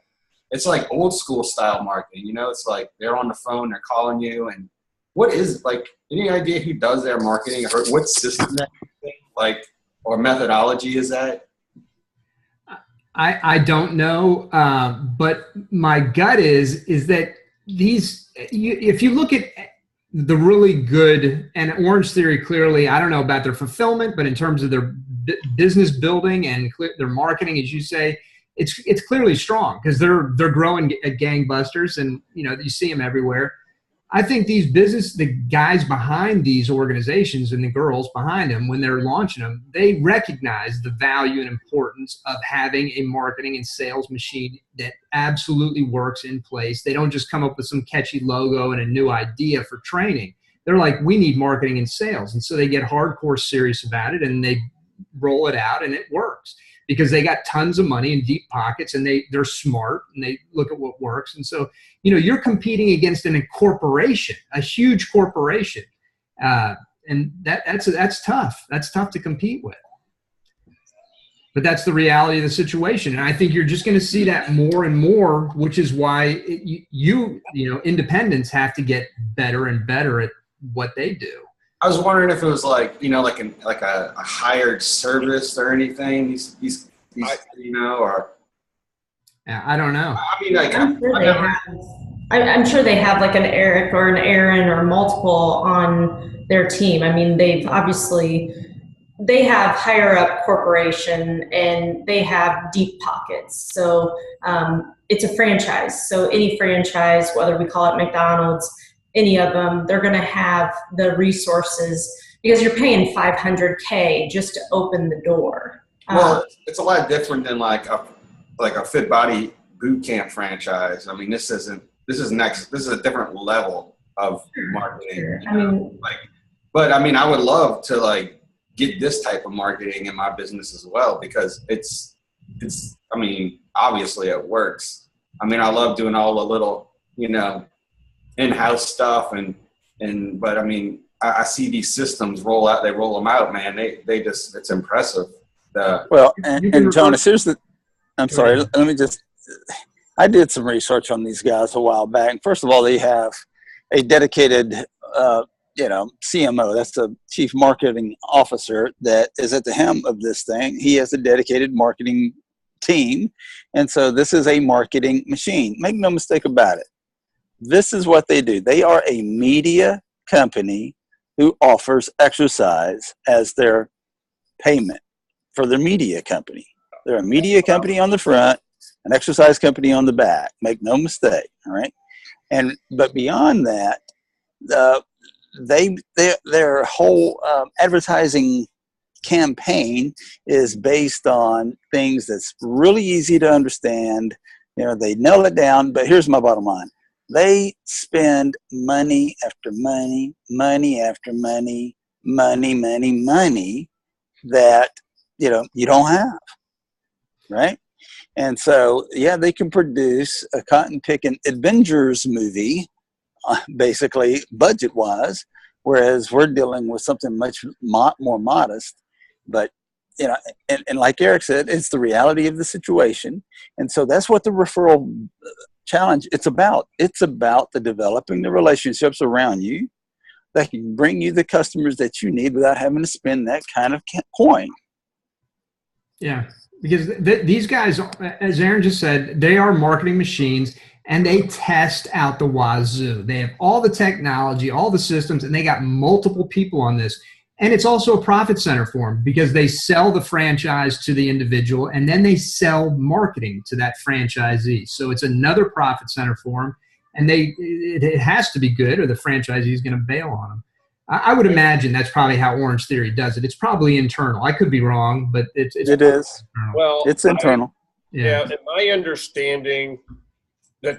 it's like old school style marketing, it's like they're on the phone, they're calling you. And what is, like, any idea who does their marketing, or what system that, like, or methodology is that? I don't know, but my gut is that if you look at the really good, and Orange Theory, clearly, I don't know about their fulfillment, but in terms of their business building and their marketing, as you say, it's clearly strong because they're growing at gangbusters, and you see them everywhere. I think the guys behind these organizations and the girls behind them, when they're launching them, they recognize the value and importance of having a marketing and sales machine that absolutely works in place. They don't just come up with some catchy logo and a new idea for training. They're like, we need marketing and sales. And so they get hardcore serious about it, and they roll it out, and it works because they got tons of money in deep pockets, and they're smart, and they look at what works. And so, you're competing against a corporation, a huge corporation. And that's tough. That's tough to compete with. But that's the reality of the situation. And I think you're just going to see that more and more, which is why independents have to get better and better at what they do. I was wondering if it was like, like a hired service or anything. These or. Yeah, I don't know. I mean, like, I'm sure they have like an Eric or an Aaron or multiple on their team. I mean, they have higher up corporation, and they have deep pockets. So it's a franchise. So any franchise, whether we call it McDonald's, any of them, they're going to have the resources because you're paying $500K just to open the door. Well, it's a lot different than like a Fit Body boot camp franchise. I mean, this is a different level of marketing. But I mean, I would love to like get this type of marketing in my business as well, because it's, I mean, obviously it works. I mean, I love doing all the little, in-house stuff but I mean, I see these systems roll out, they roll them out, man. They just, it's impressive. And Jonas, I'm sorry, let me just, I did some research on these guys a while back. First of all, they have a dedicated, CMO, that's the chief marketing officer that is at the helm of this thing. He has a dedicated marketing team. And so this is a marketing machine. Make no mistake about it. This is what they do. They are a media company who offers exercise as their payment for their media company. They're a media company on the front, an exercise company on the back. Make no mistake, all right? But beyond that, their whole advertising campaign is based on things that's really easy to understand. They nail it down, but here's my bottom line. They spend money after money, money after money, money that you don't have, right? And so, yeah, they can produce a cotton picking Avengers movie, basically budget wise, whereas we're dealing with something much more modest. But and like Eric said, it's the reality of the situation, and so that's what the referral challenge it's about. It's about the developing the relationships around you that can bring you the customers that you need without having to spend that kind of coin. Yeah, because these guys, as Aaron just said, they are marketing machines, and they test out the wazoo. They have all the technology, all the systems, and they got multiple people on this. And it's also a profit center for them because they sell the franchise to the individual, and then they sell marketing to that franchisee. So it's another profit center for them, and it has to be good, or the franchisee is going to bail on them. I would imagine that's probably how Orange Theory does it. It's probably internal. I could be wrong, but it is. Internal. Well, it's internal. Yeah, in my understanding, to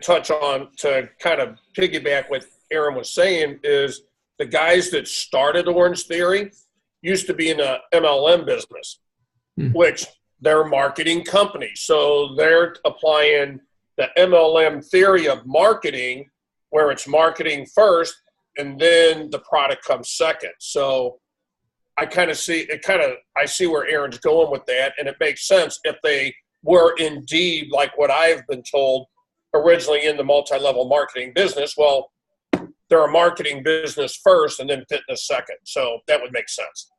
kind of piggyback what Aaron was saying, is the guys that started Orange Theory used to be in the MLM business, which they're a marketing company. So they're applying the MLM theory of marketing, where it's marketing first and then the product comes second. So I see where Aaron's going with that, and it makes sense if they were indeed, like what I've been told, originally in the multi-level marketing business. Well, they're a marketing business first and then fitness second. So that would make sense.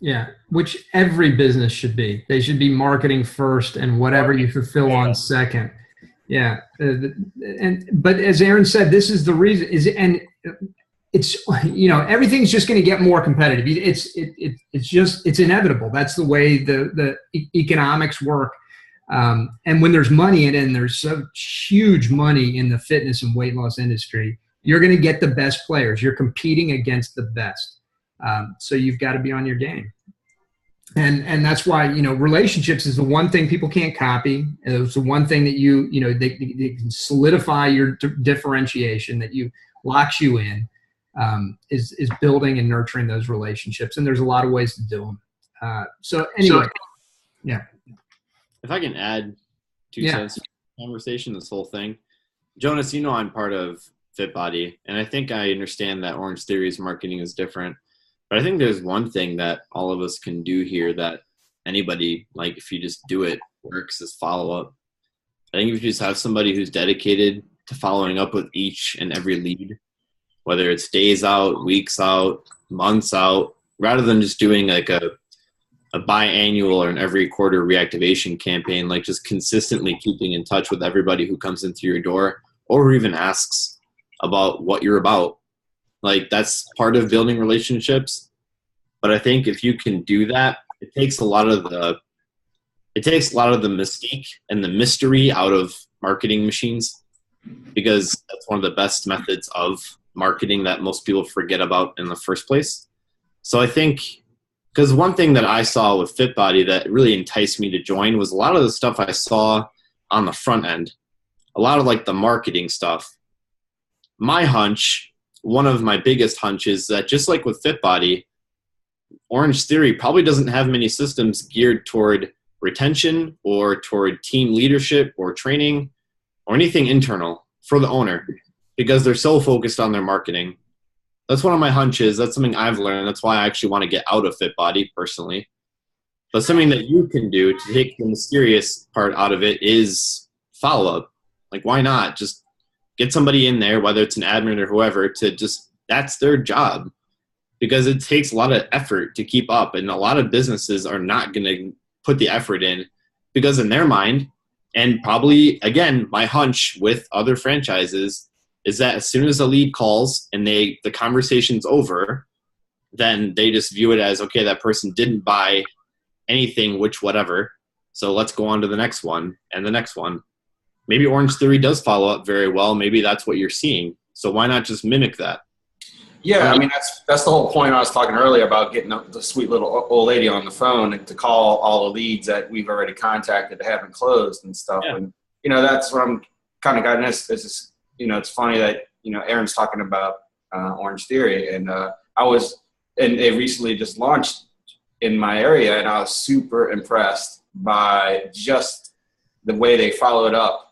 Yeah, which every business should be. They should be marketing first and whatever you fulfill on second. Yeah. But as Aaron said, this is the reason it's, everything's just going to get more competitive. It's inevitable. That's the way the economics work. And when there's money in it, and there's so huge money in the fitness and weight loss industry, you're going to get the best players. You're competing against the best. So you've got to be on your game. And that's why, relationships is the one thing people can't copy. It's the one thing that they can solidify your differentiation, that locks you in, is building and nurturing those relationships. And there's a lot of ways to do them. So anyway, yeah. If I can add 2 cents to the conversation, this whole thing. Jonas, I'm part of FitBody, and I think I understand that Orange Theory's marketing is different. But I think there's one thing that all of us can do here that anybody, like if you just do it, works, is follow-up. I think if you just have somebody who's dedicated to following up with each and every lead, whether it's days out, weeks out, months out, rather than just doing like a biannual or an every quarter reactivation campaign, like just consistently keeping in touch with everybody who comes in through your door or who even asks about what you're about. Like that's part of building relationships. But I think if you can do that, it takes a lot of the mystique and the mystery out of marketing machines, because that's one of the best methods of marketing that most people forget about in the first place. So I think, because one thing that I saw with FitBody that really enticed me to join was a lot of the stuff I saw on the front end, a lot of like the marketing stuff. My hunch, one of my biggest hunches, that just like with FitBody, Orange Theory probably doesn't have many systems geared toward retention or toward team leadership or training or anything internal for the owner, because they're so focused on their marketing. That's one of my hunches. That's something I've learned. That's why I actually want to get out of FitBody personally. But something that you can do to take the mysterious part out of it is follow-up. Like, why not just get somebody in there, whether it's an admin or whoever, to just, that's their job. Because it takes a lot of effort to keep up. And a lot of businesses are not going to put the effort in because in their mind, and probably, again, my hunch with other franchises, is that as soon as a lead calls and the conversation's over, then they just view it as, okay, that person didn't buy anything, which whatever. So let's go on to the next one and the next one. Maybe Orange Theory does follow up very well. Maybe that's what you're seeing. So why not just mimic that? Yeah, I mean, that's the whole point I was talking earlier about getting the sweet little old lady on the phone and to call all the leads that we've already contacted that haven't closed and stuff. Yeah. And, that's what I'm kind of got in this. Is, it's funny that, Aaron's talking about Orange Theory. And they recently just launched in my area, and I was super impressed by just the way they followed up.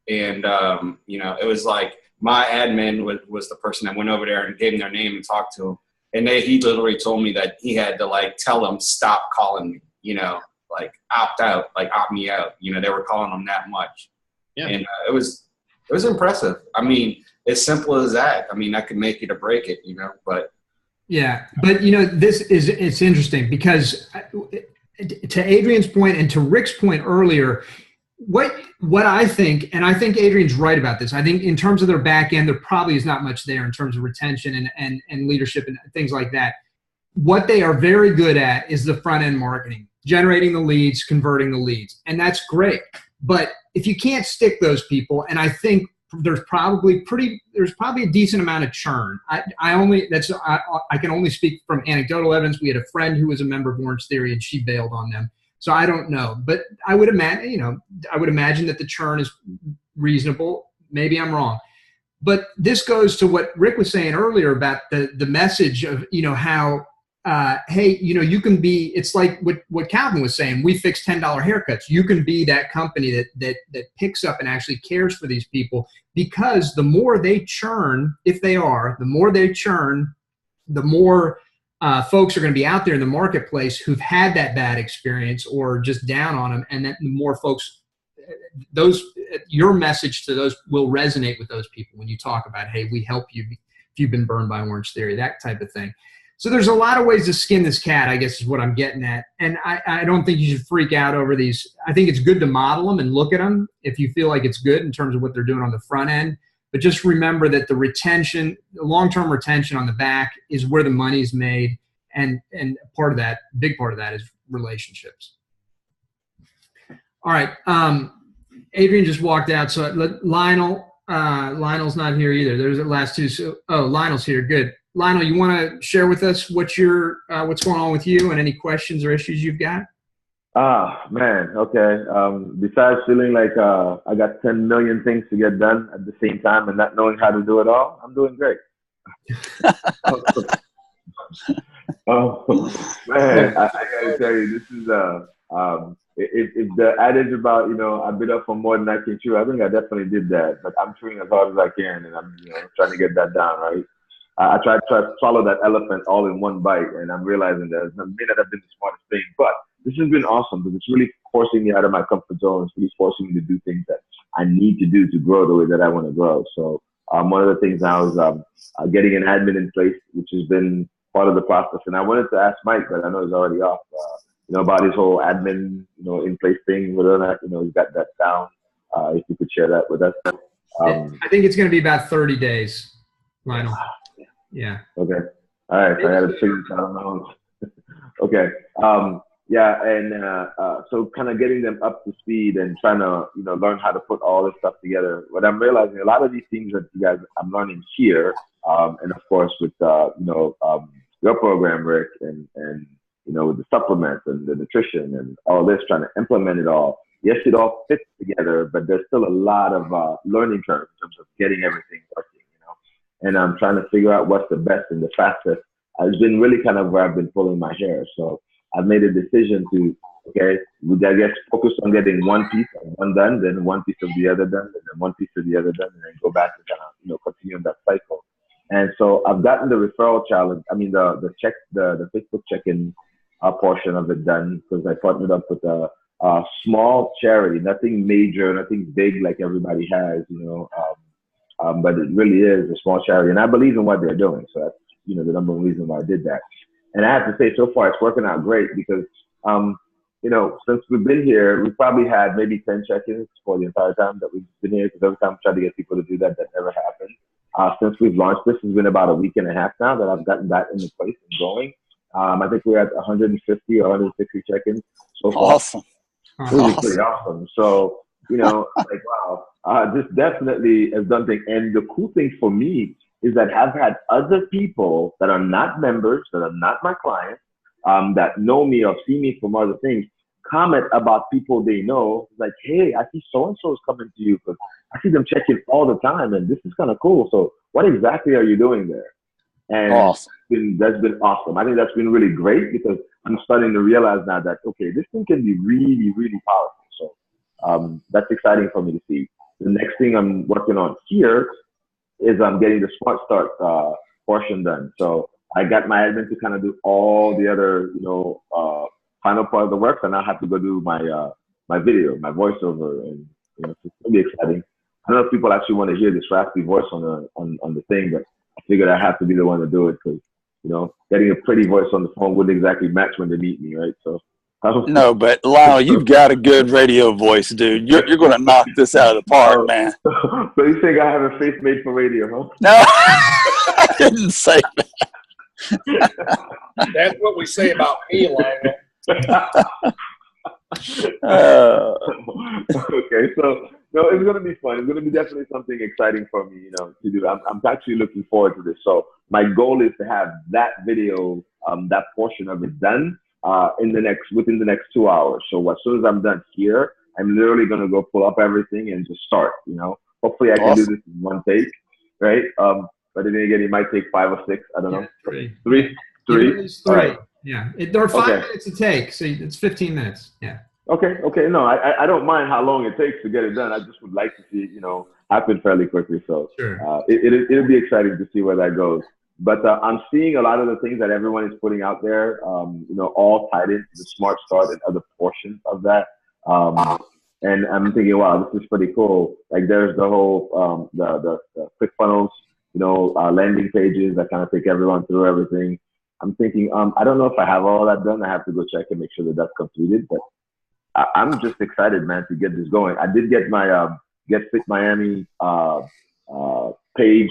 You know, it was like my admin was the person that went over there and gave them their name and talked to them. And he literally told me that he had to like tell them, stop calling me, you know, like opt out, like opt me out. You know, they were calling them that much. Yeah. And it was impressive. I mean, as simple as that. I mean, that could make it or break it, you know, but. Yeah. But, you know, it's interesting because to Adrian's point and to Rick's point earlier, what I think, and I think Adrian's right about this, I think in terms of their back end, there probably is not much there in terms of retention and leadership and things like that. What they are very good at is the front end marketing, generating the leads, converting the leads. And that's great. But if you can't stick those people, and I think there's probably a decent amount of churn. I can only speak from anecdotal evidence. We had a friend who was a member of Orange Theory and she bailed on them. So I don't know, but I would imagine that the churn is reasonable. Maybe I'm wrong, but this goes to what Rick was saying earlier about the message of, you know, how, hey, you know, you can be, it's like what Calvin was saying, we fix $10 haircuts. You can be that company that picks up and actually cares for these people, because the more they churn, the more folks are going to be out there in the marketplace who've had that bad experience or just down on them, and that the more folks, your message to those will resonate with those people when you talk about, hey, we help you if you've been burned by Orange Theory, that type of thing. So there's a lot of ways to skin this cat, I guess is what I'm getting at. And I don't think you should freak out over these. I think it's good to model them and look at them if you feel like it's good in terms of what they're doing on the front end. But just remember that the long-term retention on the back is where the money's made. And big part of that is relationships. All right. Adrian just walked out. So Lionel's not here either. There's the last two. So, Lionel's here. Good. Lionel, you want to share with us what's going on with you and any questions or issues you've got? Man. Okay. Besides feeling like I got 10 million things to get done at the same time and not knowing how to do it all, I'm doing great. Oh man, I gotta tell you, this is if the adage about, you know, I bit up for more than I can chew, I think I definitely did that. But I'm chewing as hard as I can, and I'm, you know, trying to get that down, right? I try to swallow that elephant all in one bite, and I'm realizing that it may not have been the smartest thing, but this has been awesome because it's really forcing me out of my comfort zone. It's really forcing me to do things that I need to do to grow the way that I want to grow. So one of the things now is getting an admin in place, which has been part of the process. And I wanted to ask Mike, but I know he's already off, you know, about his whole admin, you know, in place thing, whether or not, you know, he's got that down. If you could share that with us. I think it's going to be about 30 days, Lionel. Yeah. Okay. All right. So I got to figure this out on my own. Okay. Yeah. And so kind of getting them up to speed and trying to, you know, learn how to put all this stuff together. What I'm realizing, a lot of these things that you guys, I'm learning here, and of course with, you know, your program, Rick, and, you know, with the supplements and the nutrition and all this, trying to implement it all. Yes, it all fits together, but there's still a lot of learning curve in terms of getting everything working, you know. And I'm trying to figure out what's the best and the fastest. It's been really kind of where I've been pulling my hair. So I've made a decision to, okay, I guess focus on getting one piece of one done, then one piece of the other done, and then one piece of the other done, and then go back and kind of, you know, continue on that cycle. And so I've gotten the referral challenge. I mean, the Facebook check-in portion of it done, because I partnered up with a small charity, nothing major, nothing big like everybody has, you know, but it really is a small charity, and I believe in what they're doing. So that's, you know, the number one reason why I did that. And I have to say, so far it's working out great because, you know, since we've been here, we've probably had maybe 10 check-ins for the entire time that we've been here, because every time I try to get people to do that, that never happened. Since we've launched this, it's been about a week and a half now that I've gotten that into place and going. I think we're at 150 or 160 check-ins so far. Awesome. Really pretty awesome. So, you know, like, wow, this definitely has done things. And the cool thing for me is that I've had other people that are not members, that are not my clients, that know me or see me from other things, comment about people they know, like, hey, I see so-and-so is coming to you because I see them checking all the time, and this is kind of cool. So what exactly are you doing there? And awesome. that's been awesome. I think that's been really great because I'm starting to realize now that, okay, this thing can be really, really powerful. So that's exciting for me to see. The next thing I'm working on here is I'm getting the Smart Start portion done. So I got my admin to kind of do all the other, final part of the work, and I have to go do my my video, my voiceover, and it's gonna be exciting. I don't know if people actually want to hear this raspy voice on the thing, but I figured I have to be the one to do it because getting a pretty voice on the phone wouldn't exactly match when they meet me, right? So. No, but Lionel, you've got a good radio voice, dude. You're going to knock this out of the park, man. So you think I have a face made for radio, huh? No, I didn't say that. That's what we say about me, Lionel. Okay, so no, it's gonna be fun. It's gonna be definitely something exciting for me, to do. I'm actually looking forward to this. So my goal is to have that video, that portion of it done, within the next 2 hours. So as soon as I'm done here, I'm literally gonna go pull up everything and just start. Hopefully I can do this in one take, right? But then again, it might take 5 or 6. I don't know. Three. All right. Yeah, there are 5 minutes to take, so it's 15 minutes. Yeah. Okay. No, I don't mind how long it takes to get it done. I just would like to see it, happen fairly quickly. So sure. It'll be exciting to see where that goes. But I'm seeing a lot of the things that everyone is putting out there, all tied into the Smart Start and other portions of that. And I'm thinking, wow, this is pretty cool. Like there's the whole the ClickFunnels, landing pages that kind of take everyone through everything. I'm thinking, I don't know if I have all that done. I have to go check and make sure that that's completed. But I'm just excited, man, to get this going. I did get my Get Fit Miami page,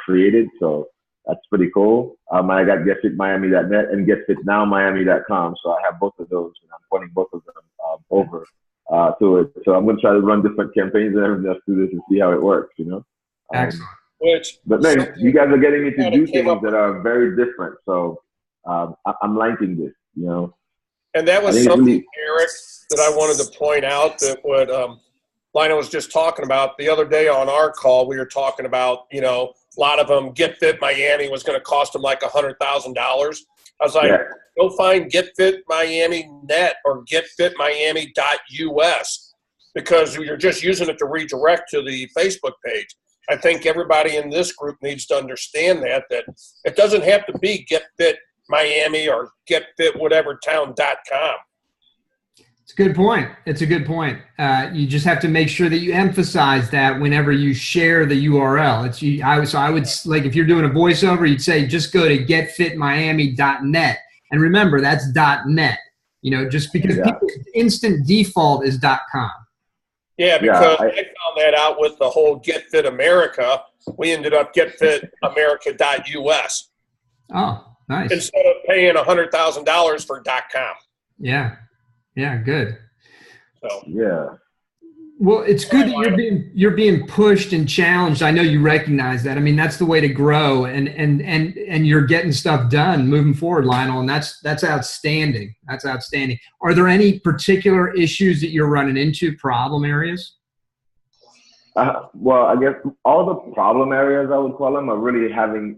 created. So that's pretty cool. I got getfitmiami.net and getfitnowmiami.com. So I have both of those, and I'm pointing both of them over to it. So I'm going to try to run different campaigns and everything else through this and see how it works, Excellent. But man, you guys are getting me to do things that are very different. So I'm liking this, And that was something, Eric, that I wanted to point out that what Lionel was just talking about. The other day on our call, we were talking about, a lot of them, Get Fit Miami was going to cost them like $100,000. I was like, go find Get Fit Miami net or getfitmiami.us because you're just using it to redirect to the Facebook page. I think everybody in this group needs to understand that it doesn't have to be Get Fit Miami or getfitwhatevertown.com. It's a good point. It's a good point. You just have to make sure that you emphasize that whenever you share the URL. I would like if you're doing a voiceover, you'd say just go to getfitmiami.net, and remember that's .net. Just because people's instant default is .com. Yeah, because I found that out with the whole Get Fit America. We ended up getfitamerica.us. Oh, nice. Instead of paying $100,000 for .com. Yeah. Yeah, good. So well, it's good that you're being pushed and challenged. I know you recognize that. I mean, that's the way to grow, and you're getting stuff done moving forward, Lionel, and that's outstanding. That's outstanding. Are there any particular issues that you're running into, problem areas? Well, I guess all the problem areas, I would call them, are really having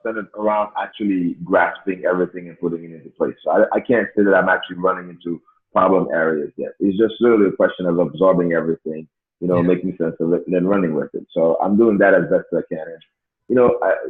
centered around actually grasping everything and putting it into place. So I can't say that I'm actually running into problem areas yet. It's just really a question of absorbing everything, making sense of it and then running with it. So I'm doing that as best as I can. And,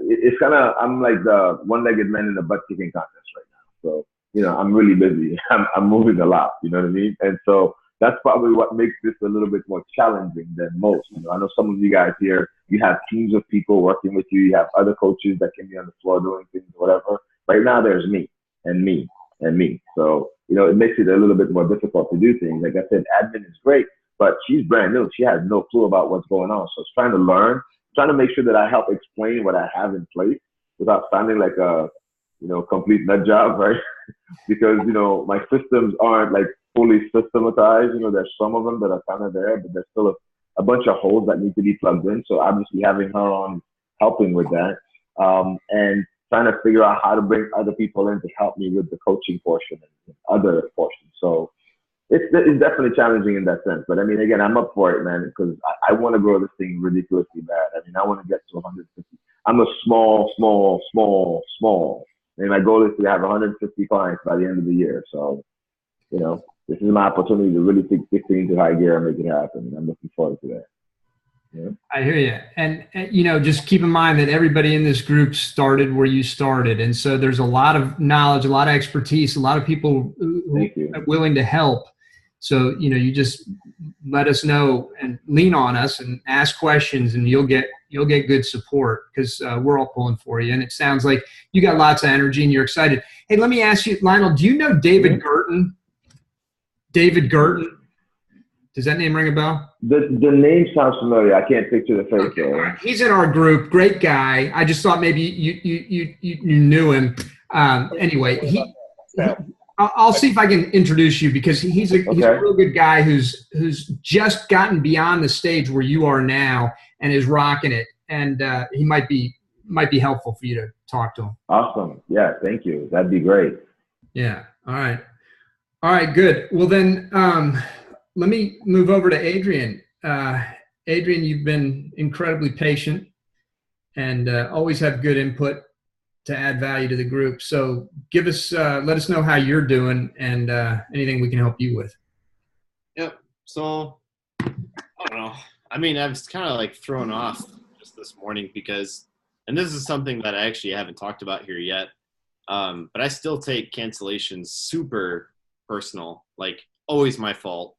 it's kind of, I'm like the one-legged man in the butt kicking contest right now. So, I'm really busy. I'm moving a lot, you know what I mean? And so that's probably what makes this a little bit more challenging than most. I know some of you guys here, you have teams of people working with you. You have other coaches that can be on the floor doing things, whatever. Right now, there's me and me and me. So, it makes it a little bit more difficult to do things. Like I said, admin is great, but she's brand new. She has no clue about what's going on. So it's trying to learn, trying to make sure that I help explain what I have in place without sounding like a, complete nut job, right? Because, my systems aren't like fully systematized. There's some of them that are kind of there, but there's still a bunch of holes that need to be plugged in. So obviously having her on helping with that. And trying to figure out how to bring other people in to help me with the coaching portion and other portions. So it's definitely challenging in that sense. But I mean, again, I'm up for it, man, because I want to grow this thing ridiculously bad. I mean, I want to get to 150. I'm a small. And my goal is to have 150 clients by the end of the year. So, you know, this is my opportunity to really take this thing into high gear and make it happen. And I'm looking forward to that. Yeah. I hear you. And, you know, just keep in mind that everybody in this group started where you started. And so there's a lot of knowledge, a lot of expertise, a lot of people who are willing to help. So, you know, you just let us know and lean on us and ask questions, and you'll get good support, because we're all pulling for you. And it sounds like you got lots of energy and you're excited. Hey, let me ask you, Lionel, do you know David Girton? David Girton? Does that name ring a bell? The name sounds familiar. I can't picture the face though. He's in our group. Great guy. I just thought maybe you knew him. Anyway, I'll see if I can introduce you, because he's a real good guy who's just gotten beyond the stage where you are now and is rocking it. And he might be helpful for you to talk to him. Awesome. Yeah. Thank you. That'd be great. Yeah. All right. Good. Well then, let me move over to Adrian. Adrian, you've been incredibly patient and always have good input to add value to the group. So let us know how you're doing and anything we can help you with. Yep. So I don't know. I mean, I was kind of like thrown off just this morning because, and this is something that I actually haven't talked about here yet, but I still take cancellations super personal, like always my fault.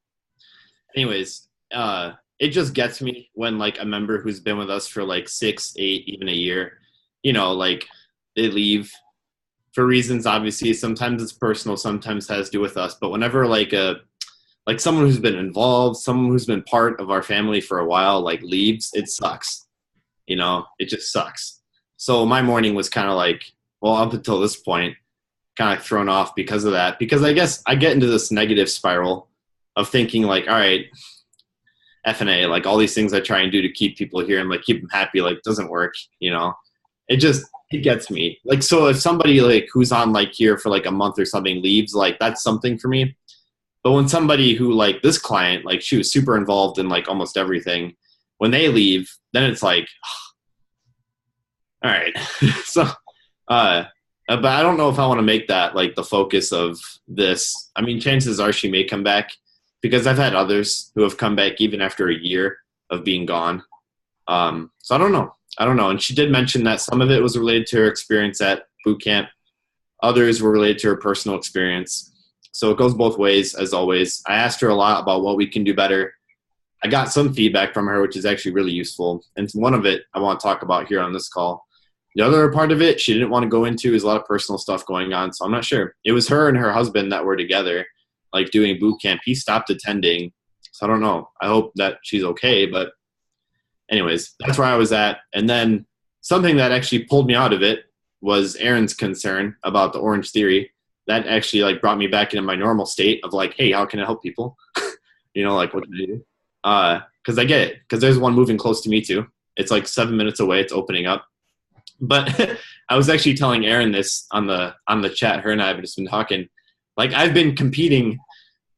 Anyways, it just gets me when like a member who's been with us for like 6, 8, even a year, you know, like they leave for reasons, obviously, sometimes it's personal, sometimes has to do with us. But whenever like someone who's been involved, someone who's been part of our family for a while, like leaves, it sucks. You know, it just sucks. So my morning was kind of like, well, up until this point, kind of thrown off because of that, because I guess I get into this negative spiral of thinking like, all right, F&A, like all these things I try and do to keep people here and like keep them happy, like doesn't work, you know. It gets me. Like, so if somebody like who's on like here for like a month or something leaves, like that's something for me. But when somebody who like this client, like she was super involved in like almost everything, when they leave, then it's like, all right. So, but I don't know if I want to make that like the focus of this. I mean, chances are she may come back, because I've had others who have come back even after a year of being gone. So I don't know. And she did mention that some of it was related to her experience at boot camp. Others were related to her personal experience. So it goes both ways, as always. I asked her a lot about what we can do better. I got some feedback from her, which is actually really useful. And one of it I want to talk about here on this call. The other part of it she didn't want to go into is a lot of personal stuff going on. So I'm not sure. It was her and her husband that were together, like doing boot camp. He stopped attending. So I don't know. I hope that she's okay. But anyways, that's where I was at. And then something that actually pulled me out of it was Aaron's concern about the Orange Theory. That actually like brought me back into my normal state of like, hey, how can I help people? You know, like what can I do? Because I get it. Because there's one moving close to me too. It's like 7 minutes away. It's opening up. But I was actually telling Aaron this on the chat. Her and I have just been talking. Like I've been competing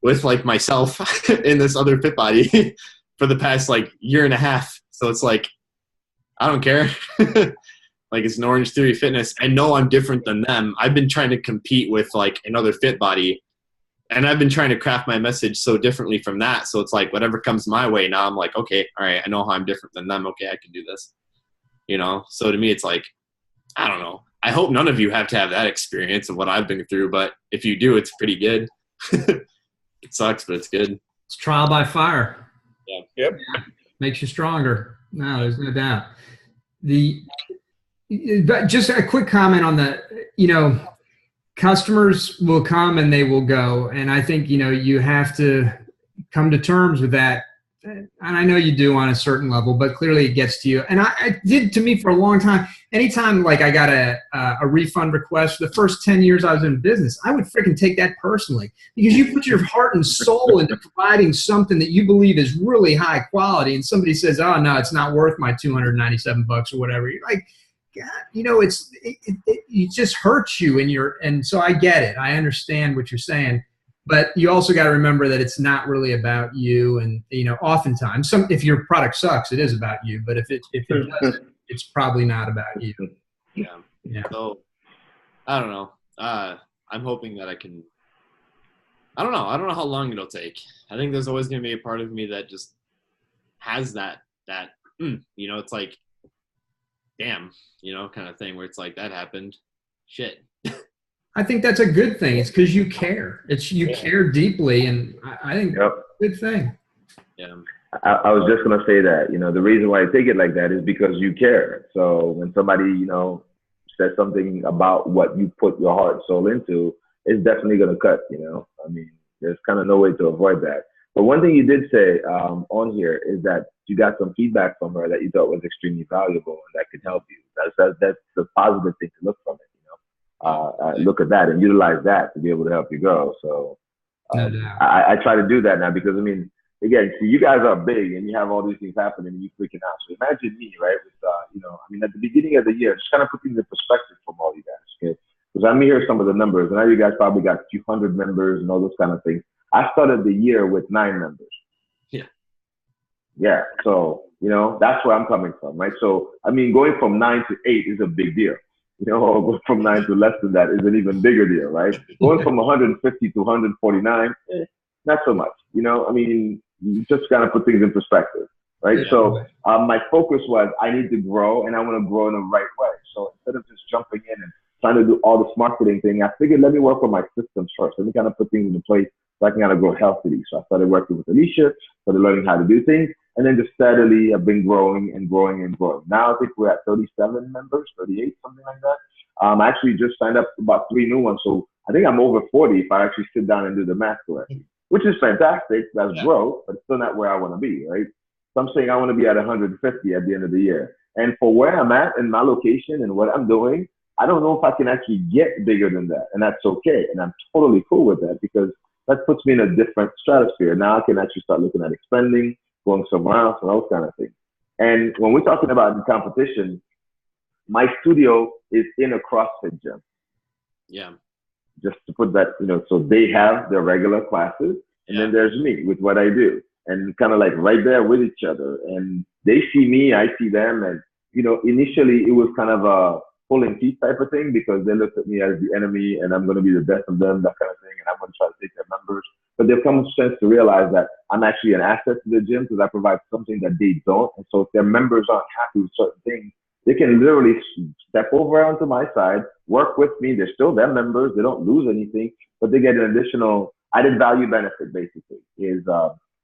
with like myself in this other fit body for the past like year and a half. So it's like, I don't care. Like it's an Orange Theory Fitness. I know I'm different than them. I've been trying to compete with like another fit body, and I've been trying to craft my message so differently from that. So it's like whatever comes my way now, I'm like, okay, all right, I know how I'm different than them. Okay, I can do this. You know? So to me, it's like, I don't know. I hope none of you have to have that experience of what I've been through, but if you do, it's pretty good. It sucks, but it's good. It's trial by fire. Yeah. Yep. Makes you stronger. No, there's no doubt. But just a quick comment on customers will come and they will go. And I think, you have to come to terms with that. And I know you do on a certain level, but clearly it gets to you. And I did to me for a long time. Anytime like I got a refund request for the first 10 years I was in business, I would freaking take that personally, because you put your heart and soul into providing something that you believe is really high quality. And somebody says, oh no, it's not worth my $297 or whatever. You're like, God, it just hurts you and so I get it. I understand what you're saying. But you also got to remember that it's not really about you. And, oftentimes, if your product sucks, it is about you. But if it doesn't, it's probably not about you. Yeah. Yeah. So I don't know. I'm hoping that I can. I don't know. I don't know how long it'll take. I think there's always going to be a part of me that just has that it's like, damn, kind of thing where it's like that happened. Shit. I think that's a good thing. It's because you care. You care deeply, and I think Yep. good thing. Yeah. I was just gonna say that, the reason why I take it like that is because you care. So when somebody, says something about what you put your heart and soul into, it's definitely gonna cut, I mean, there's kind of no way to avoid that. But one thing you did say on here is that you got some feedback from her that you thought was extremely valuable and that could help you. That's the positive thing to look from it, look at that and utilize that to be able to help you grow. So I try to do that now because, I mean, again, see, you guys are big and you have all these things happening and you're freaking out. So imagine me, right? With, at the beginning of the year, just kind of put things in perspective from all you guys, okay? Because I'm here some of the numbers, and now you guys probably got a few hundred members and all those kind of things. I started the year with 9 members. Yeah. Yeah. So, that's where I'm coming from, right? So, I mean, going from 9 to 8 is a big deal. Or going from 9 to less than that is an even bigger deal, right? Going from 150 to 149, not so much. I mean, you just kind of put things in perspective, right? Yeah. So my focus was I need to grow and I want to grow in the right way. So instead of just jumping in and trying to do all this marketing thing, I figured let me work on my systems first. Let me kind of put things into place so I can kind of grow healthily. So I started working with Alicia, started learning how to do things, and then just steadily I've been growing and growing and growing. Now I think we're at 37 members, 38, something like that. I actually just signed up for about 3 new ones. So I think I'm over 40 if I actually sit down and do the math correctly, which is fantastic. That's growth, but it's still not where I want to be, right? So I'm saying I want to be at 150 at the end of the year. And for where I'm at in my location and what I'm doing, I don't know if I can actually get bigger than that. And that's okay. And I'm totally cool with that because that puts me in a different stratosphere. Now I can actually start looking at expanding, going somewhere else, and those kind of things. And when we're talking about the competition, my studio is in a CrossFit gym. Yeah. Just to put that, so they have their regular classes, and then there's me with what I do, and kind of like right there with each other. And they see me, I see them, and initially it was kind of a pulling teeth type of thing because they looked at me as the enemy, and I'm going to be the best of them, that kind of thing, and I'm going to try to take their members. But they've come to sense to realize that I'm actually an asset to the gym because I provide something that they don't. And so if their members aren't happy with certain things, they can literally step over onto my side, work with me. They're still their members. They don't lose anything, but they get an additional added value benefit, basically, is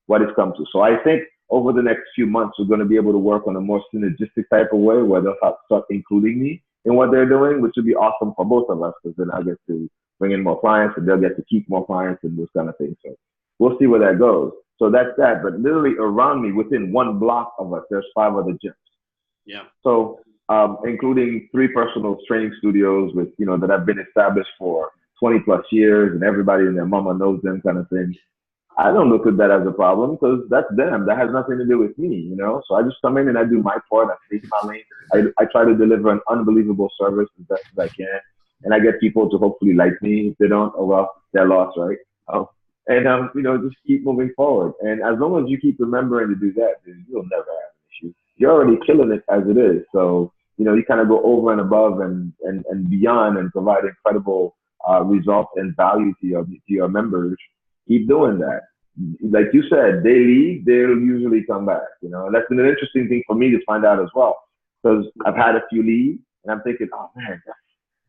what it's come to. So I think over the next few months, we're going to be able to work on a more synergistic type of way where they'll start including me in what they're doing, which would be awesome for both of us because then I get to bring in more clients and they'll get to keep more clients and those kind of things. So we'll see where that goes. So that's that. But literally around me, within 1 block of us, there's 5 other gyms. Yeah. So including 3 personal training studios with, that have been established for 20 plus years and everybody and their mama knows them kind of thing. I don't look at that as a problem because that's them. That has nothing to do with me, So I just come in and I do my part. I stay in my lane. I try to deliver an unbelievable service as best as I can. And I get people to hopefully like me. If they don't, oh well, they're lost, right? Just keep moving forward. And as long as you keep remembering to do that, then you'll never have an issue. You're already killing it as it is. So, you kind of go over and above and beyond and provide incredible results and value to your members. Keep doing that. Like you said, they leave, they'll usually come back, and that's been an interesting thing for me to find out as well. Because I've had a few leave and I'm thinking, oh man, that's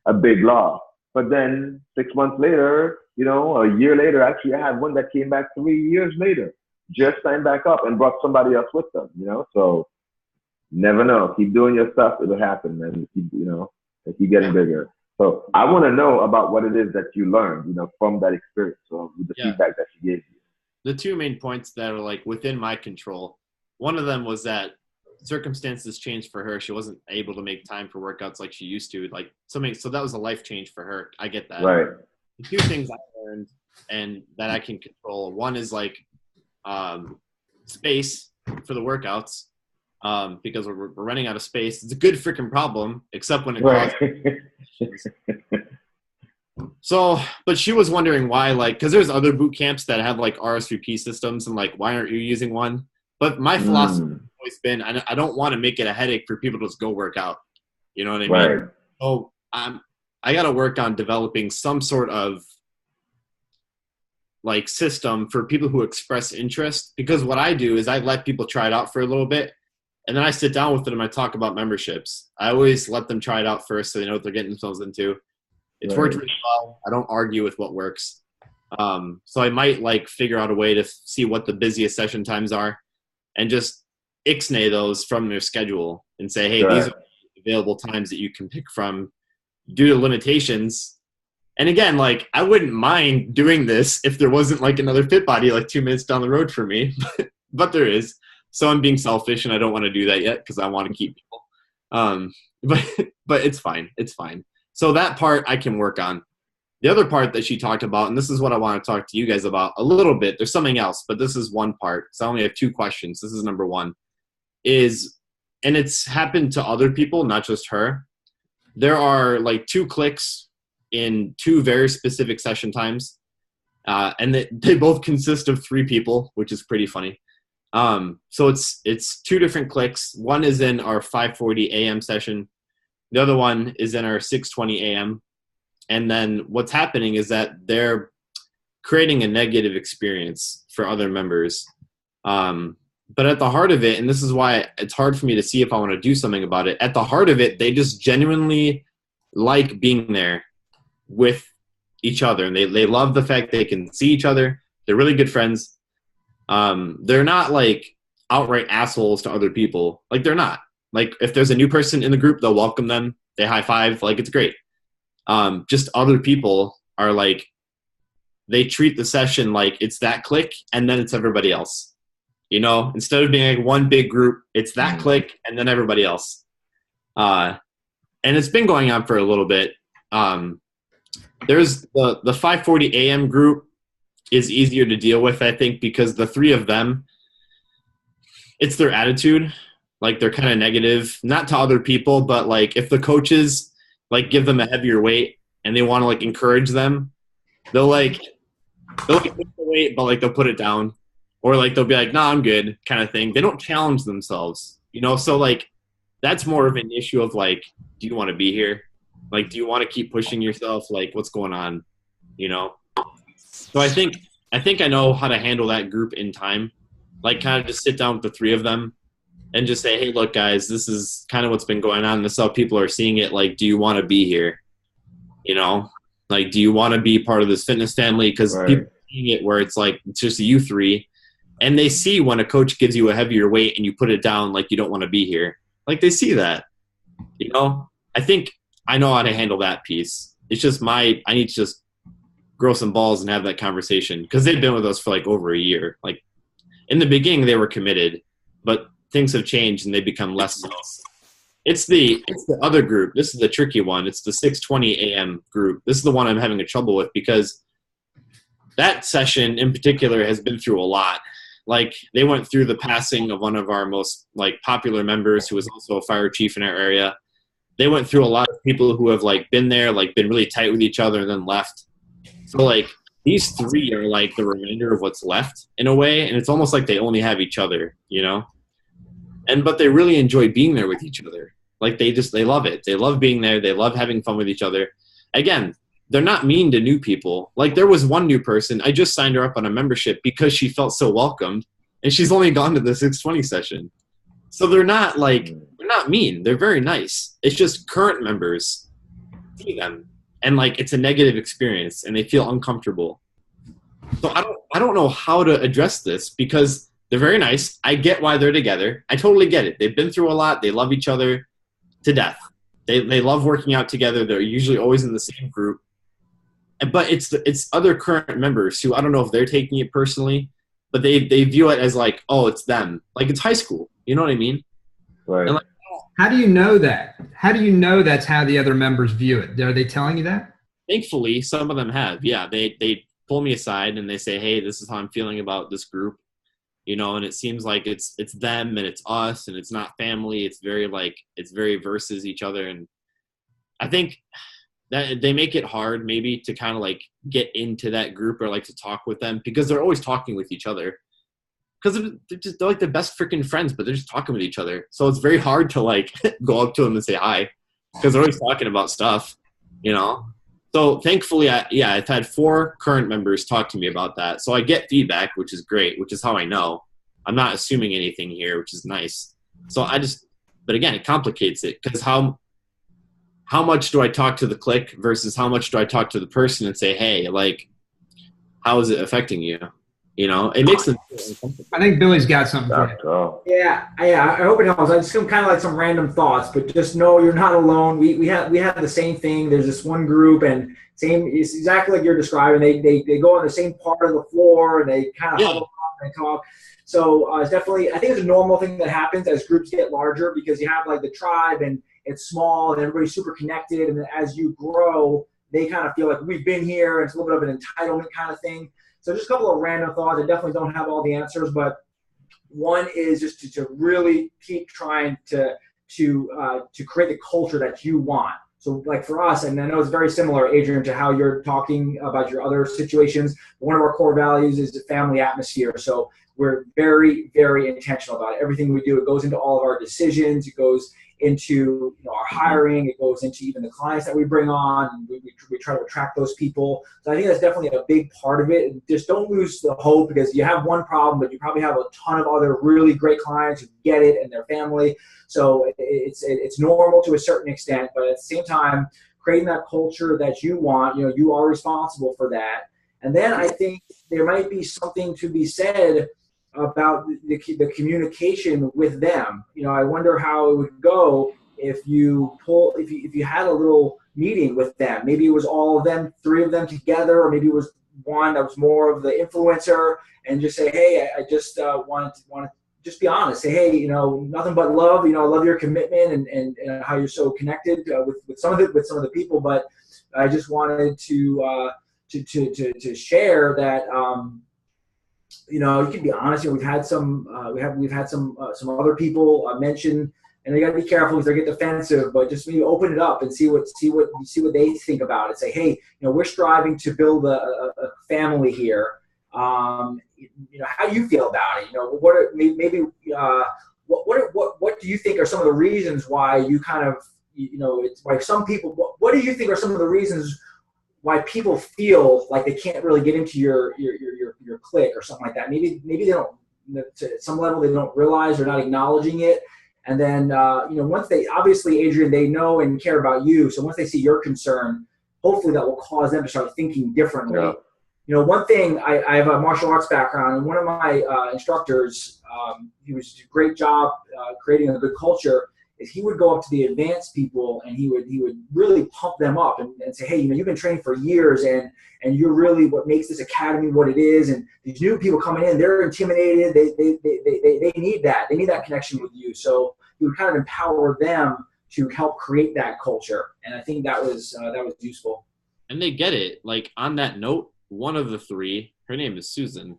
a big loss. But then 6 months later, a year later, actually I had one that came back 3 years later, just signed back up and brought somebody else with them, so never know. Keep doing your stuff, it'll happen, man. Keep getting bigger. So I want to know about what it is that you learned, from that experience, so with the feedback that she gave you. The 2 main points that are like within my control. One of them was that circumstances changed for her. She wasn't able to make time for workouts like she used to. So that was a life change for her. I get that. Right. The 2 things I learned and that I can control. One is space for the workouts. Because we're running out of space. It's a good freaking problem, except when it causes. So, but she was wondering why, because there's other boot camps that have RSVP systems, and why aren't you using one? But my philosophy has always been, I don't want to make it a headache for people to just go work out. You know what I mean? Right. So I got to work on developing some sort of like system for people who express interest, because what I do is I let people try it out for a little bit, and then I sit down with them and I talk about memberships. I always let them try it out first so they know what they're getting themselves into. It's worked really well. I don't argue with what works. So I might like figure out a way to see what the busiest session times are and just ixnay those from their schedule and say, hey, these are available times that you can pick from due to limitations. And again, like, I wouldn't mind doing this if there wasn't like another Fit Body like 2 minutes down the road for me, but there is. So I'm being selfish and I don't want to do that yet because I want to keep people. But it's fine. It's fine. So that part I can work on. The other part that she talked about, and this is what I want to talk to you guys about a little bit. There's something else, but this is one part. So I only have 2 questions. This is number 1 is, and it's happened to other people, not just her. There are like 2 clicks in 2 very specific session times. And they both consist of 3 people, which is pretty funny. So it's 2 different clicks. One is in our 5:40 a.m. session. The other one is in our 6:20 a.m. And then what's happening is that they're creating a negative experience for other members. But at the heart of it, and this is why it's hard for me to see if I want to do something about it, at the heart of it, they just genuinely like being there with each other. And they love the fact they can see each other. They're really good friends. They're not like outright assholes to other people. Like, they're not. Like, if there's a new person in the group, they'll welcome them. They high five. Like, it's great. Just other people are like, they treat the session like it's that clique and then it's everybody else. You know, instead of being like one big group, it's that clique and then everybody else. And it's been going on for a little bit. There's the 5:40 a.m. group is easier to deal with, I think, because the 3 of them, it's their attitude. Like, they're kind of negative, not to other people, but like if the coaches like give them a heavier weight and they want to like encourage them, they'll like lift the weight, but like they'll put it down, or like they'll be like, "Nah, I'm good," kind of thing. They don't challenge themselves, you know. So like that's more of an issue of like, do you want to be here? Like, do you want to keep pushing yourself? Like, what's going on? You know. So I think I know how to handle that group in time. Like, kind of just sit down with the 3 of them and just say, hey, look, guys, this is kind of what's been going on. This is how people are seeing it. Like, do you want to be here? You know, like, do you want to be part of this fitness family? Because people are seeing it where it's like, it's just you 3. And they see when a coach gives you a heavier weight and you put it down, like, you don't want to be here. Like, they see that, you know. I think I know how to handle that piece. It's just I need to just grow some balls and have that conversation, because they've been with us for like over a year. Like, in the beginning, they were committed, but things have changed and they become less so. It's the other group. This is the tricky one. It's the 6:20 a.m. group. This is the one I'm having a trouble with, because that session in particular has been through a lot. Like, they went through the passing of one of our most like popular members, who was also a fire chief in our area. They went through a lot of people who have like been there, like been really tight with each other and then left. So like these 3 are like the remainder of what's left in a way. And it's almost like they only have each other, you know? But they really enjoy being there with each other. Like, they love it. They love being there. They love having fun with each other. Again, they're not mean to new people. Like, there was one new person. I just signed her up on a membership because she felt so welcomed, and she's only gone to the 6:20 session. So they're not mean. They're very nice. It's just current members see them, and like, it's a negative experience and they feel uncomfortable. So I don't know how to address this, because they're very nice. I get why they're together. I totally get it. They've been through a lot. They love each other to death. They love working out together. They're usually always in the same group. But it's other current members who, I don't know if they're taking it personally, but they view it as like, oh, it's them. Like, it's high school. You know what I mean? Right. And like, how do you know that? How do you know that's how the other members view it? Are they telling you that? Thankfully, some of them have. Yeah, they pull me aside and they say, hey, this is how I'm feeling about this group. You know, and it seems like it's them and it's us and it's not family. It's very versus each other. And I think that they make it hard maybe to kind of like get into that group or like to talk with them, because they're always talking with each other. because they're like the best freaking friends, but they're just talking with each other. So it's very hard to like go up to them and say hi because they're always talking about stuff, you know? So thankfully, I've had 4 current members talk to me about that. So I get feedback, which is great, which is how I know. I'm not assuming anything here, which is nice. So but again, it complicates it because how much do I talk to the clique versus how much do I talk to the person and say, hey, like, how is it affecting you? You know, it makes them feel uncomfortable. I think Billy's got something for you. Yeah, I hope it helps. I just kind of like some random thoughts, but just know you're not alone. We have the same thing. There's this one group, and it's exactly like you're describing. They go on the same part of the floor, and they kind of huddle up and talk. So it's definitely, I think it's a normal thing that happens as groups get larger because you have like the tribe and it's small and everybody's super connected, and then as you grow, they kind of feel like we've been here. It's a little bit of an entitlement kind of thing. So just a couple of random thoughts. I definitely don't have all the answers, but one is just to really keep trying to create the culture that you want. So like for us, and I know it's very similar, Adrian, to how you're talking about your other situations. One of our core values is the family atmosphere. So we're very, very intentional about it. Everything we do, it goes into all of our decisions. It goes into our hiring. It goes into even the clients that we bring on. We try to attract those people. So I think that's definitely a big part of it. And just don't lose the hope because you have one problem, but you probably have a ton of other really great clients who get it and their family. So it's normal to a certain extent, but at the same time, creating that culture that you want, you are responsible for that. And then I think there might be something to be said about the communication with them. I wonder how it would go if you had a little meeting with them. Maybe it was all of them, 3 of them together, or maybe it was one that was more of the influencer, and just say, hey, I just want to just be honest. Say, hey, nothing but love. I love your commitment and how you're so connected with some of the people. But I just wanted to share that. You can be honest. We've had some other people mention, and you got to be careful because they get defensive. But just maybe open it up and see what they think about it. Say, hey, we're striving to build a family here. How do you feel about it? What do you think are some of the reasons why you kind of it's like some people. What do you think are some of the reasons why people feel like they can't really get into your clique or something like that? Maybe they don't, at some level they don't realize they're not acknowledging it. And then, once they, obviously, Adrian, they know and care about you. So once they see your concern, hopefully that will cause them to start thinking differently. Yeah. One thing, I have a martial arts background, and one of my instructors, he was doing a great job creating a good culture. Is he would go up to the advanced people and he would really pump them up and say, hey, you've been training for years and you're really what makes this academy what it is. And these new people coming in, they're intimidated. They need that. They need that connection with you. So he would kind of empower them to help create that culture. And I think that was useful. And they get it. Like on that note, one of the 3, her name is Susan.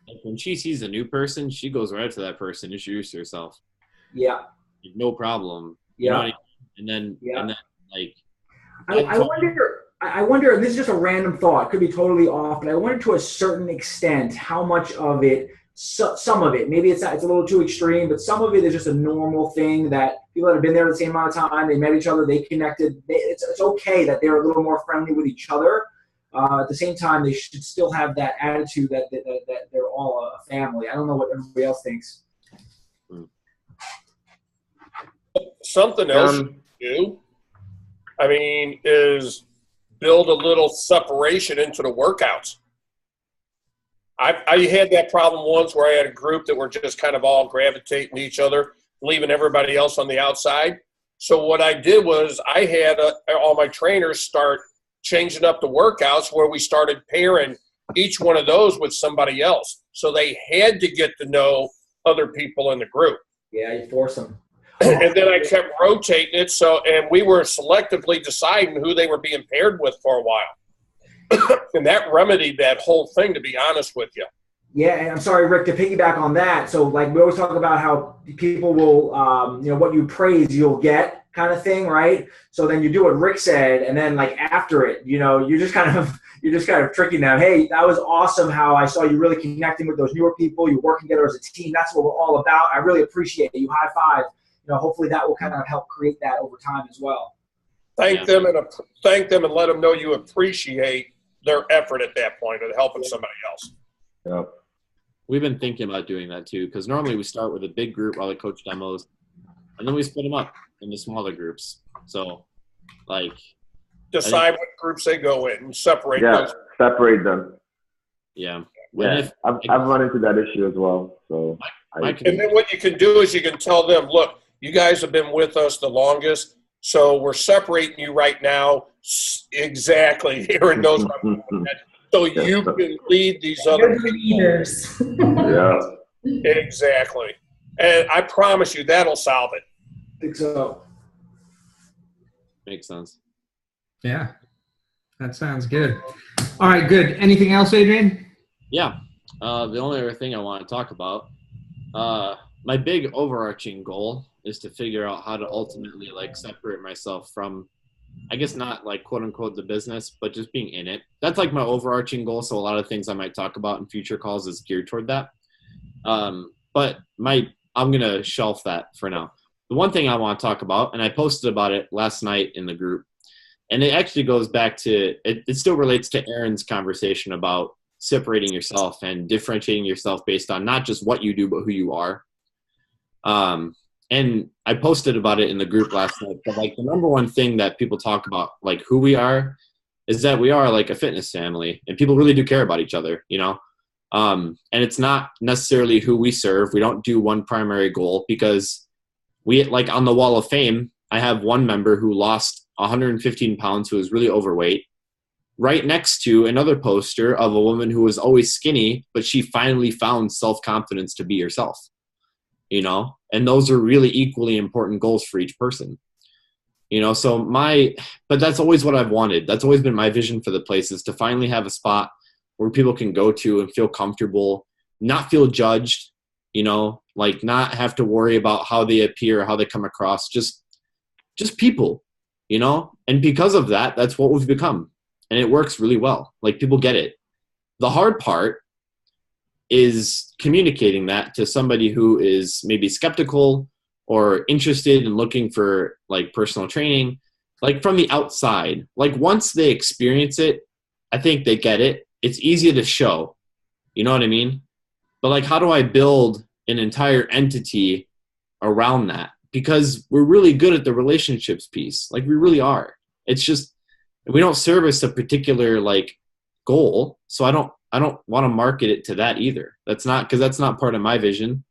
Like when she sees a new person, she goes right to that person, introduce herself. Yeah. No problem. Yeah. I mean? And then like I wonder, and this is just a random thought, could be totally off, but I wonder to a certain extent how much of it, some of it, maybe it's a little too extreme, but some of it is just a normal thing that people that have been there the same amount of time, they met each other, they connected. It's okay that they're a little more friendly with each other. At the same time, they should still have that attitude that they're all a family. I don't know what everybody else thinks. Something else you do, is build a little separation into the workouts. I had that problem once where I had a group that were just kind of all gravitating to each other, leaving everybody else on the outside. So what I did was I had all my trainers start changing up the workouts where we started pairing each one of those with somebody else. So they had to get to know other people in the group. Yeah, you force them. And then I kept rotating it. And we were selectively deciding who they were being paired with for a while. And that remedied that whole thing, to be honest with you. Yeah, and I'm sorry, Rick, to piggyback on that. So, like, we always talk about how people will, what you praise, you'll get kind of thing, right? So then you do what Rick said, and then like after it, you know, you're just kind of tricking them. Hey, that was awesome how I saw you really connecting with those newer people. You're working together as a team. That's what we're all about. I really appreciate it. You high five. You know, hopefully that will kind of help create that over time as well. Thank them and let them know you appreciate their effort at that point of helping somebody else. Yeah. We've been thinking about doing that too, because normally we start with a big group while they coach demos, and then we split them up into smaller groups. So, like, decide what groups they go in and separate those. Separate them. Yeah. I've run into that issue as well. So, and then what you can do is you can tell them, look, you guys have been with us the longest, so we're separating you right now. Exactly. Aaron knows what I'm doing. So you can lead these other leaders. Yeah. Exactly. And I promise you that'll solve it. I think so. Makes sense. Yeah. That sounds good. All right, good. Anything else, Adrian? Yeah. The only other thing I want to talk about, my big overarching goal is to figure out how to ultimately like separate myself from, I guess not like quote unquote the business, but just being in it. That's like my overarching goal. So a lot of things I might talk about in future calls is geared toward that. But I'm going to shelf that for now. The one thing I want to talk about, and I posted about it last night in the group, and it actually goes back to, it still relates to Aaron's conversation about separating yourself and differentiating yourself based on not just what you do, but who you are. And I posted about it in the group last night, but like the number one thing that people talk about, like who we are, is that we are like a fitness family and people really do care about each other, you know? And it's not necessarily who we serve. We don't do one primary goal because we, like on the wall of fame, I have one member who lost 115 pounds who was really overweight, right next to another poster of a woman who was always skinny, but she finally found self-confidence to be herself, you know? And those are really equally important goals for each person, you know? So but that's always what I've wanted. That's always been my vision for the place, is to finally have a spot where people can go to and feel comfortable, not feel judged, you know, like not have to worry about how they appear, how they come across, just people, you know? And because of that, that's what we've become. And it works really well. Like people get it. The hard part is communicating that to somebody who is maybe skeptical or interested in looking for like personal training, like from the outside. Like once they experience it, I think they get it. It's easier to show, you know what I mean? But like, how do I build an entire entity around that? Because we're really good at the relationships piece. Like we really are. It's just, we don't service a particular like goal. So I don't want to market it to that either. That's not part of my vision.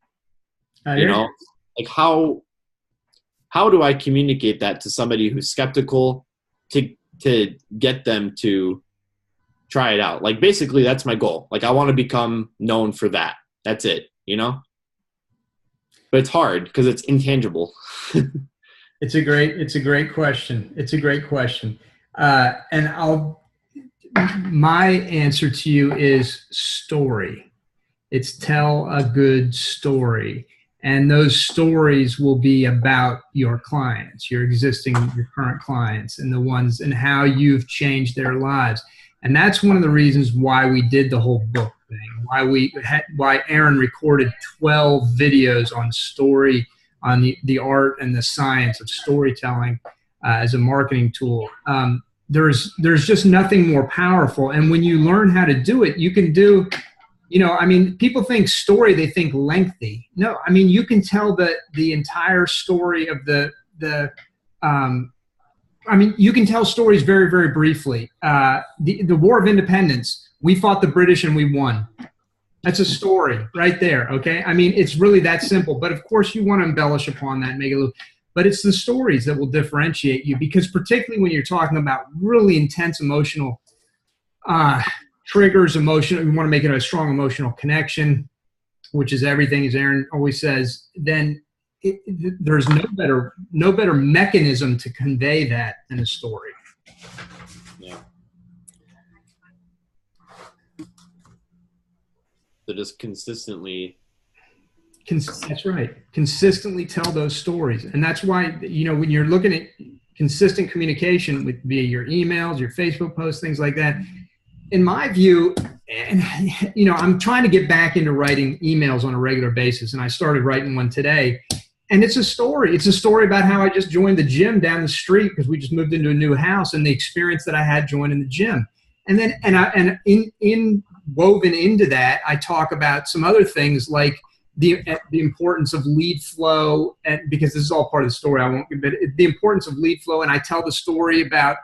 You know, like how do I communicate that to somebody who's skeptical to get them to try it out? Like basically that's my goal. Like I want to become known for that. That's it, you know? But it's hard because it's intangible. It's a great question. It's a great question. And my answer to you is story. It's tell a good story. And those stories will be about your clients, your current clients, and the ones and how you've changed their lives. And that's one of the reasons why we did the whole book thing, why Aaron recorded 12 videos on story, on the art and the science of storytelling as a marketing tool. There's just nothing more powerful. And when you learn how to do it, you can do, you know, I mean, people think story, they think lengthy. No, I mean, you can tell the entire story of you can tell stories very, very briefly. The War of Independence, we fought the British and we won. That's a story right there, okay? I mean, it's really that simple. But of course, you want to embellish upon that and make it a little. But it's the stories that will differentiate you, because particularly when you're talking about really intense emotional triggers, we want to make it a strong emotional connection, which is everything, as Aaron always says, then there's no better mechanism to convey that than a story. Yeah. So just consistently That's right. Consistently tell those stories. And that's why, you know, when you're looking at consistent communication with via your emails, your Facebook posts, things like that, in my view, and, you know, I'm trying to get back into writing emails on a regular basis. And I started writing one today. And it's a story. It's a story about how I just joined the gym down the street because we just moved into a new house, and the experience that I had joining the gym. And then, in woven into that, I talk about some other things like the importance of lead flow, and because this is all part of the story, I won't. But the importance of lead flow, and I tell the story about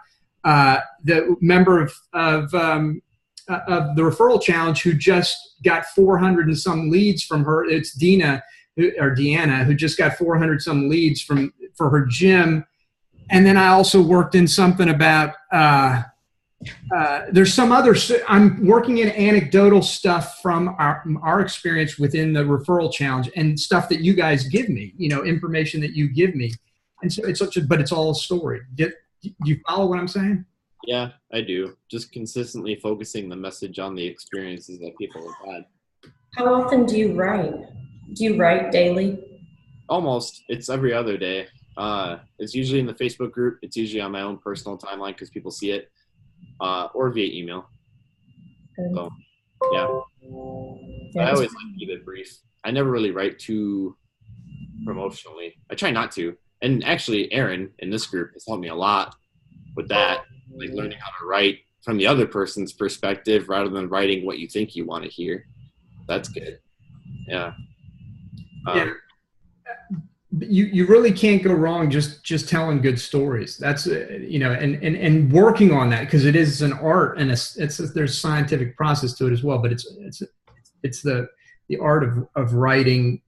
the member of the referral challenge who just got 400 and some leads from her. It's Deanna, who just got 400 some leads for her gym. And then I also worked in something about there's some other, I'm working in anecdotal stuff from our experience within the referral challenge and stuff that you guys give me, you know, information that you give me. And so but it's all a story. Do you follow what I'm saying? Yeah, I do. Just consistently focusing the message on the experiences that people have had. How often do you write? Do you write daily? Almost. It's every other day. It's usually in the Facebook group. It's usually on my own personal timeline because people see it, or via email. So, yeah. But I always like to keep it brief. I never really write too promotionally. I try not to. And actually, Aaron in this group has helped me a lot with that, like learning how to write from the other person's perspective rather than writing what you think you want to hear. That's good. Yeah. Yeah. You really can't go wrong just telling good stories. That's you know, and working on that, because it is an art, and there's scientific process to it as well. But it's the art of writing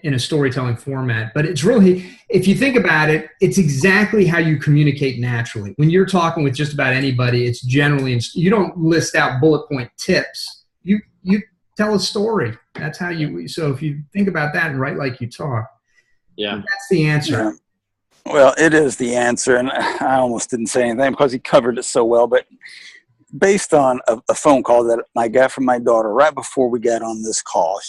in a storytelling format. But it's really, if you think about it, it's exactly how you communicate naturally. When you're talking with just about anybody, it's generally, you don't list out bullet point tips. You tell a story. That's how you. So if you think about that and write like you talk. Yeah, that's the answer. Yeah. Well, it is the answer, and I almost didn't say anything because he covered it so well. But based on a phone call that I got from my daughter right before we got on this call,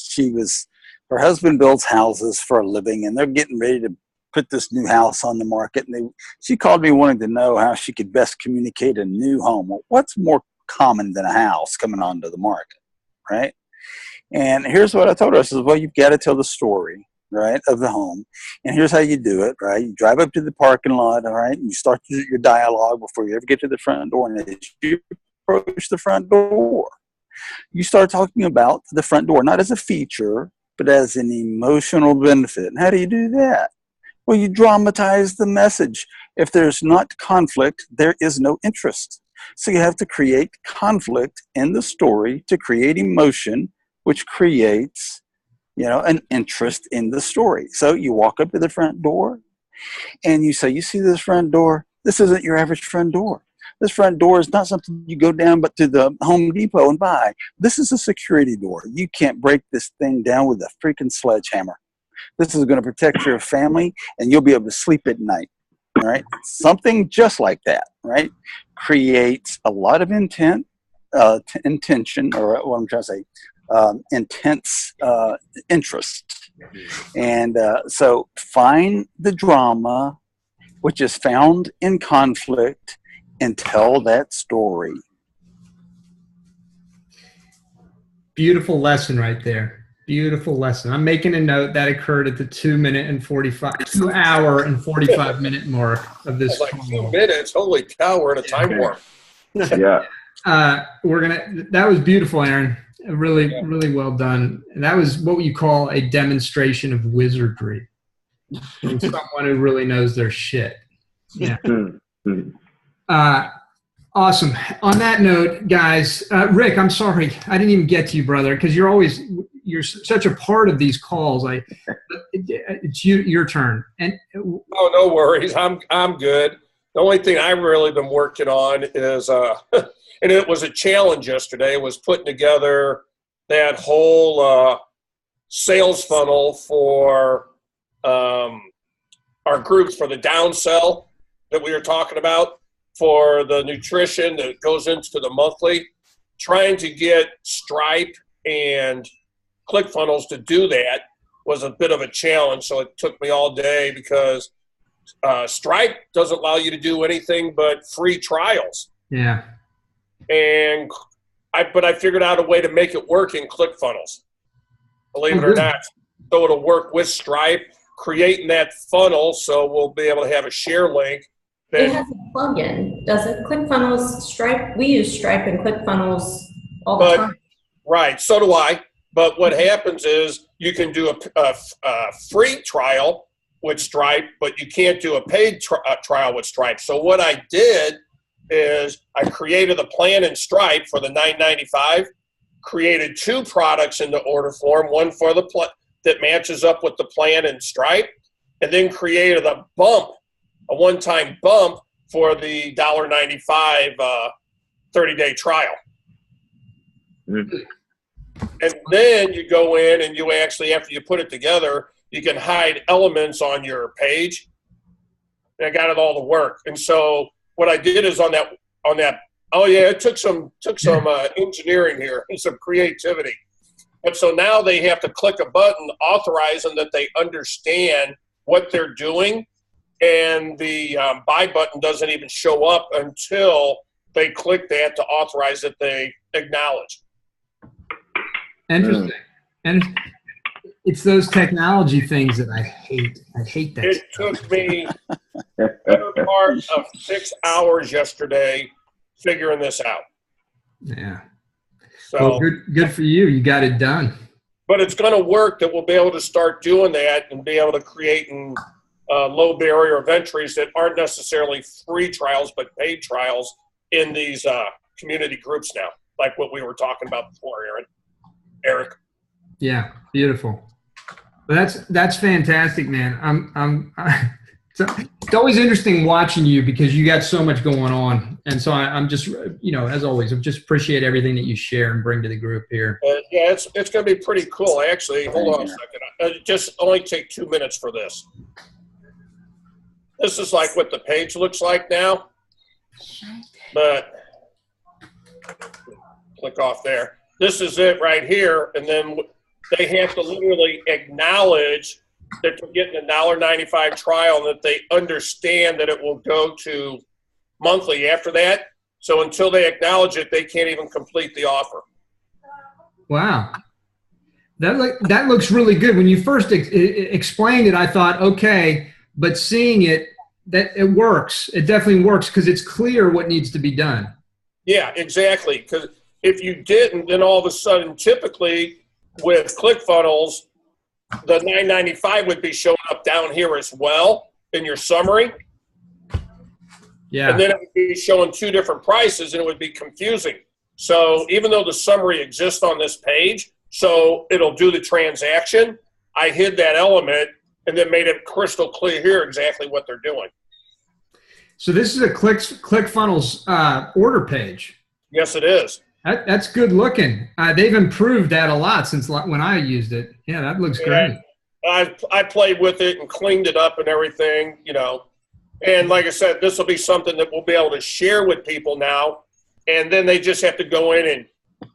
her husband builds houses for a living, and they're getting ready to put this new house on the market. And she called me wanting to know how she could best communicate a new home. Well, what's more common than a house coming onto the market, right? And here's what I told her. I said, well, you've got to tell the story, right, of the home. And here's how you do it, right? You drive up to the parking lot, all right, and you start your dialogue before you ever get to the front door. And as you approach the front door, you start talking about the front door, not as a feature, but as an emotional benefit. And how do you do that? Well, you dramatize the message. If there's not conflict, there is no interest. So you have to create conflict in the story to create emotion, which creates, an interest in the story. So you walk up to the front door and you say, you see this front door? This isn't your average front door. This front door is not something you go down but to the Home Depot and buy. This is a security door. You can't break this thing down with a freaking sledgehammer. This is going to protect your family and you'll be able to sleep at night. All right? Something just like that, right? Creates a lot of intention, or what I'm trying to say, intense interest. And so find the drama, which is found in conflict, and tell that story. Beautiful lesson right there. Beautiful lesson. I'm making a note that occurred at the 2 hour and 45 minute mark of this. Like 2 minutes. Holy cow, we're in a time warp. Yeah. That was beautiful, Aaron. Really, really well done. And that was what you call a demonstration of wizardry. From someone who really knows their shit. Yeah. Awesome. On that note, guys, Rick, I'm sorry. I didn't even get to you, brother, because you're such a part of these calls. It's your turn. And oh, no worries. I'm good. The only thing I've really been working on is, and it was a challenge yesterday, was putting together that whole sales funnel for our groups for the downsell that we were talking about, for the nutrition that goes into the monthly, trying to get Stripe and ClickFunnels to do that was a bit of a challenge. So it took me all day because Stripe doesn't allow you to do anything but free trials. Yeah. And I figured out a way to make it work in ClickFunnels, believe it or not. So it'll work with Stripe, creating that funnel, so we'll be able to have a share link. It has a plugin, does it? ClickFunnels, Stripe, we use Stripe and ClickFunnels all the time. Right, so do I. But what happens is you can do a free trial with Stripe, but you can't do a paid trial with Stripe. So what I did is I created a plan in Stripe for the $9.95, created 2 products in the order form, one for the that matches up with the plan in Stripe, and then created a one-time bump for the $1.95 30-day trial. Mm-hmm. And then you go in and you actually, after you put it together, you can hide elements on your page. And I got it all to work. And so what I did is on that, oh yeah, it took some engineering here and some creativity. But so now they have to click a button authorizing that they understand what they're doing, and the buy button doesn't even show up until they click that to authorize that they acknowledge. Interesting. And it's those technology things that I hate. I hate that. It took me the better part of 6 hours yesterday figuring this out. Yeah. So well, good for you. You got it done. But it's going to work that we'll be able to start doing that and be able to create low barrier of entries that aren't necessarily free trials but paid trials in these community groups now, like what we were talking about before, Eric. Yeah, beautiful. Well, that's fantastic, man. It's always interesting watching you because you got so much going on, and so I'm just, as always, I just appreciate everything that you share and bring to the group here. Yeah, it's going to be pretty cool. Actually, hold on a second. Just only take 2 minutes for this. This is like what the page looks like now, but click off there. This is it right here, and then they have to literally acknowledge that they're getting a $1.95 trial and that they understand that it will go to monthly after that. So until they acknowledge it, they can't even complete the offer. Wow. That looks really good. When you first explained it, I thought, okay, but seeing it, that it works. It definitely works because it's clear what needs to be done. Yeah, exactly. Because if you didn't, then all of a sudden, typically with ClickFunnels, the $9.95 would be showing up down here as well in your summary. Yeah. And then it would be showing 2 different prices, and it would be confusing. So even though the summary exists on this page, so it'll do the transaction, I hid that element and then made it crystal clear here exactly what they're doing. So this is a ClickFunnels order page. Yes, it is. That's good looking. They've improved that a lot since when I used it. Yeah, that looks great. I played with it and cleaned it up and everything, And like I said, this will be something that we'll be able to share with people now. And then they just have to go in and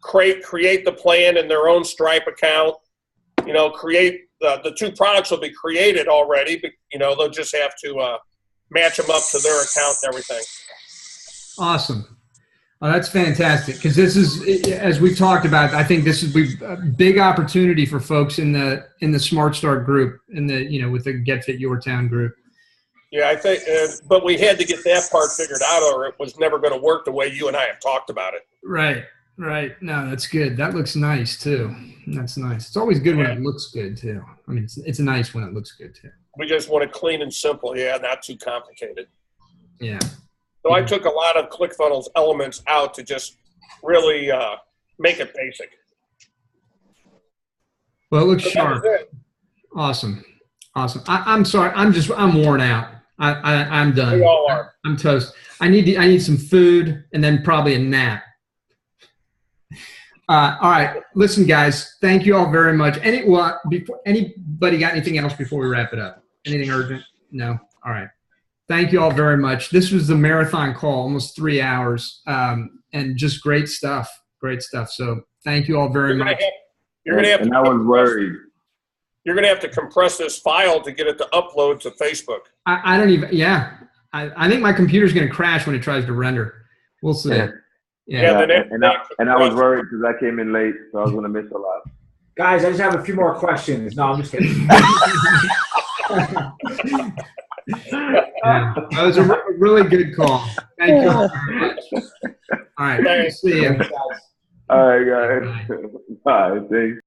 create the plan in their own Stripe account. Create the 2 products will be created already, but they'll just have to match them up to their account and everything. Awesome. Oh, that's fantastic because this is, as we talked about, I think this is a big opportunity for folks in the Smart Start group, with the Get Fit Your Town group. Yeah, I think, but we had to get that part figured out, or it was never going to work the way you and I have talked about it. Right. No, that's good. That looks nice too. That's nice. It's always good when it looks good too. I mean, it's nice when it looks good too. We just want it clean and simple. Yeah, not too complicated. Yeah. So I took a lot of ClickFunnels elements out to just really make it basic. Well, it looks sharp. Awesome. I'm sorry. I'm worn out. I'm done. We all are. I'm toast. I need some food and then probably a nap. All right. Listen, guys, thank you all very much. Before anybody got anything else before we wrap it up? Anything urgent? No? All right. Thank you all very much. This was the marathon call, almost 3 hours, and just great stuff. Great stuff. So thank you all very much. And I was worried. you're going to have to compress this file to get it to upload to Facebook. I don't even, yeah. I think my computer's going to crash when it tries to render. We'll see. Yeah, and I was worried because I came in late, so I was going to miss a lot. Guys, I just have a few more questions. No, I'm just kidding. That was a really good call. Thank you all very much. All right. See you. All right, guys. Bye. Thanks.